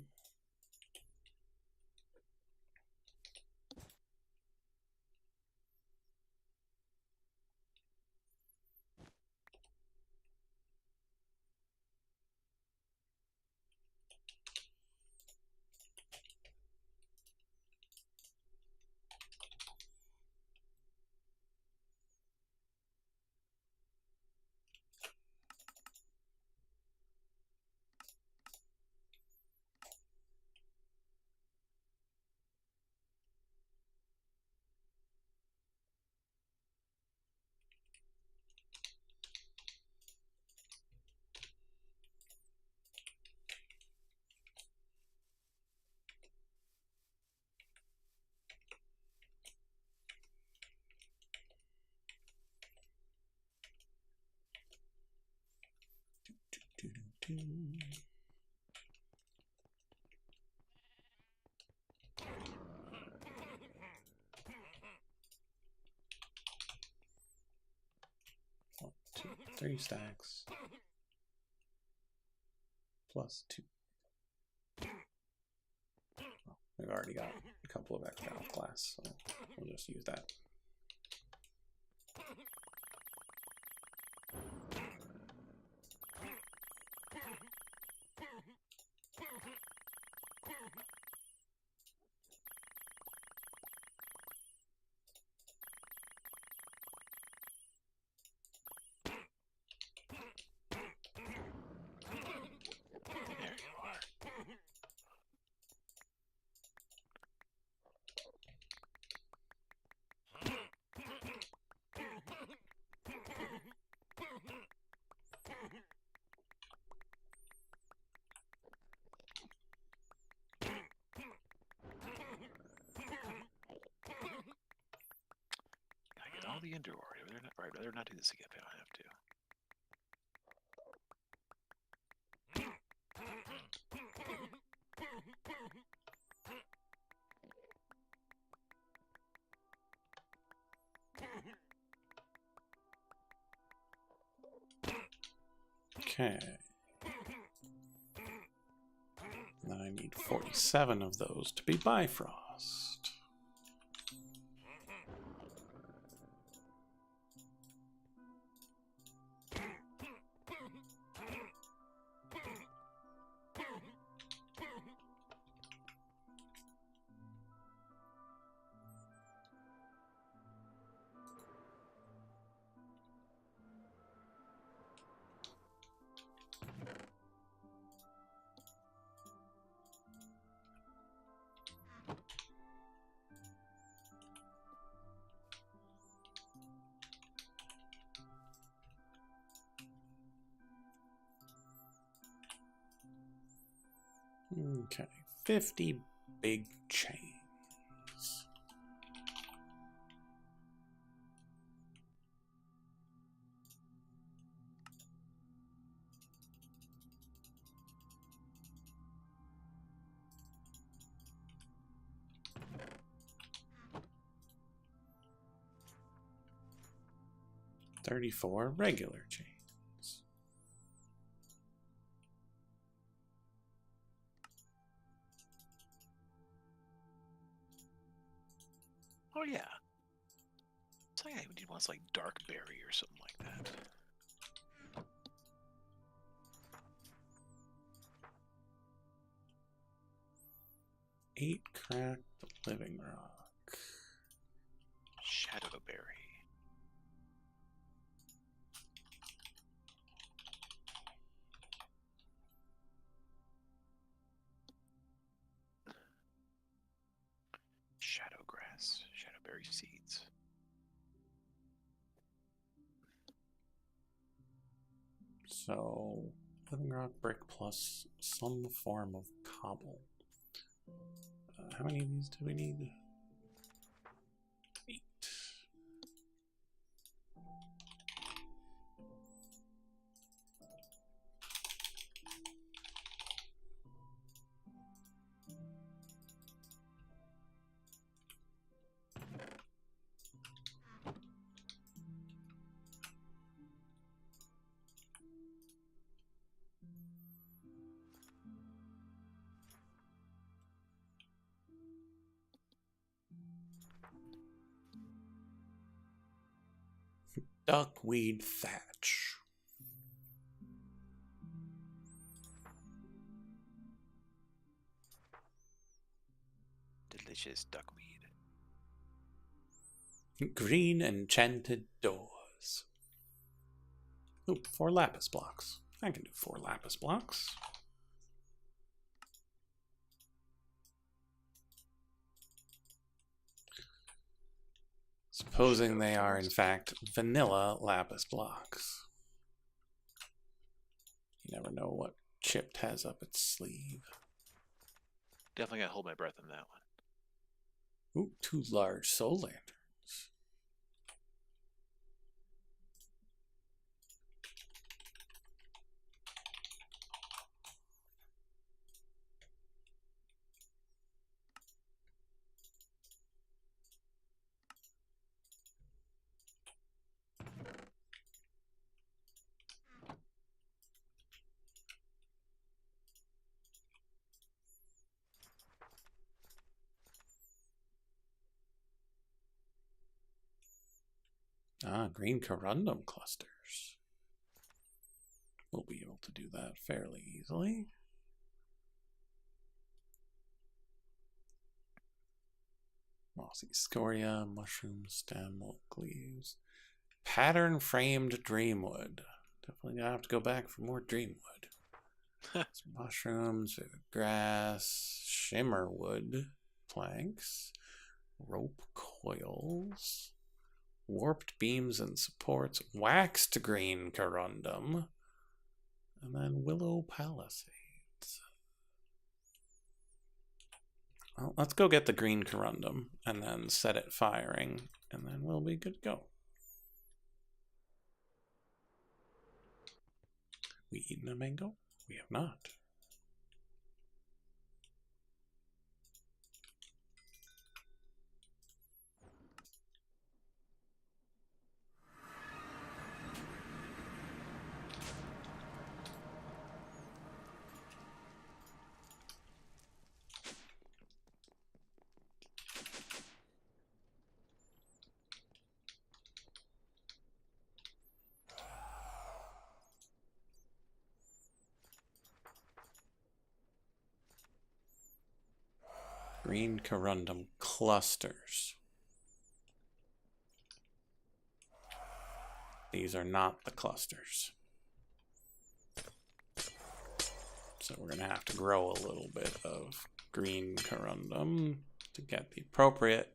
One, 2, 3 stacks plus 2. Well, we've already got a couple of extra Elf Glass, so we'll just use that. All the indoor. I'd rather not do this again if I don't have to. Okay. Then I need 47 of those to be Bifrost. Okay, 50 big chains. $34 regular chains. Oh yeah. So yeah, he wants like dark berry or something like that. 8 cracked living rock. Shadowberry. Shadowgrass. Shadowberry seeds. So, living rock brick plus some form of cobble. How many of these do we need? 8. Duckweed thatch. Delicious duckweed. Green enchanted doors. Ooh, 4 lapis blocks. I can do 4 lapis blocks. Supposing they are, in fact, vanilla lapis blocks. You never know what Chipped has up its sleeve. Definitely gotta hold my breath on that one. Ooh, 2 large soul lanterns. Ah, green corundum clusters. We'll be able to do that fairly easily. Mossy scoria, mushroom stem, oak leaves. Pattern framed dreamwood. Definitely gonna have to go back for more dreamwood. Some mushrooms, grass, shimmerwood planks, rope coils, warped beams and supports, waxed green corundum, and then willow palisades. Well, let's go get the green corundum and then set it firing, and then we'll be good to go. We eaten a mango? We have not. Green corundum clusters. These are not the clusters. So we're going to have to grow a little bit of green corundum to get the appropriate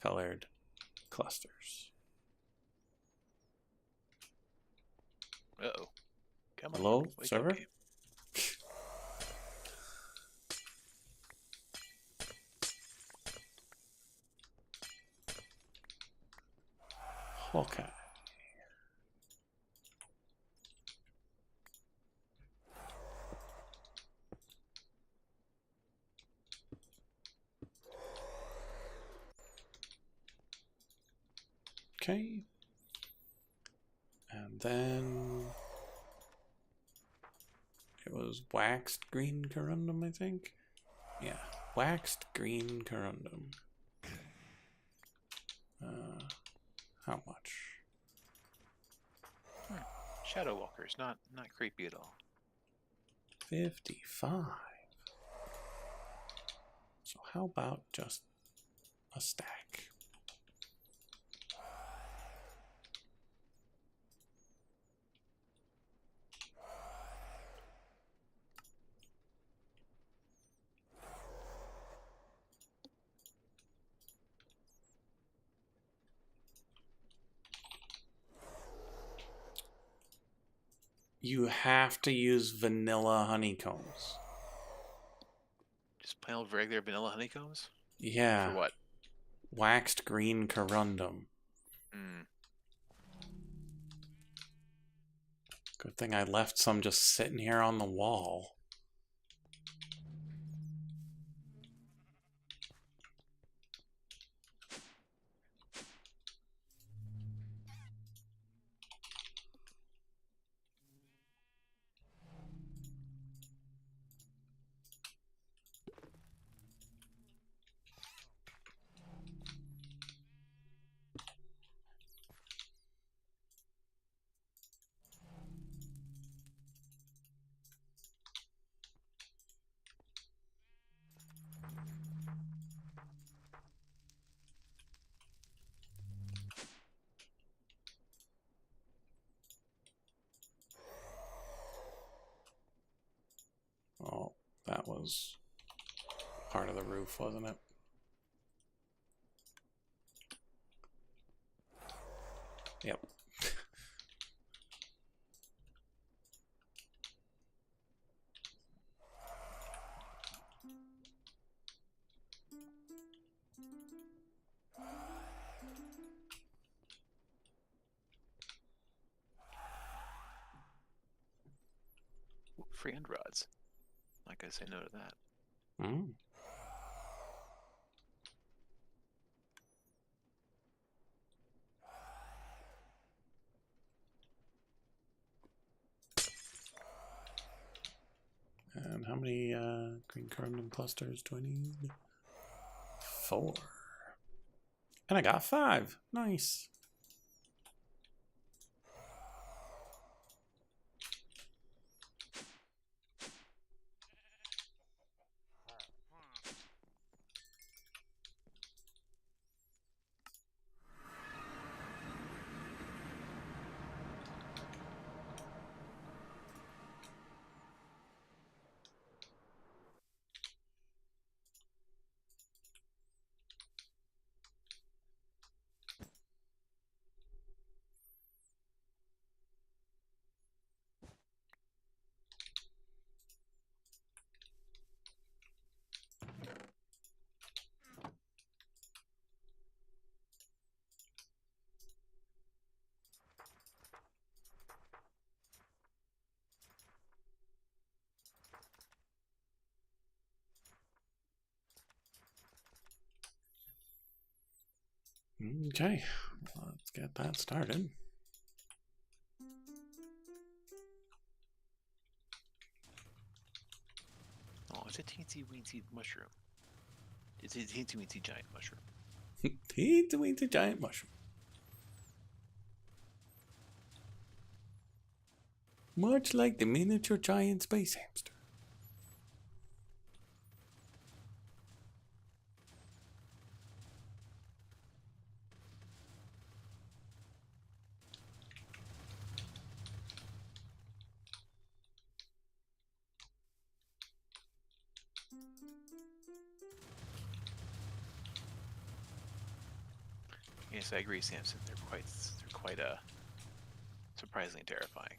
colored clusters. Uh-oh. Come on. Hello, wake up, server? game. Okay. Okay. And then it was waxed green corundum, I think. Yeah, waxed green corundum. How much? Shadow walkers, not creepy at all. 55. So how about just a stack? You have to use vanilla honeycombs. Just plain old regular vanilla honeycombs? Yeah. For what? Waxed green corundum. Mm. Good thing I left some just sitting here on the wall. Oh, that was part of the roof, wasn't it? Yep. Free end rods. Not gonna say no to that. Mm. And how many green corundum clusters do I need? 4. And I got 5. Nice. Okay, let's get that started. Oh, it's a teensy weensy mushroom. It's a teensy weensy giant mushroom. Teensy weensy giant mushroom. Much like the miniature giant space hamster. Yes, I agree, Samson. They're quite surprisingly terrifying.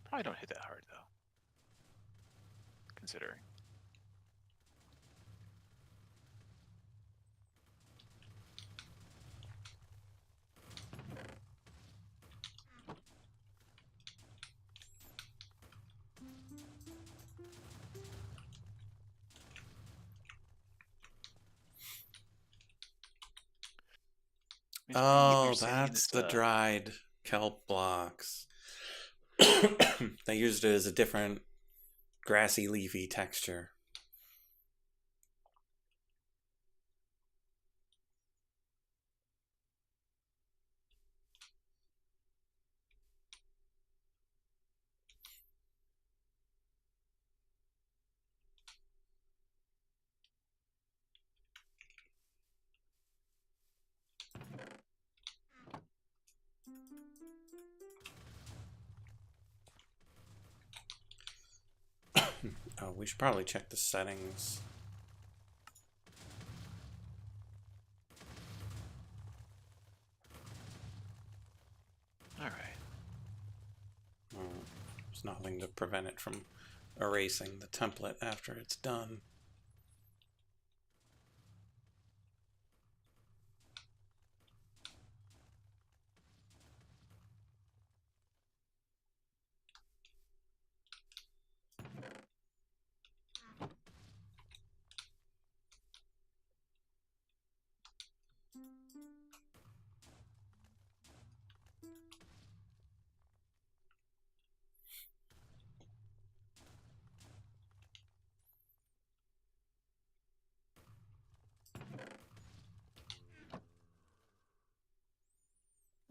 Probably don't hit that hard though. Considering. Oh, that's the dried kelp blocks. They used it as a different grassy, leafy texture. Oh, we should probably check the settings. All right. There's nothing to prevent it from erasing the template after it's done.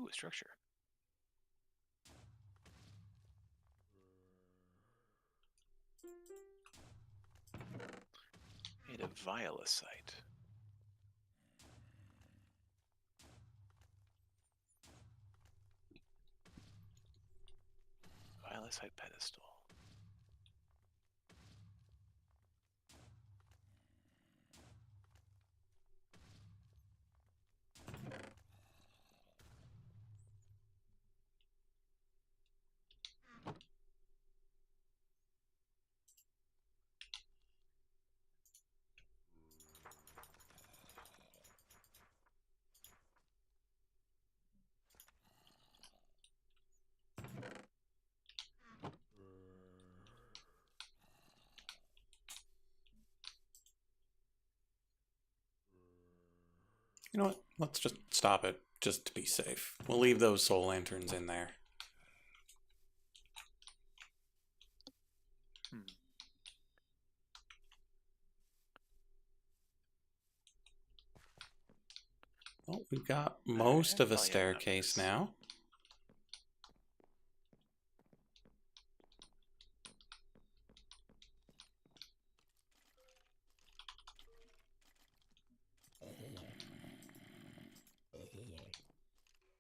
Ooh, a structure. Made of violasite. Violasite pedestal. You know what? Let's just stop it, just to be safe. We'll leave those soul lanterns in there. Well, we've got most of a staircase now.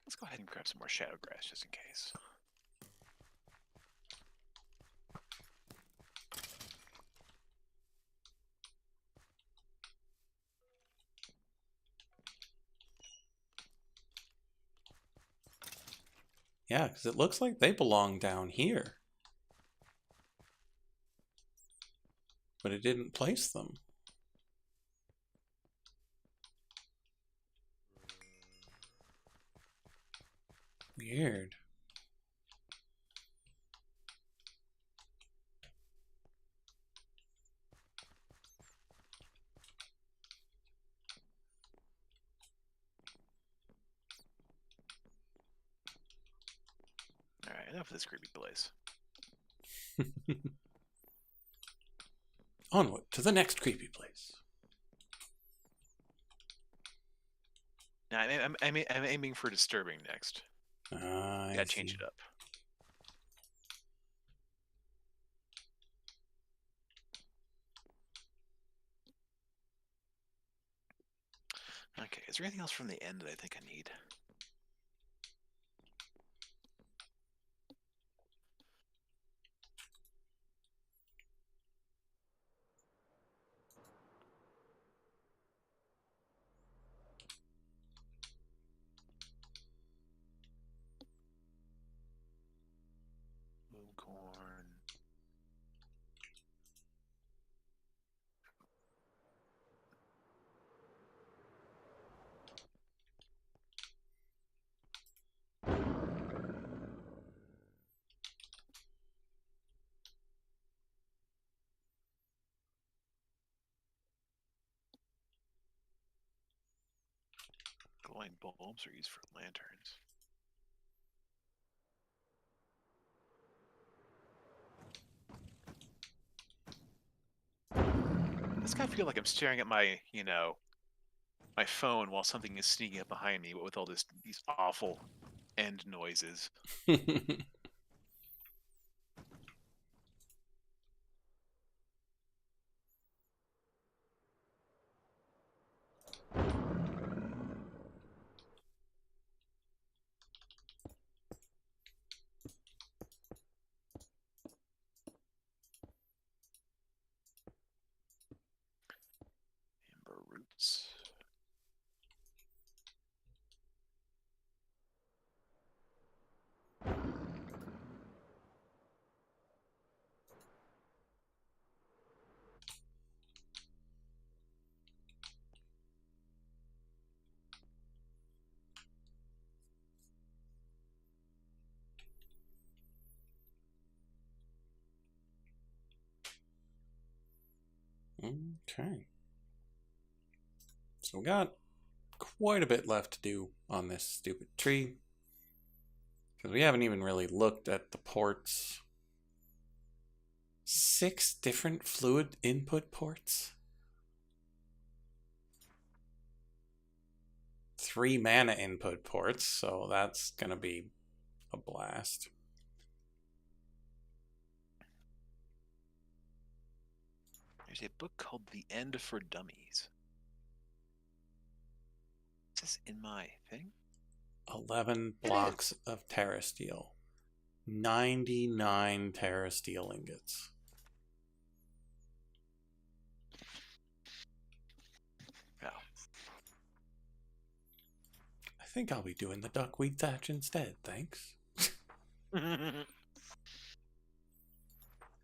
Let's go ahead and grab some more shadow grass just in case. Yeah, because it looks like they belong down here. But it didn't place them. Weird. Alright, enough of this creepy place. Onward to the next creepy place. Now, I'm aiming for disturbing next. Gotta change it up. Okay, is there anything else from the end that I think I need? Mooncorn. Glowing bulbs are used for lanterns. This guy feel like I'm staring at my, my phone while something is sneaking up behind me with all these awful end noises. Okay. So we got quite a bit left to do on this stupid tree. Because we haven't even really looked at the ports. 6 different fluid input ports. 3 mana input ports, so that's gonna be a blast. There's a book called The End for Dummies. Is this in my thing? 11 blocks of Terra Steel. 99 Terra Steel ingots. Yeah. I think I'll be doing the duckweed thatch instead, thanks. And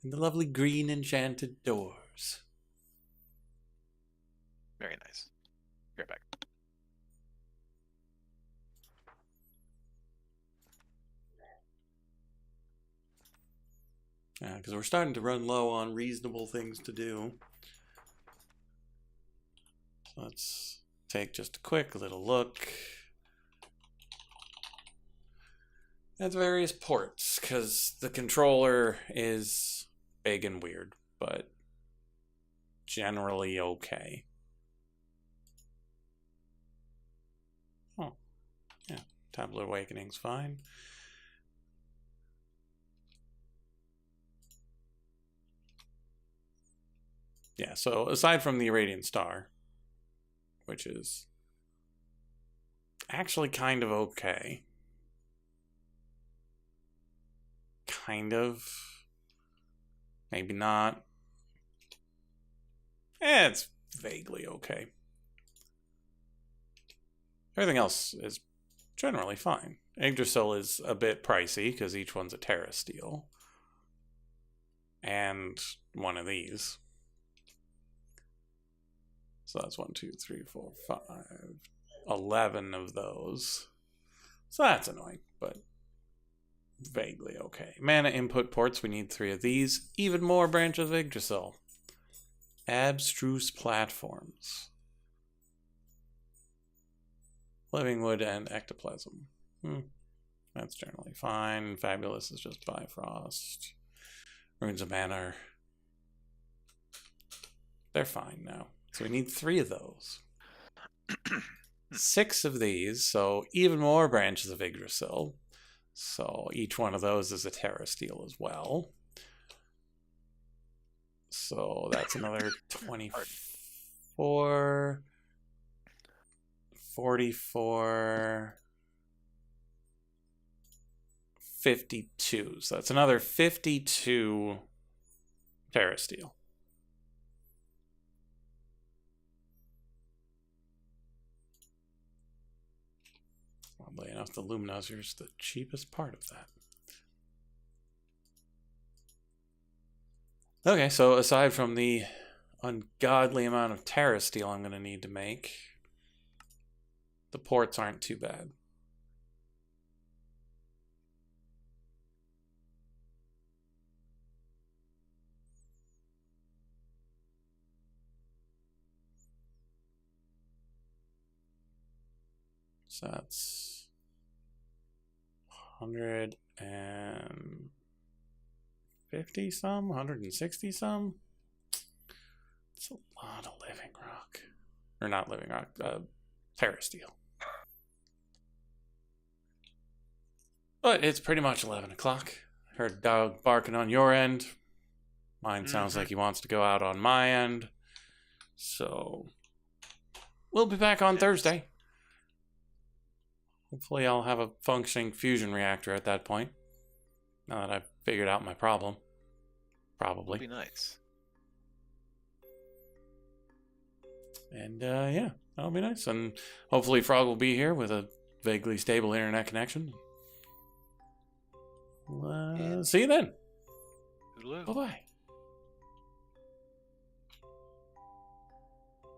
the lovely green enchanted doors. Very nice. Be right back. Yeah, because we're starting to run low on reasonable things to do. So let's take just a quick little look at the various ports, because the controller is big and weird, but generally okay. Oh, yeah, Tablet Awakening's fine. Yeah, so aside from the Irradiant Star, which is actually kind of okay. Kind of. Maybe not. It's vaguely okay. Everything else is generally fine. Yggdrasil is a bit pricey because each one's a Terra Steel. And one of these. So that's 1, 2, 3, 4, 5, 11 of those. So that's annoying, but vaguely okay. Mana input ports, we need 3 of these. Even more branches of Yggdrasil. Abstruse platforms. Living wood and ectoplasm. That's generally fine. Fabulous is just Bifrost. Runes of Mana. They're fine now. So we need 3 of those. 6 of these, so even more branches of Yggdrasil. So each one of those is a Terra Steel as well. So that's another 24, 44, 52. So that's another 52 Terra Steel. Oddly enough, the Luminozer is the cheapest part of that. Okay, so aside from the ungodly amount of Terra Steel I'm going to need to make, the ports aren't too bad. So that's 150 some, 160 some. It's a lot of living rock. Or not living rock, Terra Steel. But it's pretty much 11 o'clock. Heard a dog barking on your end. Mine sounds like he wants to go out on my end. So we'll be back on Thursday. Hopefully I'll have a functioning fusion reactor at that point. Now that I've figured out my problem. Probably. That'd be nice. And yeah, that'll be nice. And hopefully Frog will be here with a vaguely stable internet connection. See you then. Toodaloo. Bye-bye.